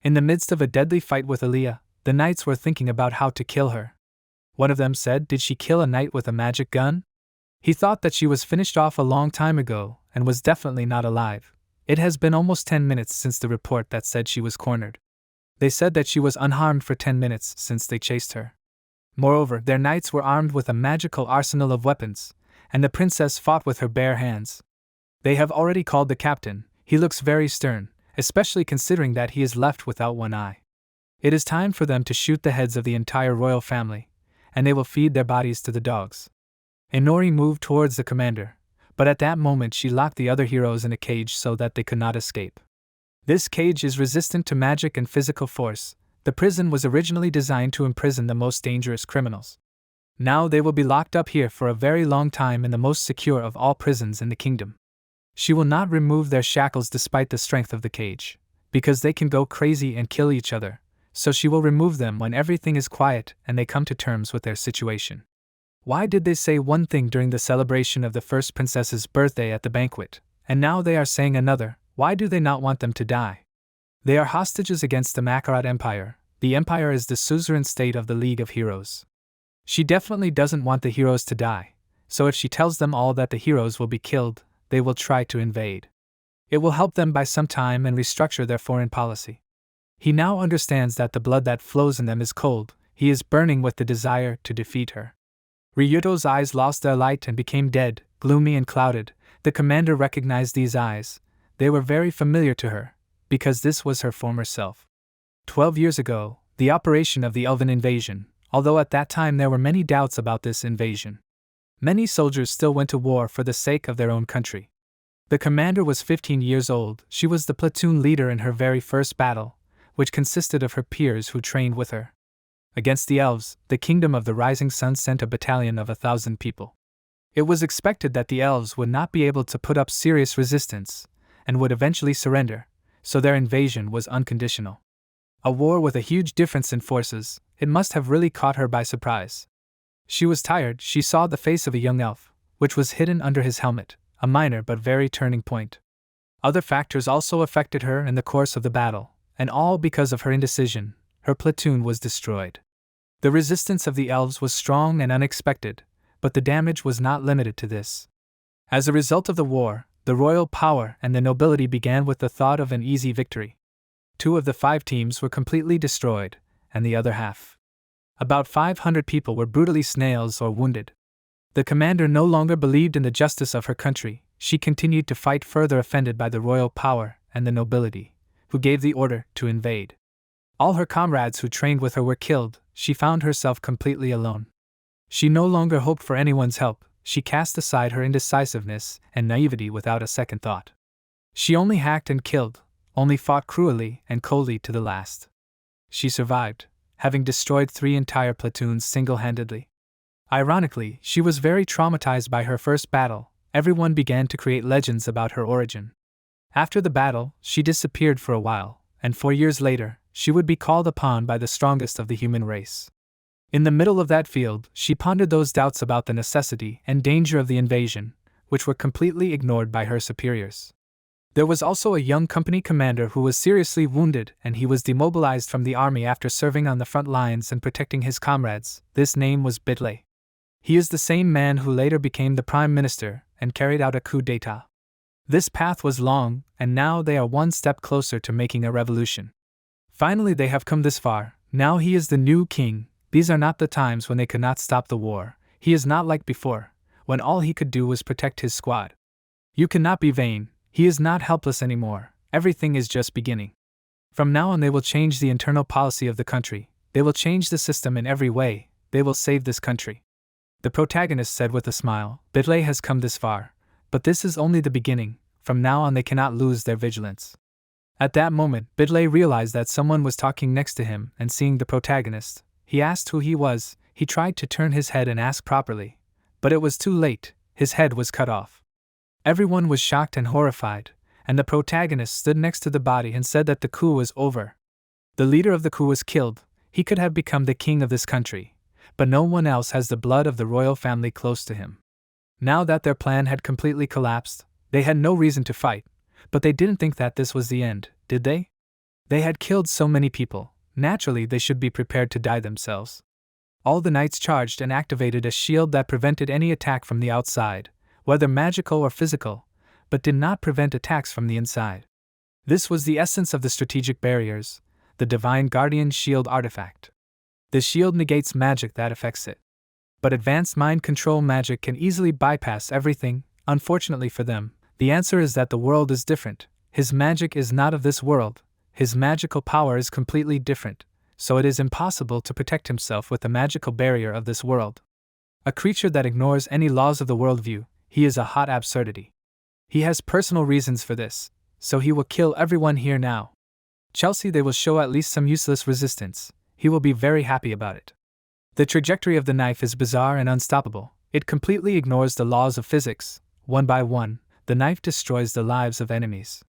In the midst of a deadly fight with Aliyah, the knights were thinking about how to kill her. One of them said, "Did she kill a knight with a magic gun?" He thought that she was finished off a long time ago, and was definitely not alive. It has been almost 10 minutes since the report that said she was cornered. They said that she was unharmed for 10 minutes since they chased her. Moreover, their knights were armed with a magical arsenal of weapons, and the princess fought with her bare hands. They have already called the captain. He looks very stern, especially considering that he is left without one eye. It is time for them to shoot the heads of the entire royal family, and they will feed their bodies to the dogs. Inori moved towards the commander, but at that moment she locked the other heroes in a cage so that they could not escape. This cage is resistant to magic and physical force. The prison was originally designed to imprison the most dangerous criminals. Now they will be locked up here for a very long time in the most secure of all prisons in the kingdom. She will not remove their shackles despite the strength of the cage, because they can go crazy and kill each other, so she will remove them when everything is quiet and they come to terms with their situation. Why did they say one thing during the celebration of the first princess's birthday at the banquet, and now they are saying another? Why do they not want them to die? They are hostages against the Makarot Empire. The Empire is the suzerain state of the League of Heroes. She definitely doesn't want the heroes to die, so if she tells them all that the heroes will be killed, they will try to invade. It will help them buy some time and restructure their foreign policy. He now understands that the blood that flows in them is cold. He is burning with the desire to defeat her. Ryuto's eyes lost their light and became dead, gloomy and clouded. The commander recognized these eyes. They were very familiar to her, because this was her former self. 12 years ago, the operation of the Elven invasion, although at that time there were many doubts about this invasion. Many soldiers still went to war for the sake of their own country. The commander was 15 years old. She was the platoon leader in her very first battle, which consisted of her peers who trained with her. Against the elves, the kingdom of the rising sun sent a battalion of 1,000 people. It was expected that the elves would not be able to put up serious resistance, and would eventually surrender, so their invasion was unconditional. A war with a huge difference in forces, it must have really caught her by surprise. She was tired. She saw the face of a young elf, which was hidden under his helmet, a minor but very turning point. Other factors also affected her in the course of the battle, and all because of her indecision. Her platoon was destroyed. The resistance of the elves was strong and unexpected, but the damage was not limited to this. As a result of the war, The royal power and the nobility began with the thought of an easy victory. 2 of the 5 teams were completely destroyed, and the other half. About 500 people were brutally snails or wounded. The commander no longer believed in the justice of her country. She continued to fight, further offended by the royal power and the nobility, who gave the order to invade. All her comrades who trained with her were killed. She found herself completely alone. She no longer hoped for anyone's help. She cast aside her indecisiveness and naivety without a second thought. She only hacked and killed, only fought cruelly and coldly to the last. She survived, having destroyed 3 entire platoons single-handedly. Ironically, she was very traumatized by her first battle. Everyone began to create legends about her origin. After the battle, she disappeared for a while, and 4 years later, she would be called upon by the strongest of the human race. In the middle of that field, she pondered those doubts about the necessity and danger of the invasion, which were completely ignored by her superiors. There was also a young company commander who was seriously wounded, and he was demobilized from the army after serving on the front lines and protecting his comrades. This name was Bitley. He is the same man who later became the prime minister and carried out a coup d'état. This path was long, and now they are one step closer to making a revolution. Finally, they have come this far. Now he is the new king. These are not the times when they could not stop the war. He is not like before, when all he could do was protect his squad. You cannot be vain. He is not helpless anymore. Everything is just beginning. From now on, they will change the internal policy of the country. They will change the system in every way. They will save this country. The protagonist said with a smile, Bitley has come this far, but this is only the beginning. From now on, they cannot lose their vigilance. At that moment, Bitley realized that someone was talking next to him, and seeing the protagonist, he asked who he was. He tried to turn his head and ask properly, but it was too late. His head was cut off. Everyone was shocked and horrified, and the protagonist stood next to the body and said that the coup was over. The leader of the coup was killed. He could have become the king of this country, but no one else has the blood of the royal family close to him. Now that their plan had completely collapsed, they had no reason to fight, but they didn't think that this was the end, did they? They had killed so many people. Naturally, they should be prepared to die themselves. All the knights charged and activated a shield that prevented any attack from the outside, whether magical or physical, but did not prevent attacks from the inside. This was the essence of the strategic barriers, the Divine Guardian Shield artifact. The shield negates magic that affects it. But advanced mind control magic can easily bypass everything. Unfortunately for them, the answer is that the world is different. His magic is not of this world. His magical power is completely different, so it is impossible to protect himself with the magical barrier of this world. A creature that ignores any laws of the worldview, he is a hot absurdity. He has personal reasons for this, so he will kill everyone here now. Chelsea, they will show at least some useless resistance. He will be very happy about it. The trajectory of the knife is bizarre and unstoppable. It completely ignores the laws of physics. One by one, the knife destroys the lives of enemies.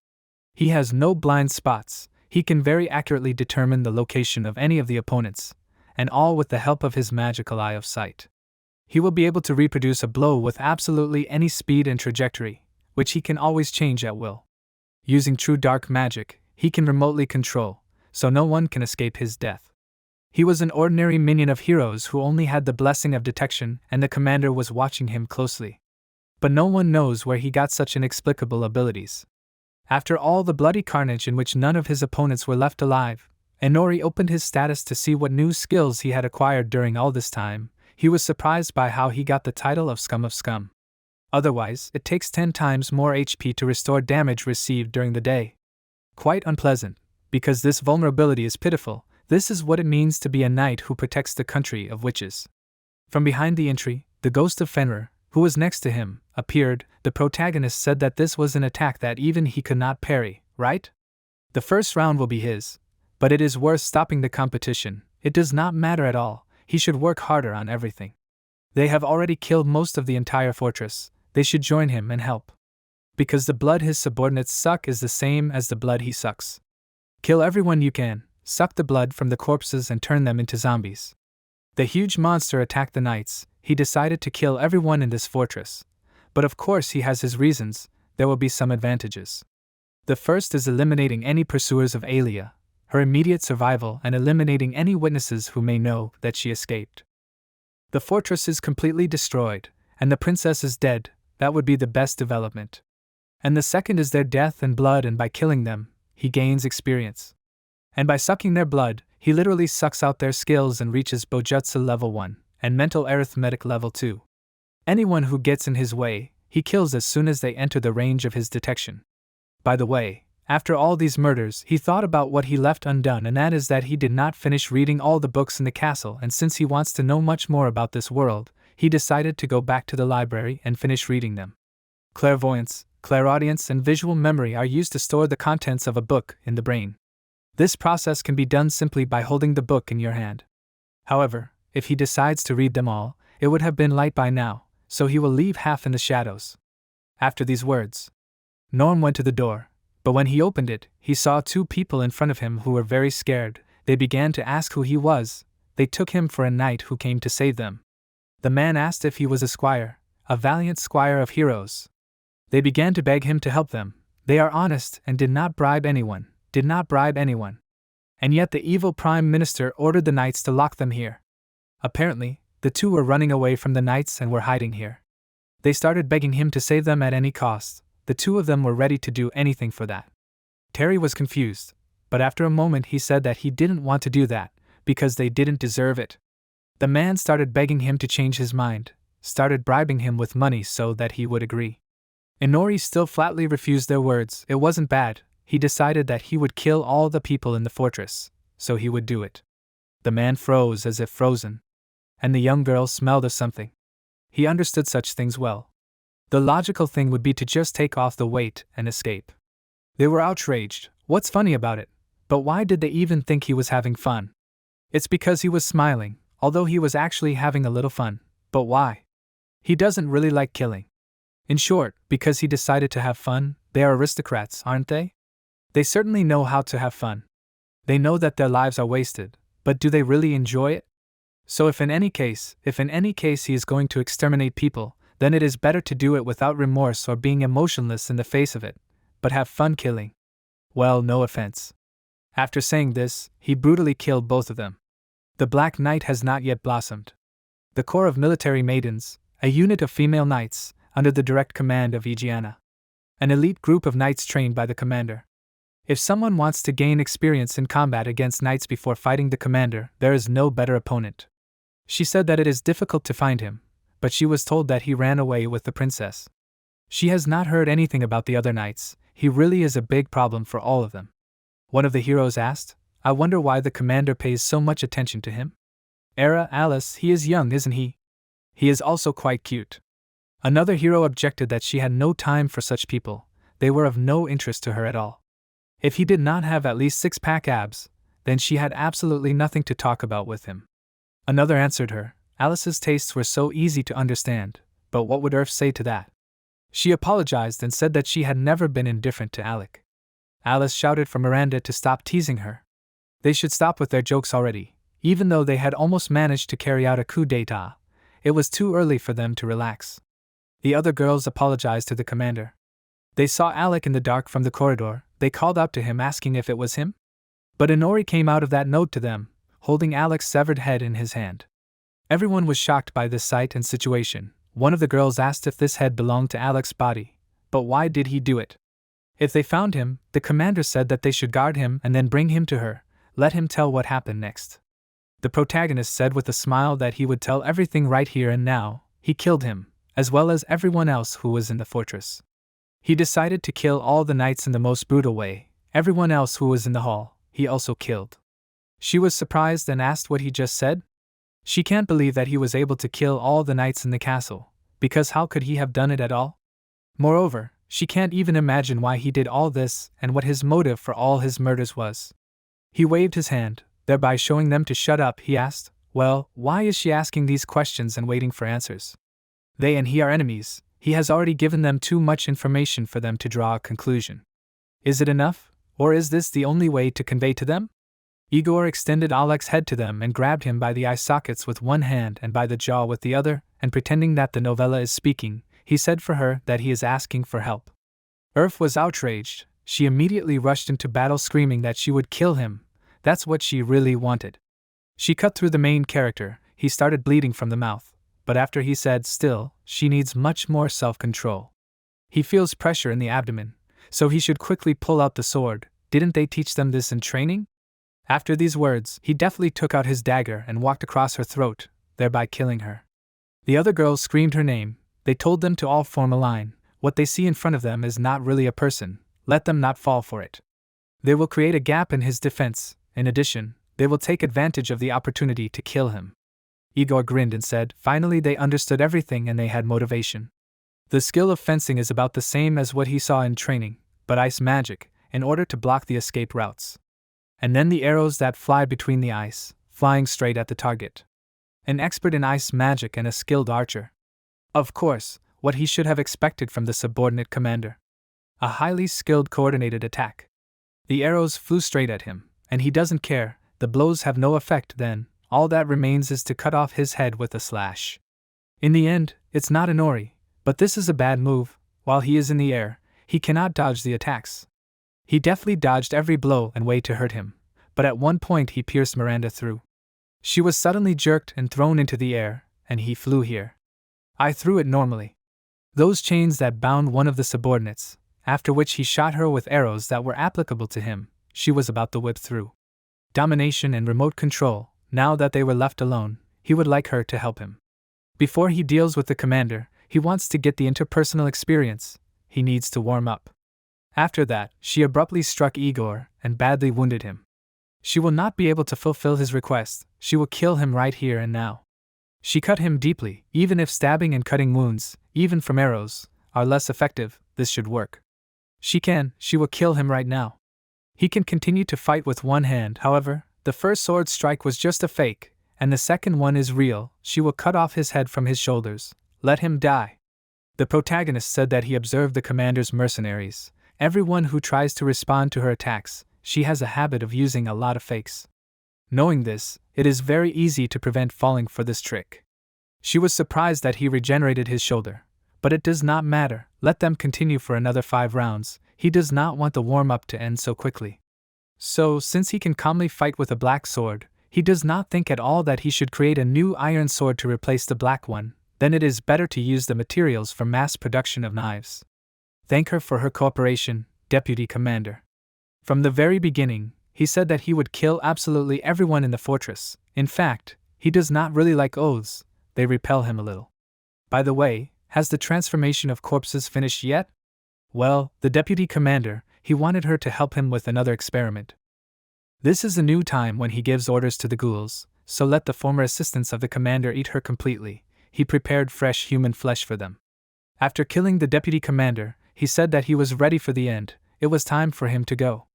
He has no blind spots. He can very accurately determine the location of any of the opponents, and all with the help of his magical eye of sight. He will be able to reproduce a blow with absolutely any speed and trajectory, which he can always change at will. Using true dark magic, he can remotely control, so no one can escape his death. He was an ordinary minion of heroes who only had the blessing of detection, and the commander was watching him closely. But no one knows where he got such inexplicable abilities. After all the bloody carnage in which none of his opponents were left alive, Inori opened his status to see what new skills he had acquired during all this time. He was surprised by how he got the title of Scum of Scum. Otherwise, it takes 10 times more HP to restore damage received during the day. Quite unpleasant, because this vulnerability is pitiful. This is what it means to be a knight who protects the country of witches. From behind the entry, the ghost of Fenrir, who was next to him, appeared. The protagonist said that this was an attack that even he could not parry, right? The first round will be his, but it is worth stopping the competition. It does not matter at all. He should work harder on everything. They have already killed most of the entire fortress. They should join him and help. Because the blood his subordinates suck is the same as the blood he sucks. Kill everyone you can, suck the blood from the corpses and turn them into zombies. The huge monster attacked the knights. He decided to kill everyone in this fortress. But of course he has his reasons. There will be some advantages. The first is eliminating any pursuers of Aelia, her immediate survival, and eliminating any witnesses who may know that she escaped. The fortress is completely destroyed, and the princess is dead. That would be the best development. And the second is their death and blood, and by killing them, he gains experience. And by sucking their blood, he literally sucks out their skills and reaches Bojutsu level 1 and mental arithmetic level 2. Anyone who gets in his way, he kills as soon as they enter the range of his detection. By the way, after all these murders, he thought about what he left undone, and that is that he did not finish reading all the books in the castle, and since he wants to know much more about this world, he decided to go back to the library and finish reading them. Clairvoyance, clairaudience, and visual memory are used to store the contents of a book in the brain. This process can be done simply by holding the book in your hand. However, if he decides to read them all, it would have been light by now, so he will leave half in the shadows. After these words, Norm went to the door, but when he opened it, he saw 2 people in front of him who were very scared. They began to ask who he was. They took him for a knight who came to save them. The man asked if he was a squire, a valiant squire of heroes. They began to beg him to help them. They are honest and did not bribe anyone. And yet the evil prime minister ordered the knights to lock them here. Apparently, the 2 were running away from the knights and were hiding here. They started begging him to save them at any cost. The 2 of them were ready to do anything for that. Terry was confused, but after a moment he said that he didn't want to do that, because they didn't deserve it. The man started begging him to change his mind, started bribing him with money so that he would agree. Inori still flatly refused their words. It wasn't bad. He decided that he would kill all the people in the fortress, so he would do it. The man froze as if frozen. And the young girl smelled of something. He understood such things well. The logical thing would be to just take off the weight and escape. They were outraged. What's funny about it? But why did they even think he was having fun? It's because he was smiling, although he was actually having a little fun. But why? He doesn't really like killing. In short, because he decided to have fun. They are aristocrats, aren't they? They certainly know how to have fun. They know that their lives are wasted, but do they really enjoy it? So if in any case he is going to exterminate people, then it is better to do it without remorse or being emotionless in the face of it, but have fun killing. Well, no offense. After saying this, he brutally killed both of them. The Black Knight has not yet blossomed. The Corps of Military Maidens, a unit of female knights, under the direct command of Igiana. An elite group of knights trained by the commander. If someone wants to gain experience in combat against knights before fighting the commander, there is no better opponent. She said that it is difficult to find him, but she was told that he ran away with the princess. She has not heard anything about the other knights. He really is a big problem for all of them. One of the heroes asked, I wonder why the commander pays so much attention to him. Alice, he is young, isn't he? He is also quite cute. Another hero objected that she had no time for such people. They were of no interest to her at all. If he did not have at least 6-pack abs, then she had absolutely nothing to talk about with him. Another answered her, Alice's tastes were so easy to understand, but what would Earth say to that? She apologized and said that she had never been indifferent to Alec. Alice shouted for Miranda to stop teasing her. They should stop with their jokes already. Even though they had almost managed to carry out a coup d'état, it was too early for them to relax. The other girls apologized to the commander. They saw Alec in the dark from the corridor. They called out to him asking if it was him. But Inori came out of that note to them, holding Alec's severed head in his hand. Everyone was shocked by this sight and situation. One of the girls asked if this head belonged to Alec's body, but why did he do it? If they found him, the commander said that they should guard him and then bring him to her, let him tell what happened next. The protagonist said with a smile that he would tell everything right here and now. He killed him, as well as everyone else who was in the fortress. He decided to kill all the knights in the most brutal way. Everyone else who was in the hall, he also killed. She was surprised and asked what he just said. She can't believe that he was able to kill all the knights in the castle, because how could he have done it at all? Moreover, she can't even imagine why he did all this and what his motive for all his murders was. He waved his hand, thereby showing them to shut up. He asked, well, why is she asking these questions and waiting for answers? They and he are enemies. He has already given them too much information for them to draw a conclusion. Is it enough, or is this the only way to convey to them? Igor extended Alec's head to them and grabbed him by the eye sockets with one hand and by the jaw with the other, and pretending that the novella is speaking, he said for her that he is asking for help. Earth was outraged. She immediately rushed into battle screaming that she would kill him. That's what she really wanted. She cut through the main character. He started bleeding from the mouth, but after he said still, she needs much more self-control. He feels pressure in the abdomen, so he should quickly pull out the sword. Didn't they teach them this in training? After these words, he deftly took out his dagger and walked across her throat, thereby killing her. The other girls screamed her name. They told them to all form a line. What they see in front of them is not really a person. Let them not fall for it. They will create a gap in his defense. In addition, they will take advantage of the opportunity to kill him. Igor grinned and said, finally they understood everything and they had motivation. The skill of fencing is about the same as what he saw in training, but ice magic, in order to block the escape routes. And then the arrows that fly between the ice, flying straight at the target. An expert in ice magic and a skilled archer. Of course, what he should have expected from the subordinate commander. A highly skilled coordinated attack. The arrows flew straight at him, and he doesn't care. The blows have no effect then, all that remains is to cut off his head with a slash. In the end, it's not Inori, but this is a bad move. While he is in the air, he cannot dodge the attacks. He deftly dodged every blow and way to hurt him, but at one point he pierced Miranda through. She was suddenly jerked and thrown into the air, and he flew here. I threw it normally. Those chains that bound one of the subordinates, after which he shot her with arrows that were applicable to him, she was about to whip through. Domination and remote control. Now that they were left alone, he would like her to help him. Before he deals with the commander, he wants to get the interpersonal experience. He needs to warm up. After that, she abruptly struck Igor and badly wounded him. She will not be able to fulfill his request. She will kill him right here and now. She cut him deeply. Even if stabbing and cutting wounds, even from arrows, are less effective, this should work. She will kill him right now. He can continue to fight with one hand, however, the first sword strike was just a fake, and the second one is real. She will cut off his head from his shoulders. Let him die. The protagonist said that he observed the commander's mercenaries. Everyone who tries to respond to her attacks, she has a habit of using a lot of fakes. Knowing this, it is very easy to prevent falling for this trick. She was surprised that he regenerated his shoulder. But it does not matter, let them continue for another 5 rounds, he does not want the warm-up to end so quickly. So, since he can calmly fight with a black sword, he does not think at all that he should create a new iron sword to replace the black one, then it is better to use the materials for mass production of knives. Thank her for her cooperation, Deputy Commander. From the very beginning, he said that he would kill absolutely everyone in the fortress. In fact, he does not really like oaths, they repel him a little. By the way, has the transformation of corpses finished yet? Well, the deputy commander, he wanted her to help him with another experiment. This is a new time when he gives orders to the ghouls, so let the former assistants of the commander eat her completely. He prepared fresh human flesh for them. After killing the deputy commander, he said that he was ready for the end. It was time for him to go.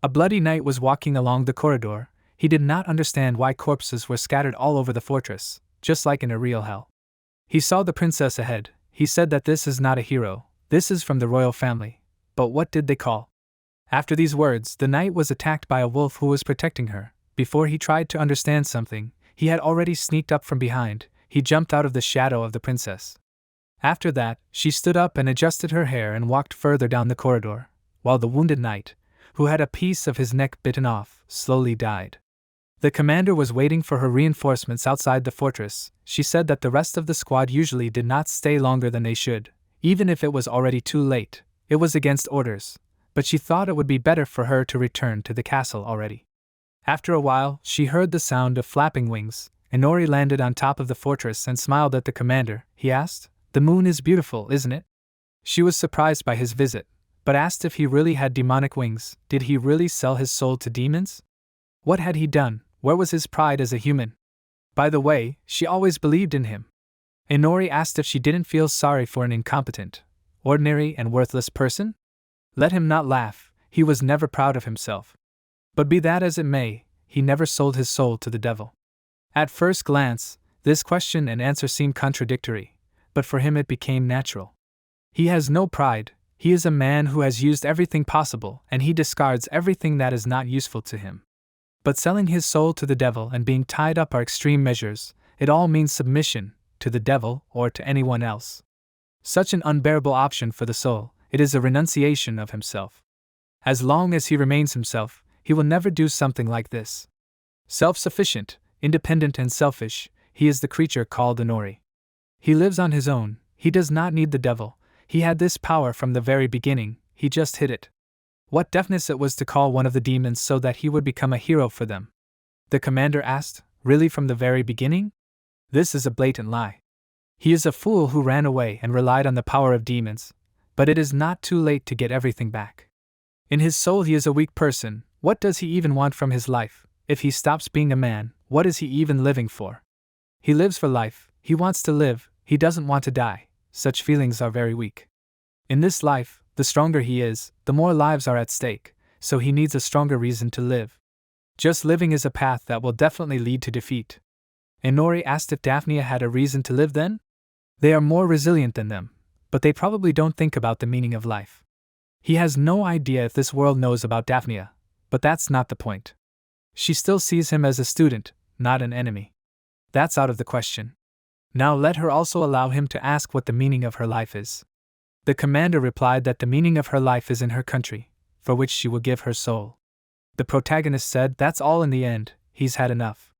A bloody knight was walking along the corridor. He did not understand why corpses were scattered all over the fortress, just like in a real hell. He saw the princess ahead. He said that this is not a hero, this is from the royal family. But what did they call? After these words, the knight was attacked by a wolf who was protecting her. Before he tried to understand something, he had already sneaked up from behind. He jumped out of the shadow of the princess. After that, she stood up and adjusted her hair and walked further down the corridor, while the wounded knight, who had a piece of his neck bitten off, slowly died. The commander was waiting for her reinforcements outside the fortress. She said that the rest of the squad usually did not stay longer than they should, even if it was already too late. It was against orders, but she thought it would be better for her to return to the castle already. After a while, she heard the sound of flapping wings. Inori landed on top of the fortress and smiled at the commander. He asked, "The moon is beautiful, isn't it?" She was surprised by his visit, but asked if he really had demonic wings. Did he really sell his soul to demons? What had he done? Where was his pride as a human? By the way, she always believed in him. Inori asked if she didn't feel sorry for an incompetent, ordinary and worthless person? Let him not laugh, he was never proud of himself. But be that as it may, he never sold his soul to the devil. At first glance, this question and answer seemed contradictory, but for him it became natural. He has no pride, he is a man who has used everything possible and he discards everything that is not useful to him. But selling his soul to the devil and being tied up are extreme measures. It all means submission, to the devil or to anyone else. Such an unbearable option for the soul, it is a renunciation of himself. As long as he remains himself, he will never do something like this. Self-sufficient, independent and selfish, he is the creature called Inori. He lives on his own, he does not need the devil, He had this power from the very beginning, he just hid it. What deafness it was to call one of the demons so that he would become a hero for them? The commander asked, really from the very beginning? This is a blatant lie. He is a fool who ran away and relied on the power of demons, but it is not too late to get everything back. In his soul he is a weak person. What does he even want from his life? If he stops being a man, what is he even living for? He lives for life, he wants to live, he doesn't want to die. Such feelings are very weak. In this life, the stronger he is, the more lives are at stake, so he needs a stronger reason to live. Just living is a path that will definitely lead to defeat. Inori asked if Daphnia had a reason to live then? They are more resilient than them, but they probably don't think about the meaning of life. He has no idea if this world knows about Daphnia, but that's not the point. She still sees him as a student, not an enemy. That's out of the question. Now let her also allow him to ask what the meaning of her life is. The commander replied that the meaning of her life is in her country, for which she will give her soul. The protagonist said that's all in the end, he's had enough.